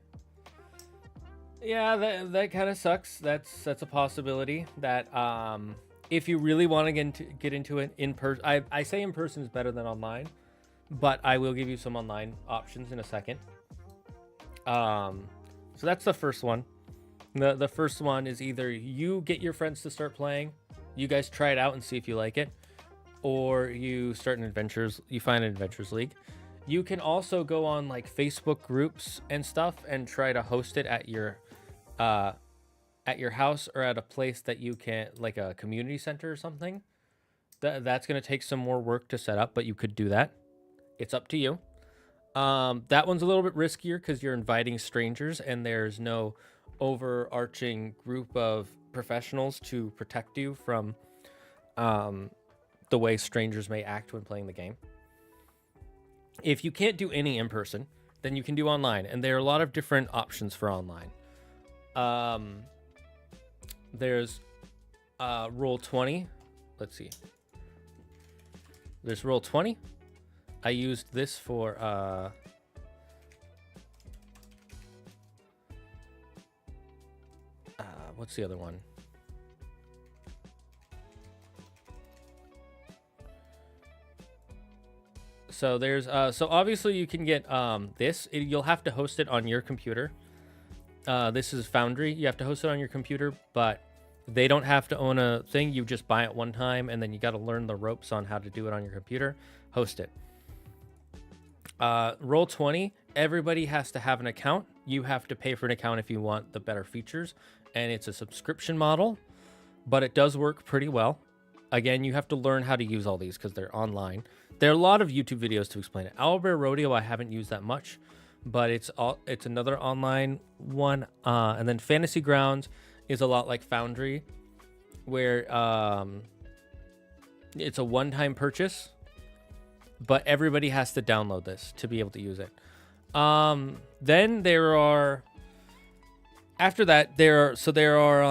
Yeah, that kind of sucks. That's a possibility. That if you really want to get into it in person, I say in person is better than online, but I will give you some online options in a second. So that's the first one. The first one is either you get your friends to start playing, you guys try it out and see if you like it, or you start you find an adventures league. You can also go on like Facebook groups and stuff and try to host it at your house or at a place that you can, like a community center or something. That's going to take some more work to set up, but you could do that. It's up to you. That one's a little bit riskier because you're inviting strangers and there's no overarching group of professionals to protect you from the way strangers may act when playing the game. If you can't do any in person, then you can do online, and there are a lot of different options for online. There's Roll20. Let's see. There's Roll20. I used this for what's the other one? So there's so obviously you can get this. You'll have to host it on your computer. This is Foundry. You have to host it on your computer, but they don't have to own a thing. You just buy it one time, and then you got to learn the ropes on how to do it on your computer. Host it. Roll20. Everybody has to have an account. You have to pay for an account if you want the better features, and it's a subscription model, but it does work pretty well. Again, you have to learn how to use all these because they're online. There are a lot of YouTube videos to explain it. Owlbear Rodeo I haven't used that much, but it's another online one. And then Fantasy Grounds is a lot like Foundry, where it's a one-time purchase, but everybody has to download this to be able to use it. Then there are, after that, there are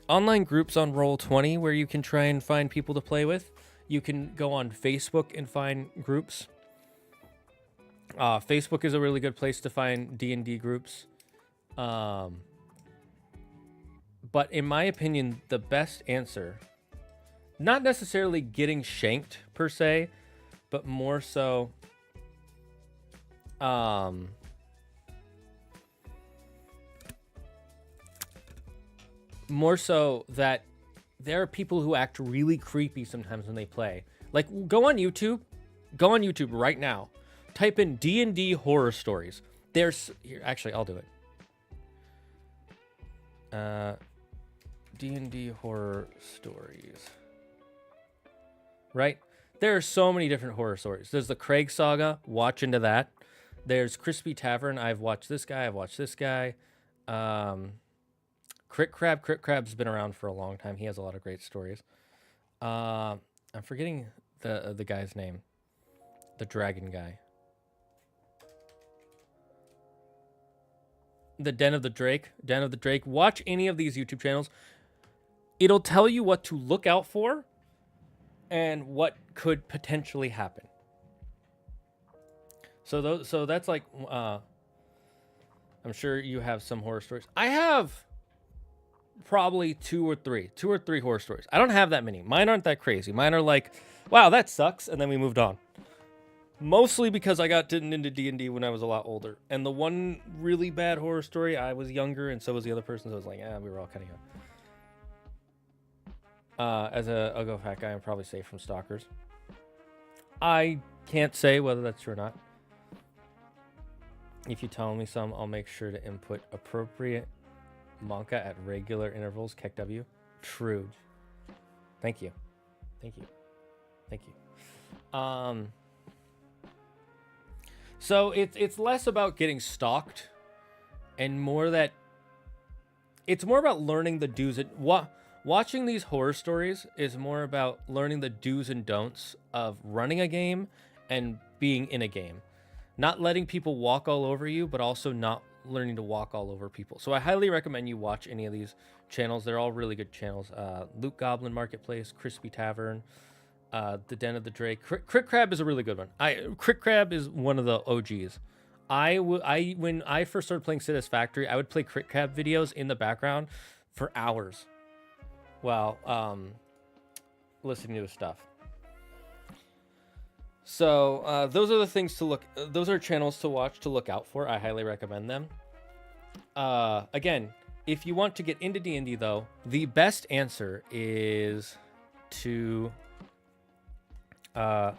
online groups on Roll20 where you can try and find people to play with. You can go on Facebook and find groups. Facebook is a really good place to find D&D groups. But in my opinion, the best answer, not necessarily getting shanked per se, but more so that there are people who act really creepy sometimes when they play. Like, go on YouTube right now. Type in D&D horror stories. There's here, actually, I'll do it. D&D horror stories. Right? There are so many different horror stories. There's the Craig Saga. Watch into that. There's Crispy Tavern. I've watched this guy. Crit Crab's been around for a long time. He has a lot of great stories. I'm forgetting the guy's name. The dragon guy. The Den of the Drake. Watch any of these YouTube channels. It'll tell you what to look out for and what could potentially happen. So that's like I'm sure you have some horror stories. I have probably two or three horror stories. I don't have that many. Mine aren't that crazy. Mine are like, wow, that sucks, and then we moved on. Mostly because I got into D&D when I was a lot older. And the one really bad horror story, I was younger, and so was the other person, so I was like, we were all kind of young. As a go fat guy, I'm probably safe from stalkers. I can't say whether that's true or not. If you tell me some, I'll make sure to input appropriate Monka at regular intervals. Keck W. True. Thank you. So it's less about getting stalked, and it's more about learning the do's and watching these horror stories is more about learning the do's and don'ts of running a game and being in a game. Not letting people walk all over you, but also not learning to walk all over people. So I highly recommend you watch any of these channels. They're all really good channels. Loot Goblin Marketplace, Crispy Tavern, The Den of the Drake. Crit Crab is a really good one. Crit Crab is one of the OGs. When I first started playing Satisfactory, I would play Crit Crab videos in the background for hours while listening to his stuff. So those are the things to look. Those are channels to watch, to look out for. I highly recommend them. Again, if you want to get into D&D though, the best answer is to let's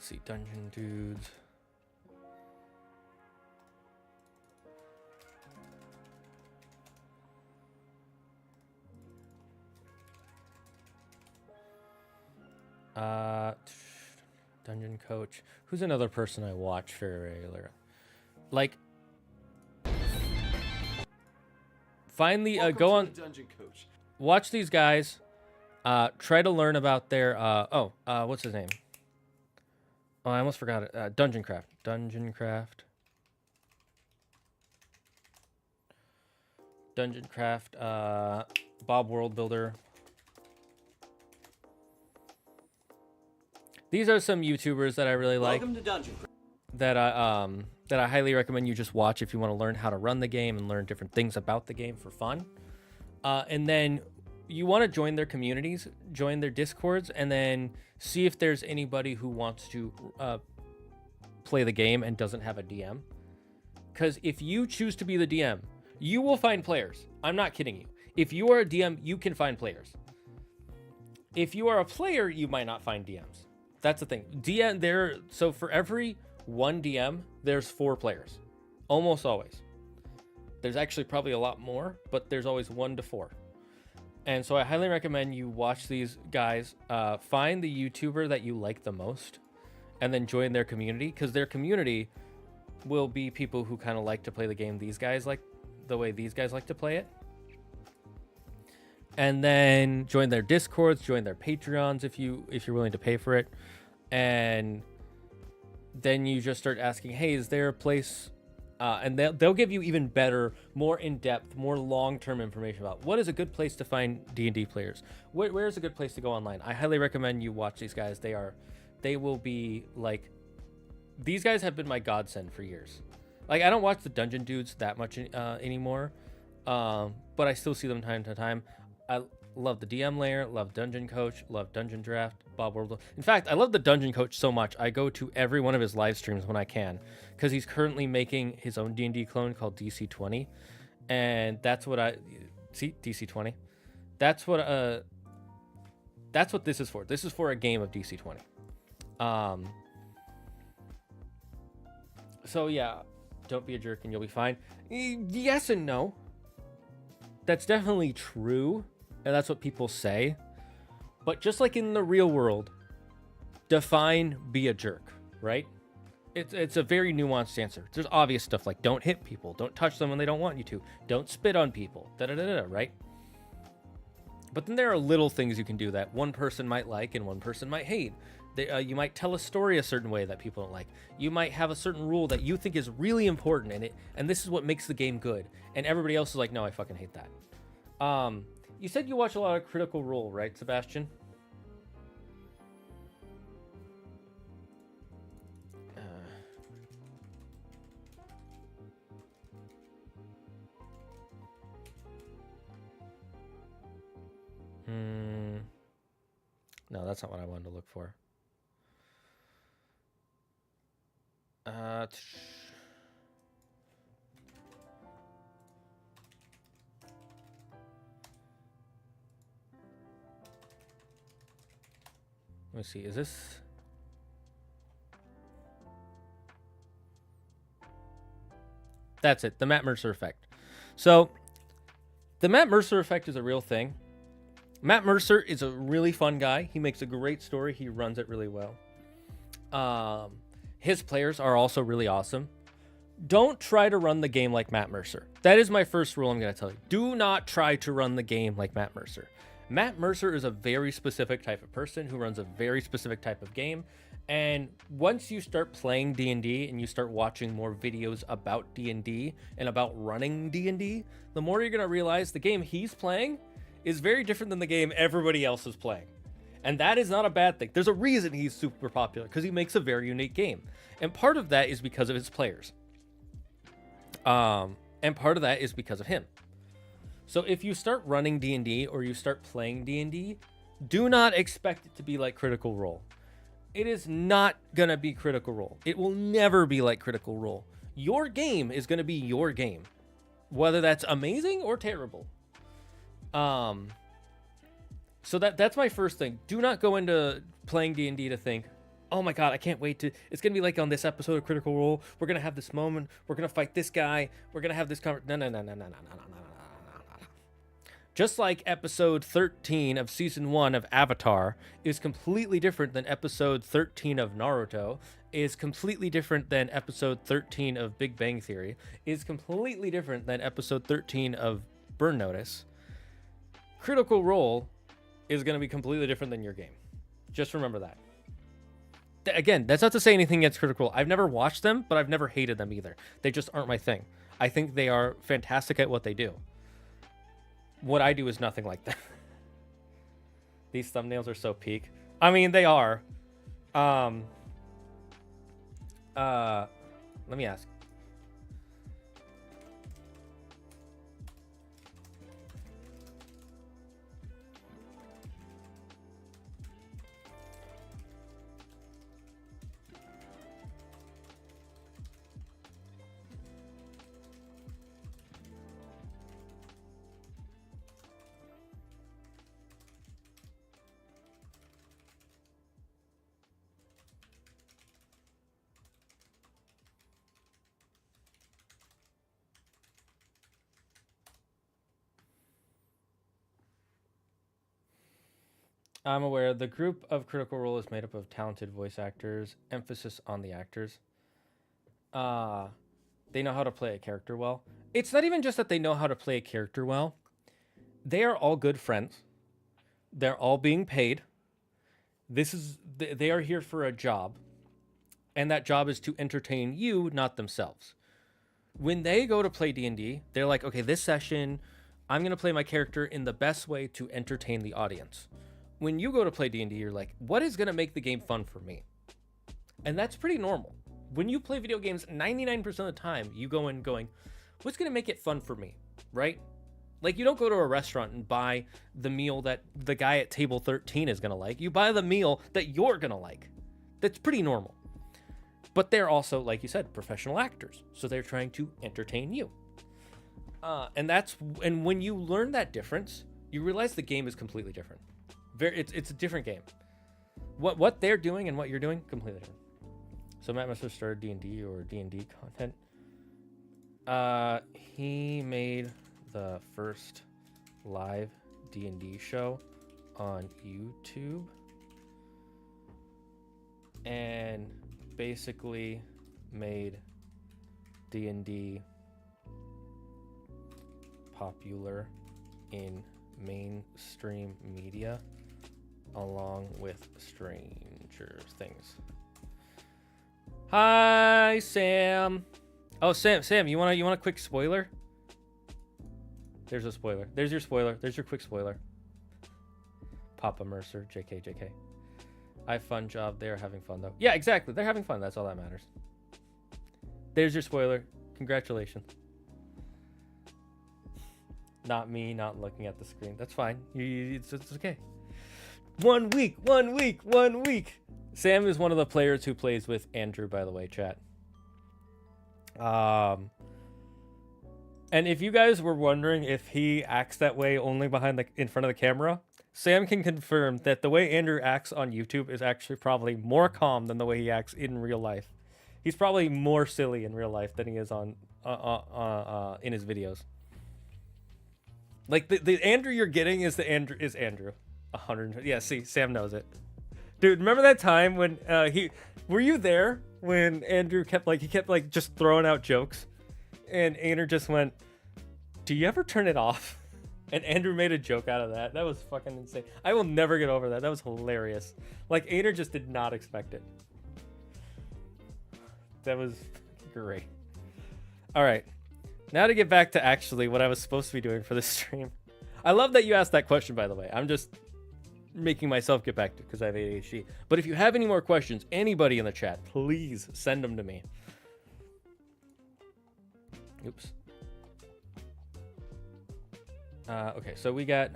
see, Dungeon Dudes. Dungeon Coach. Who's another person I watch very regular? Like, finally, go on. Dungeon Coach. Watch these guys. Try to learn about their. What's his name? Oh, I almost forgot it. Dungeon Craft. Dungeon Craft. Dungeon Craft. Bob Worldbuilder. These are some YouTubers that I really like. Welcome to Dungeon. That I highly recommend you just watch if you want to learn how to run the game and learn different things about the game for fun. And then you want to join their communities, join their Discords, and then see if there's anybody who wants to play the game and doesn't have a DM. Because if you choose to be the DM, you will find players. I'm not kidding you. If you are a DM, you can find players. If you are a player, you might not find DMs. That's the thing. So for every one DM, there's 4 players. Almost always. There's actually probably a lot more, but there's always 1 to 4. And so I highly recommend you watch these guys. Find the YouTuber that you like the most, and then join their community, because their community will be people who kind of like to play the game these guys like, the way these guys like to play it. And then join their Discords, join their Patreons if you're willing to pay for it. And then you just start asking, hey, is there a place? And they'll give you even better, more in-depth, more long-term information about what is a good place to find D&D players. Where is a good place to go online? I highly recommend you watch these guys. They will be like, these guys have been my godsend for years. Like, I don't watch the Dungeon Dudes that much anymore, but I still see them time to time. I love the DM Layer, love Dungeon Coach, love Dungeon Draft, Bob World. In fact, I love the Dungeon Coach so much, I go to every one of his live streams when I can, because he's currently making his own D&D clone called DC20, and that's what DC20. That's what this is for. This is for a game of DC20. So yeah, don't be a jerk and you'll be fine. Yes and no. That's definitely true, and that's what people say. But just like in the real world, define be a jerk, right? It's a very nuanced answer. There's obvious stuff like don't hit people, don't touch them when they don't want you to, don't spit on people, right? But then there are little things you can do that one person might like and one person might hate. You might tell a story a certain way that people don't like. You might have a certain rule that you think is really important, and this is what makes the game good. And everybody else is like, no, I fucking hate that. You said you watch a lot of Critical Role, right, Sebastian? No, that's not what I wanted to look for. Let me see, is this... That's it, the Matt Mercer effect. So, the Matt Mercer effect is a real thing. Matt Mercer is a really fun guy. He makes a great story. He runs it really well. His players are also really awesome. Don't try to run the game like Matt Mercer. That is my first rule I'm going to tell you. Do not try to run the game like Matt Mercer. Matt Mercer is a very specific type of person who runs a very specific type of game. And once you start playing D&D and you start watching more videos about D&D and about running D&D, the more you're going to realize the game he's playing is very different than the game everybody else is playing. And that is not a bad thing. There's a reason he's super popular, because he makes a very unique game. And part of that is because of his players. And part of that is because of him. So if you start running D&D or you start playing D&D, do not expect it to be like Critical Role. It is not going to be Critical Role. It will never be like Critical Role. Your game is going to be your game, whether that's amazing or terrible. So that's my first thing. Do not go into playing D&D to think, oh my god, I can't wait to... It's going to be like on this episode of Critical Role. We're going to have this moment. We're going to fight this guy. We're going to have this... No. Just like episode 13 of season 1 of Avatar is completely different than episode 13 of Naruto, is completely different than episode 13 of Big Bang Theory, is completely different than episode 13 of Burn Notice. Critical Role is going to be completely different than your game. Just remember that. Again, that's not to say anything against Critical Role. I've never watched them, but I've never hated them either. They just aren't my thing. I think they are fantastic at what they do. What I do is nothing like that. These thumbnails are so peak. I mean, they are. Let me ask. I'm aware the group of Critical Role is made up of talented voice actors, emphasis on the actors. They know how to play a character well. It's not even just that they know how to play a character well. They are all good friends. They're all being paid. They are here for a job. And that job is to entertain you, not themselves. When they go to play D&D, they're like, okay, this session, I'm going to play my character in the best way to entertain the audience. When you go to play D&D, you're like, what is going to make the game fun for me? And that's pretty normal. When you play video games, 99% of the time, you go in going, what's going to make it fun for me, right? Like, you don't go to a restaurant and buy the meal that the guy at table 13 is going to like. You buy the meal that you're going to like. That's pretty normal. But they're also, like you said, professional actors. So they're trying to entertain you. And when you learn that difference, you realize the game is completely different. It's a different game. What they're doing and what you're doing, completely different. So Matt must have started D&D or D&D content. He made the first live D&D show on YouTube. And basically made D&D popular in mainstream media, along with Stranger Things. Hi, Sam. Oh, Sam, you want a quick spoiler? There's a spoiler. There's your spoiler. There's your quick spoiler. Papa Mercer, JK. I have fun job. They're having fun though. Yeah, exactly. They're having fun. That's all that matters. There's your spoiler. Congratulations. Not me not looking at the screen. That's fine. It's okay. 1 week. Sam is one of the players who plays with Andrew, by the way, chat. And if you guys were wondering if he acts that way only in front of the camera, Sam can confirm that the way Andrew acts on YouTube is actually probably more calm than the way he acts in real life. He's probably more silly in real life than he is on in his videos. Like the Andrew you're getting is Andrew. 100. Yeah, see, Sam knows it. Dude, remember that time when were you there when Andrew kept just throwing out jokes, and Andrew just went, "Do you ever turn it off?" And Andrew made a joke out of that. That was fucking insane. I will never get over that. That was hilarious. Like, Andrew just did not expect it. That was great. All right. Now to get back to actually what I was supposed to be doing for this stream. I love that you asked that question, by the way. making myself get back to because I have ADHD. But if you have any more questions, anybody in the chat, please send them to me. Oops. Okay, so we got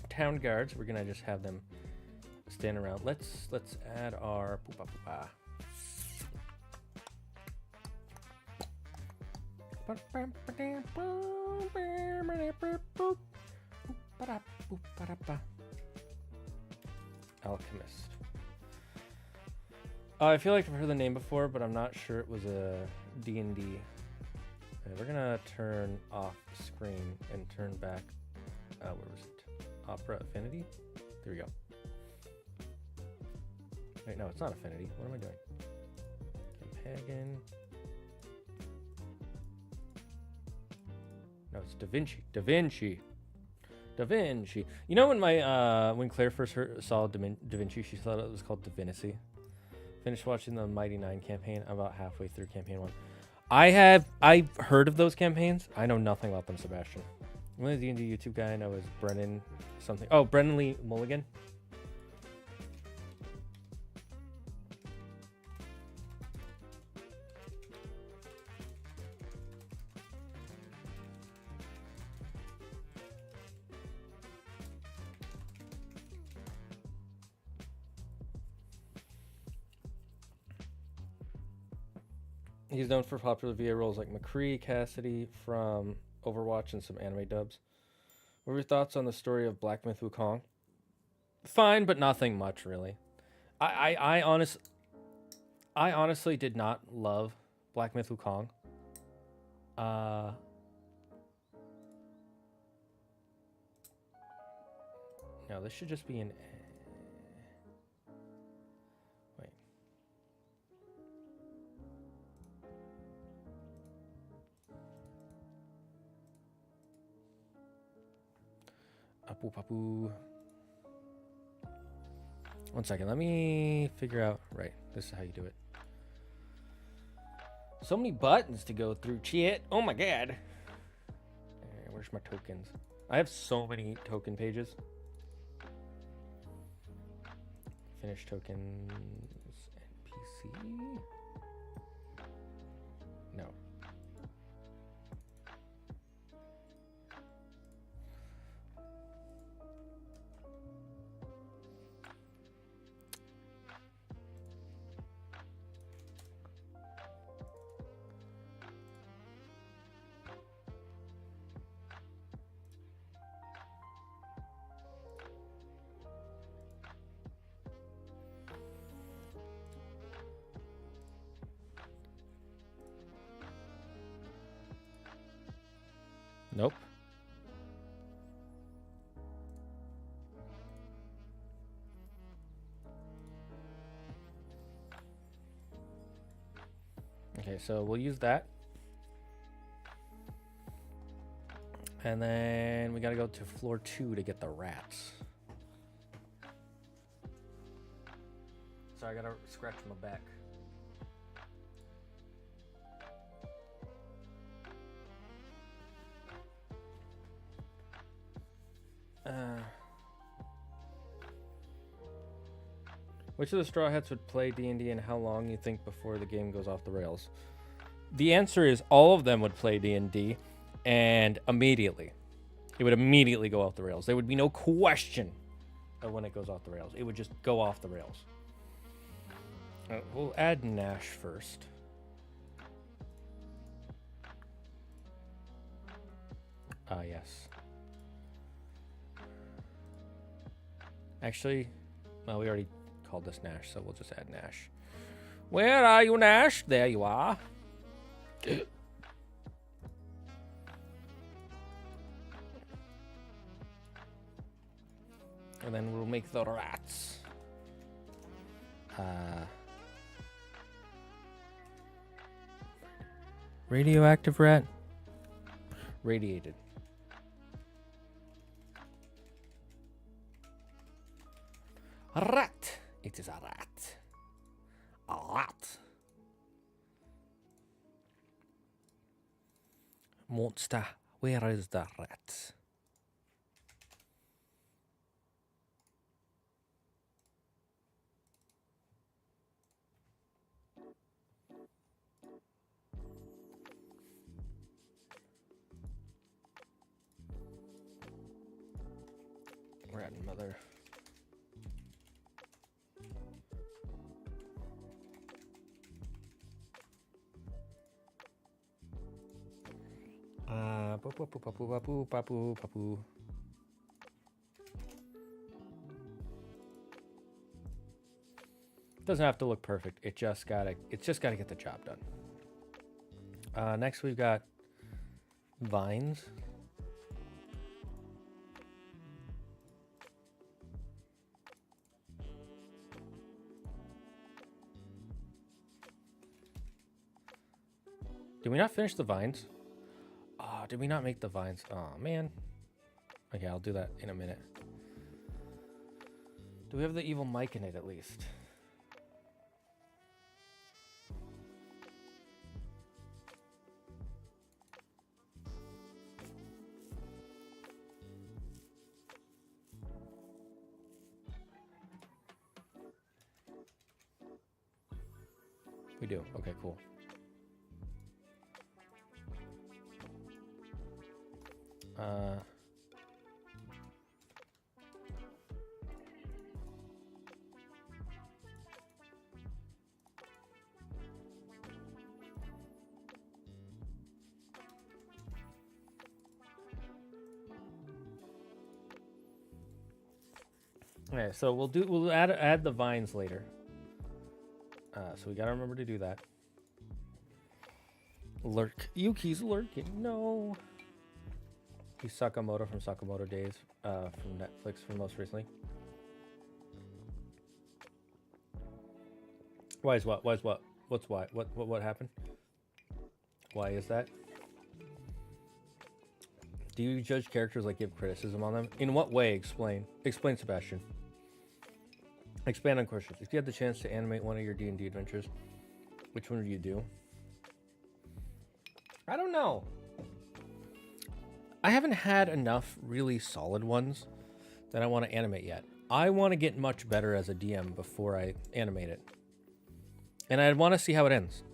town guards. We're gonna just have them stand around. Let's add our poopa poopa. Alchemist. I feel like I've heard the name before, but I'm not sure it was a D&D. Okay, we're gonna turn off the screen and turn back. Where was it? Opera Affinity? There we go. Wait, no, it's not Affinity. What am I doing? Pagan. No, it's Da Vinci. Da Vinci. Da Vinci. You know when my when Claire first saw Da Vinci, she thought it was called Divinity. Finished watching the Mighty Nine campaign. I'm about halfway through campaign 1. I've heard of those campaigns. I know nothing about them, Sebastian. The only D&D YouTube guy I know is Brennan something. Oh, Brennan Lee Mulligan. He's known for popular VA roles like McCree, Cassidy from Overwatch, and some anime dubs. What were your thoughts on the story of Black Myth Wukong? Fine, but nothing much, really. I honestly did not love Black Myth Wukong. No, this should just be an... Wait. Apu papu. One second, let me figure out. Right, this is how you do it. So many buttons to go through, chat. Oh my god. Where's my tokens? I have so many token pages. Finish tokens. NPC. No. Nope. Okay, so we'll use that. And then we gotta go to floor 2 to get the rats. So I gotta scratch my back. Which of the Straw Hats would play D&D and how long you think before the game goes off the rails? The answer is all of them would play D&D and immediately. It would immediately go off the rails. There would be no question of when it goes off the rails. It would just go off the rails. We'll add Nash first. Yes. Actually, well, we already called this Nash, so we'll just add Nash. Where are you, Nash? There you are. And then we'll make the rats. Radioactive rat? Radiated. A rat. It is a rat. A rat. Monster, where is the rat? rat mother. Papu. Doesn't have to look perfect. It's just gotta get the job done. Next we've got vines. Did we not finish the vines? Oh, did we not make the vines? Oh, man. Okay, I'll do that in a minute. Do we have the evil mic in it at least? We do. Okay, cool. Okay, so we'll add the vines later. So we gotta remember to do that. Lurk. Yuki's lurking. No. He's Sakamoto from Sakamoto Days, from Netflix from most recently. Why is what? Why is what? What's why? What happened? Why is that? Do you judge characters like give criticism on them? In what way? Explain. Explain, Sebastian. Expand on questions. If you had the chance to animate one of your D&D adventures, which one would you do? I don't know. I haven't had enough really solid ones that I want to animate yet. I want to get much better as a DM before I animate it. And I want to see how it ends.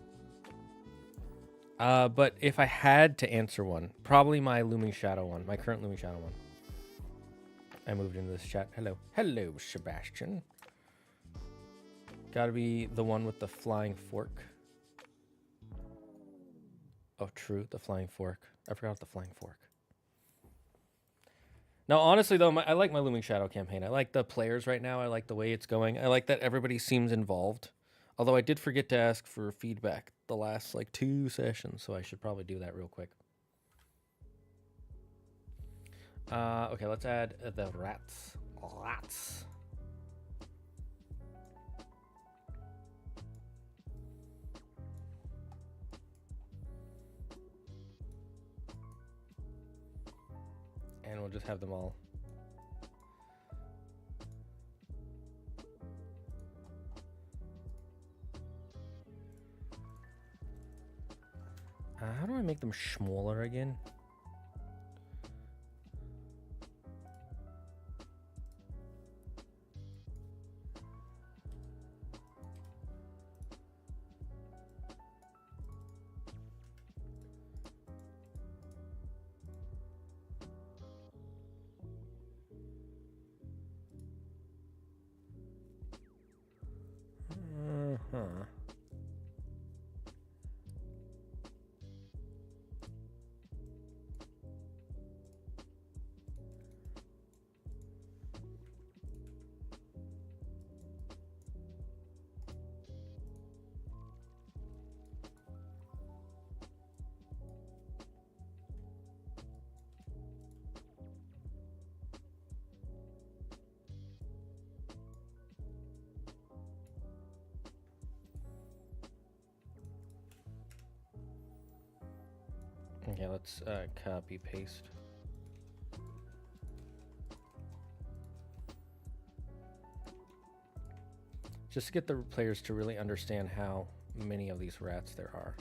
But if I had to answer one, probably my Looming Shadow one, my current Looming Shadow one. I moved into this chat. Hello. Hello, Sebastian. Gotta be the one with the flying fork. Oh, true. The flying fork. I forgot the flying fork. Now, honestly, though, I like my Looming Shadow campaign. I like the players right now. I like the way it's going. I like that everybody seems involved. Although I did forget to ask for feedback the last, 2 sessions, so I should probably do that real quick. Okay, let's add the rats. Rats. And we'll just have them all. How do I make them smaller again? Okay, let's copy paste. Just to get the players to really understand how many of these rats there are.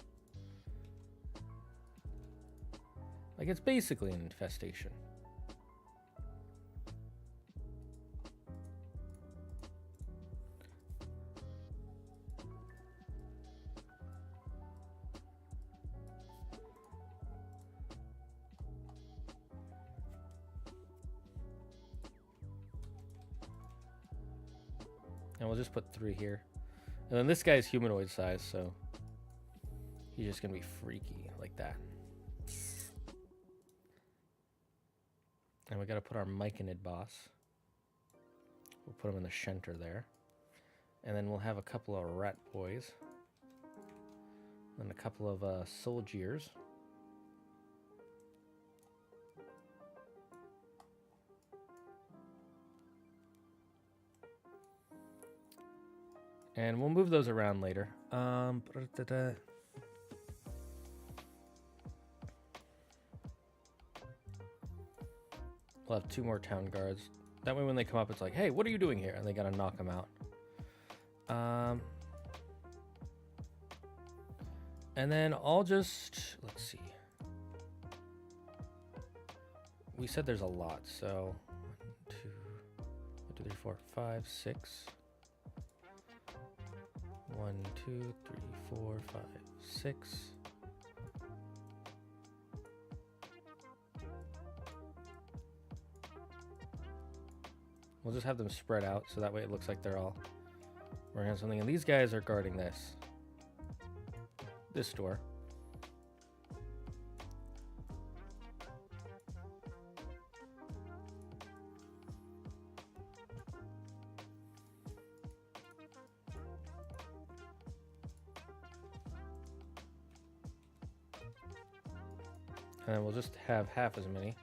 It's basically an infestation. And we'll just put 3 here. And then this guy's humanoid size, so he's just gonna be freaky like that. And we gotta put our Myconid boss. We'll put him in the center there. And then we'll have a couple of rat boys. And a couple of soldiers. And we'll move those around later. We'll have 2 more town guards. That way when they come up, it's like, hey, what are you doing here? And they gotta knock them out. And then I'll just, let's see. We said there's a lot, so 1, 2, 3, 4, 5, 6. 1, 2, 3, 4, 5, 6. We'll just have them spread out so that way it looks like they're all working on something. And these guys are guarding this door. And we'll just have half as many.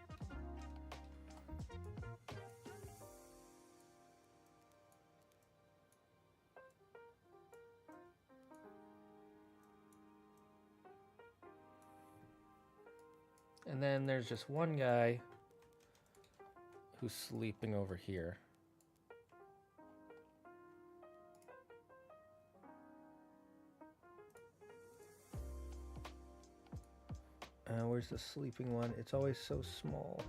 And then there's just one guy who's sleeping over here. Where's the sleeping one? It's always so small.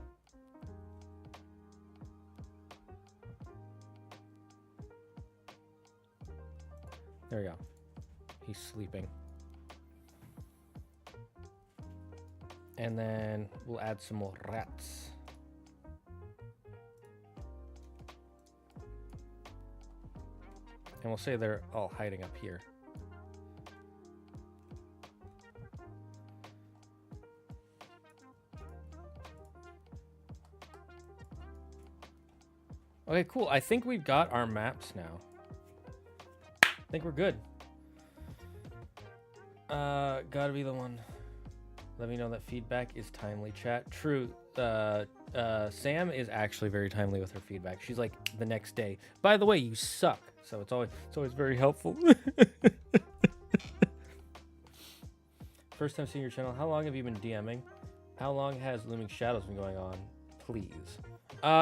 There we go. He's sleeping. And then we'll add some more rats. And we'll say they're all hiding up here. Okay, cool. I think we've got our maps now. I think we're good. Gotta be the one. Let me know that feedback is timely, chat. True. Sam is actually very timely with her feedback. She's like the next day. By the way, you suck. So it's always very helpful. First time seeing your channel. How long have you been DMing? How long has Looming Shadows been going on? Please.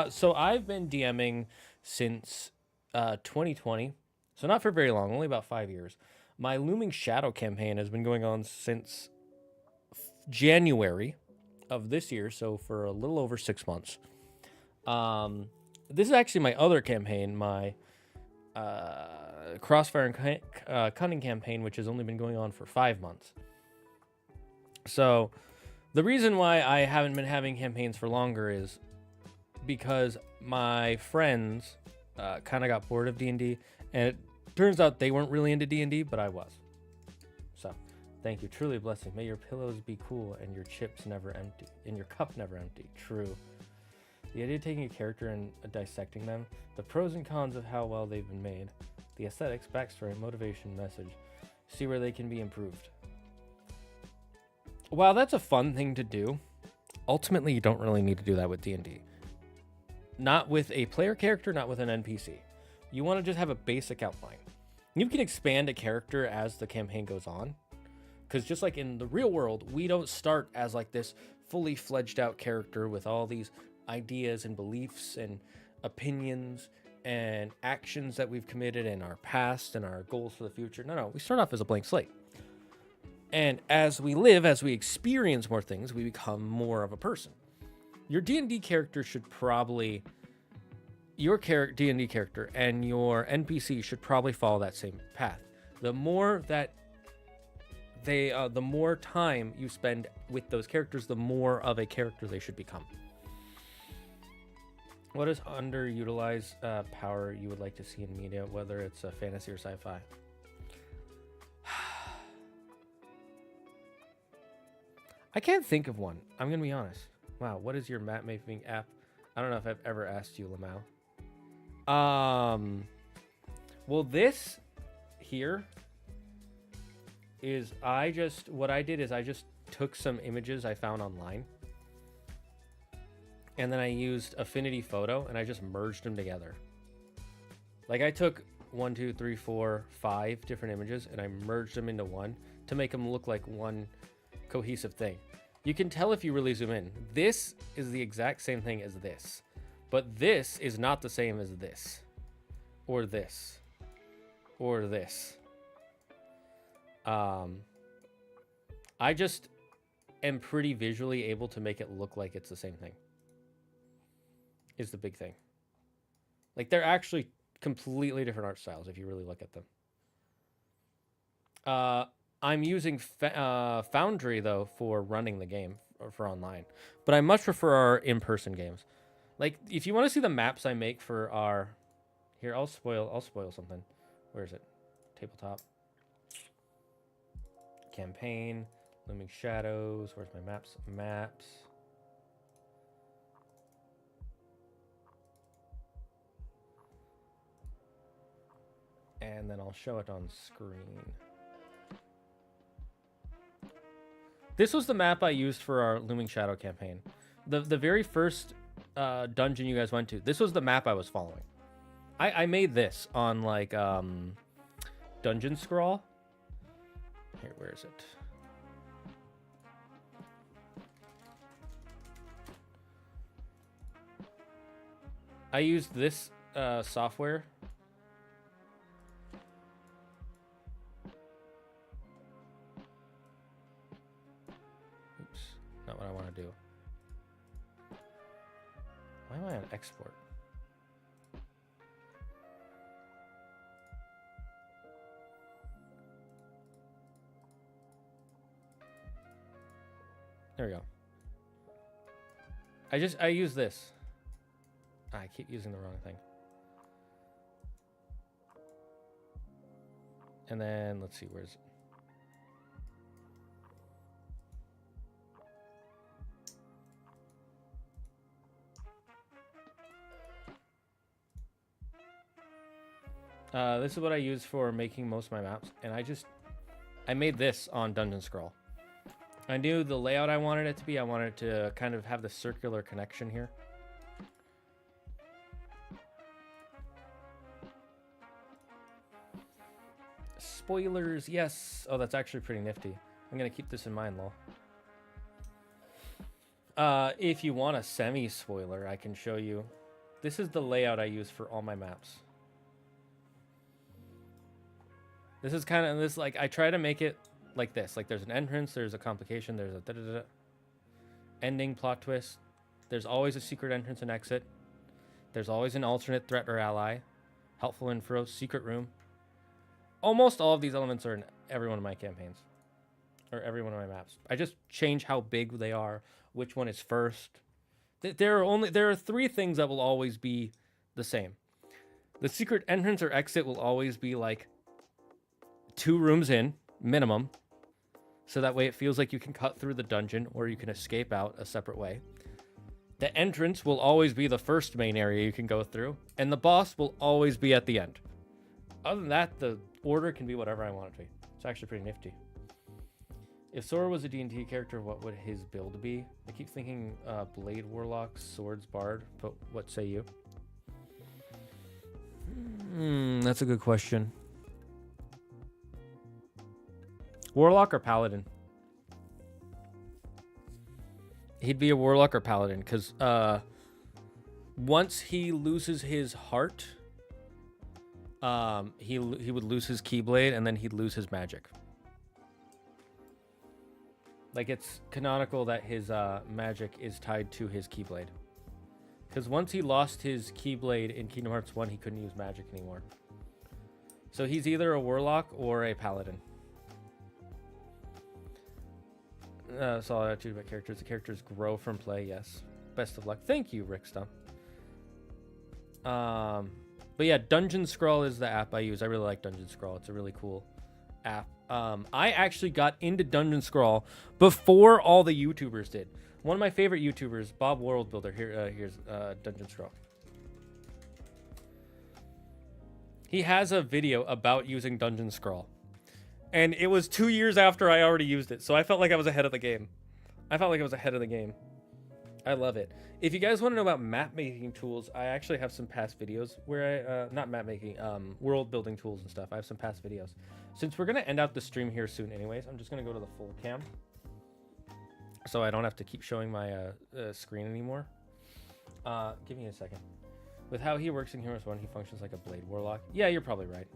So I've been DMing since 2020. So not for very long, only about 5 years. My Looming Shadow campaign has been going on since January of this year, so for a little over 6 months. This is actually my other campaign, my Crossfire and Cunning campaign, which has only been going on for 5 months. So the reason why I haven't been having campaigns for longer is because my friends kind of got bored of D&D, and it turns out they weren't really into D&D, but I was. So thank you. Truly a blessing. May your pillows be cool and your chips never empty, and your cup never empty. True. The idea of taking a character and dissecting them, the pros and cons of how well they've been made, the aesthetics, backstory, motivation, message, see where they can be improved. While that's a fun thing to do, ultimately you don't really need to do that with D&D. Not with a player character, not with an NPC. You want to just have a basic outline. You can expand a character as the campaign goes on. Because just like in the real world, we don't start as like this fully fledged out character with all these ideas and beliefs and opinions and actions that we've committed in our past and our goals for the future. No, we start off as a blank slate. And as we live, as we experience more things, we become more of a person. Your D&D character should probably, your D&D character and your NPC should probably follow that same path. The more that the more time you spend with those characters, the more of a character they should become. What is underutilized power you would like to see in media, whether it's a fantasy or sci-fi? I can't think of one. I'm gonna be honest. Wow, what is your map making app? I don't know if I've ever asked you, Lamau. Well, this here is what I did is I just took some images I found online, and then I used Affinity Photo and I just merged them together. Like I took 1, 2, 3, 4, 5 different images and I merged them into one to make them look like one cohesive thing. You can tell if you really zoom in. This is the exact same thing as this, but this is not the same as this, or this, or this. I just am pretty visually able to make it look like it's the same thing. Is the big thing. Like they're actually completely different art styles if you really look at them. I'm using Foundry though for running the game or for online, but I much prefer our in-person games. Like if you want to see the maps I make for our, here I'll spoil something. Where is it? Tabletop. Campaign, Looming Shadows. Where's my maps? Maps. And then I'll show it on screen. This was the map I used for our Looming Shadow campaign. The very first dungeon you guys went to, this was the map I was following. I made this on like Dungeon Scrawl. Here, where is it? I used this software. Oops, not what I want to do. Why am I on export? There we go. I use this. I keep using the wrong thing. And then let's see, where's it? This is what I use for making most of my maps, and I made this on Dungeon Scroll. I knew the layout I wanted it to be. I wanted it to kind of have the circular connection here. Spoilers, yes. Oh, that's actually pretty nifty. I'm gonna keep this in mind, lol. If you want a semi-spoiler, I can show you. This is the layout I use for all my maps. This is kind of this, like, I try to make it like this. Like, there's an entrance, there's a complication, there's a da-da-da-da. Ending, plot twist. There's always a secret entrance and exit. There's always an alternate threat or ally. Helpful info, secret room. Almost all of these elements are in every one of my campaigns. Or every one of my maps. I just change how big they are, which one is first. There are 3 things that will always be the same. The secret entrance or exit will always be like 2 rooms in, minimum. So that way it feels like you can cut through the dungeon or you can escape out a separate way. The entrance will always be the first main area you can go through. And the boss will always be at the end. Other than that, the order can be whatever I want it to be. It's actually pretty nifty. If Sora was a D&D character, what would his build be? I keep thinking Blade Warlock, Swords Bard, but what say you? That's a good question. Warlock or Paladin? He'd be a Warlock or Paladin, because once he loses his heart, he would lose his Keyblade, and then he'd lose his magic. Like, it's canonical that his magic is tied to his Keyblade. Because once he lost his Keyblade in Kingdom Hearts 1, he couldn't use magic anymore. So he's either a Warlock or a Paladin. That's all attitude about characters. The characters grow from play, yes. Best of luck. Thank you, Rick Stump. But yeah, Dungeon Scroll is the app I use. I really like Dungeon Scroll. It's a really cool app. I actually got into Dungeon Scroll before all the YouTubers did. One of my favorite YouTubers, Bob Worldbuilder. Here's Dungeon Scroll. He has a video about using Dungeon Scroll. And it was 2 years after I already used it, so I felt like I was ahead of the game. I love it. If you guys want to know about map making tools, I actually have some past videos where not map making, world building tools and stuff. I have some past videos. Since we're gonna end out the stream here soon anyways, I'm just gonna go to the full cam, so I don't have to keep showing my screen anymore. Give me a second. With how he works in Heroes 1, he functions like a Blade Warlock. Yeah, you're probably right.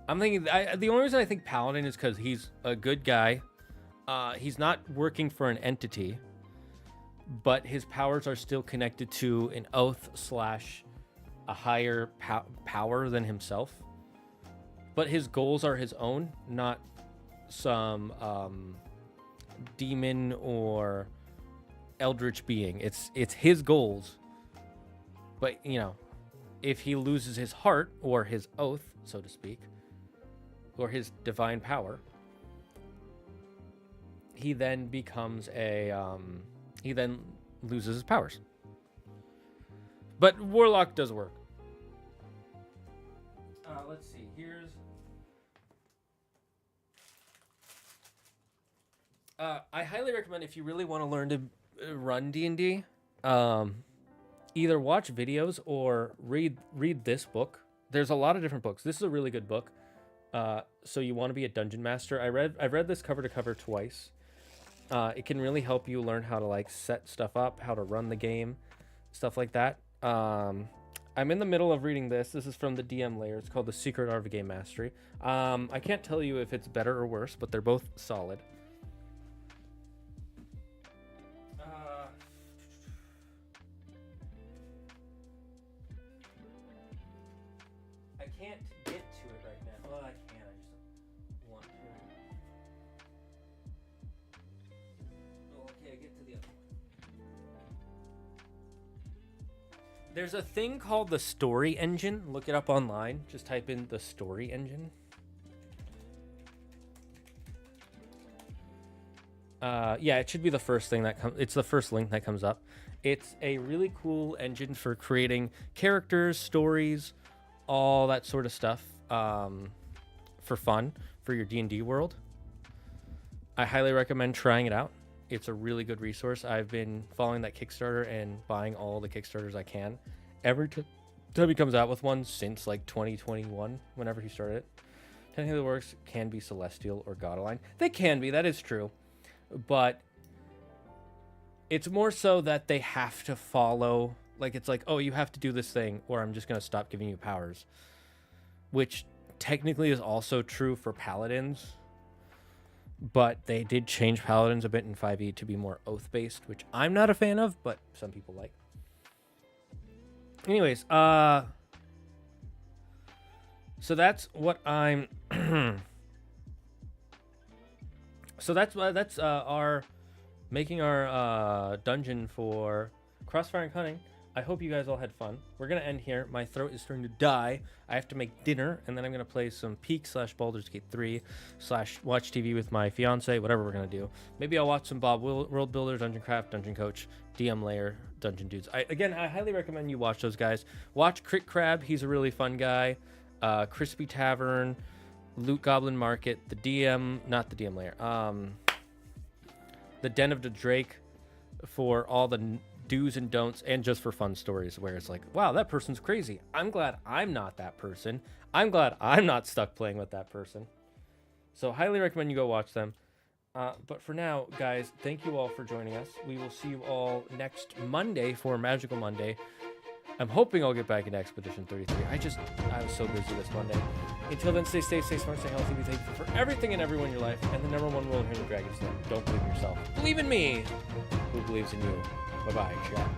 I'm thinking, the only reason I think Paladin is because he's a good guy. He's not working for an entity, but his powers are still connected to an oath / a higher power than himself. But his goals are his own, not some demon or eldritch being. It's his goals. But, you know, if he loses his heart or his oath, so to speak, or his divine power, he then becomes he then loses his powers. But Warlock does work. Let's see. Here's I highly recommend, if you really want to learn to run D&D, either watch videos or read this book. There's a lot of different books. This is a really good book. So you want to be a dungeon master. I've read this cover to cover twice. It can really help you learn how to like set stuff up, how to run the game, stuff like that. I'm in the middle of reading this. This is from the DM layer. It's called The Secret Art of Game Mastery. I can't tell you if it's better or worse, but they're both solid. I can't get to it right now. Well, I can. I just want to. Okay, I get to the other one. There's a thing called the story engine. Look it up online. Just type in the story engine. Yeah, it should be the first thing that comes. It's the first link that comes up. It's a really cool engine for creating characters, stories, all that sort of stuff, for fun, for your D&D world. I highly recommend trying it out. It's a really good resource. I've been following that Kickstarter and buying all the Kickstarters I can every time he comes out with one since like 2021, whenever he started it. Technically, the works can be Celestial or God Aligned. They can be, that is true. But it's more so that they have to follow, like, it's like, oh, you have to do this thing, or I'm just going to stop giving you powers. Which technically is also true for Paladins. But they did change Paladins a bit in 5e to be more oath-based, which I'm not a fan of, but some people like. Anyways, so that's what I'm... So that's our making our dungeon for Crossfire and Cunning. I hope you guys all had fun. We're gonna end here. My throat is starting to die. I have to make dinner, and then I'm gonna play some Peak / Baldur's Gate 3 / watch TV with my fiance. Whatever we're gonna do. Maybe I'll watch some Bob World Builder, Dungeon Craft, Dungeon Coach, DM Layer, Dungeon Dudes. I highly recommend you watch those guys. Watch Crit Crab. He's a really fun guy. Crispy Tavern, Loot Goblin Market, the DM, not the DM Layer. The Den of the Drake, for all the do's and don'ts, and just for fun stories where it's like, wow, that person's crazy. I'm glad I'm not that person. I'm glad I'm not stuck playing with that person. So highly recommend you go watch them. But for now, guys, thank you all for joining us. We will see you all next Monday for Magical Monday. I'm hoping I'll get back in Expedition 33. I was so busy this Monday. Until then, stay safe, stay smart, stay healthy. Be thankful for everything and everyone in your life. And the number one rule here in the Dragon's Den: don't believe in yourself. Believe in me, who believes in you. Bye-bye, chat.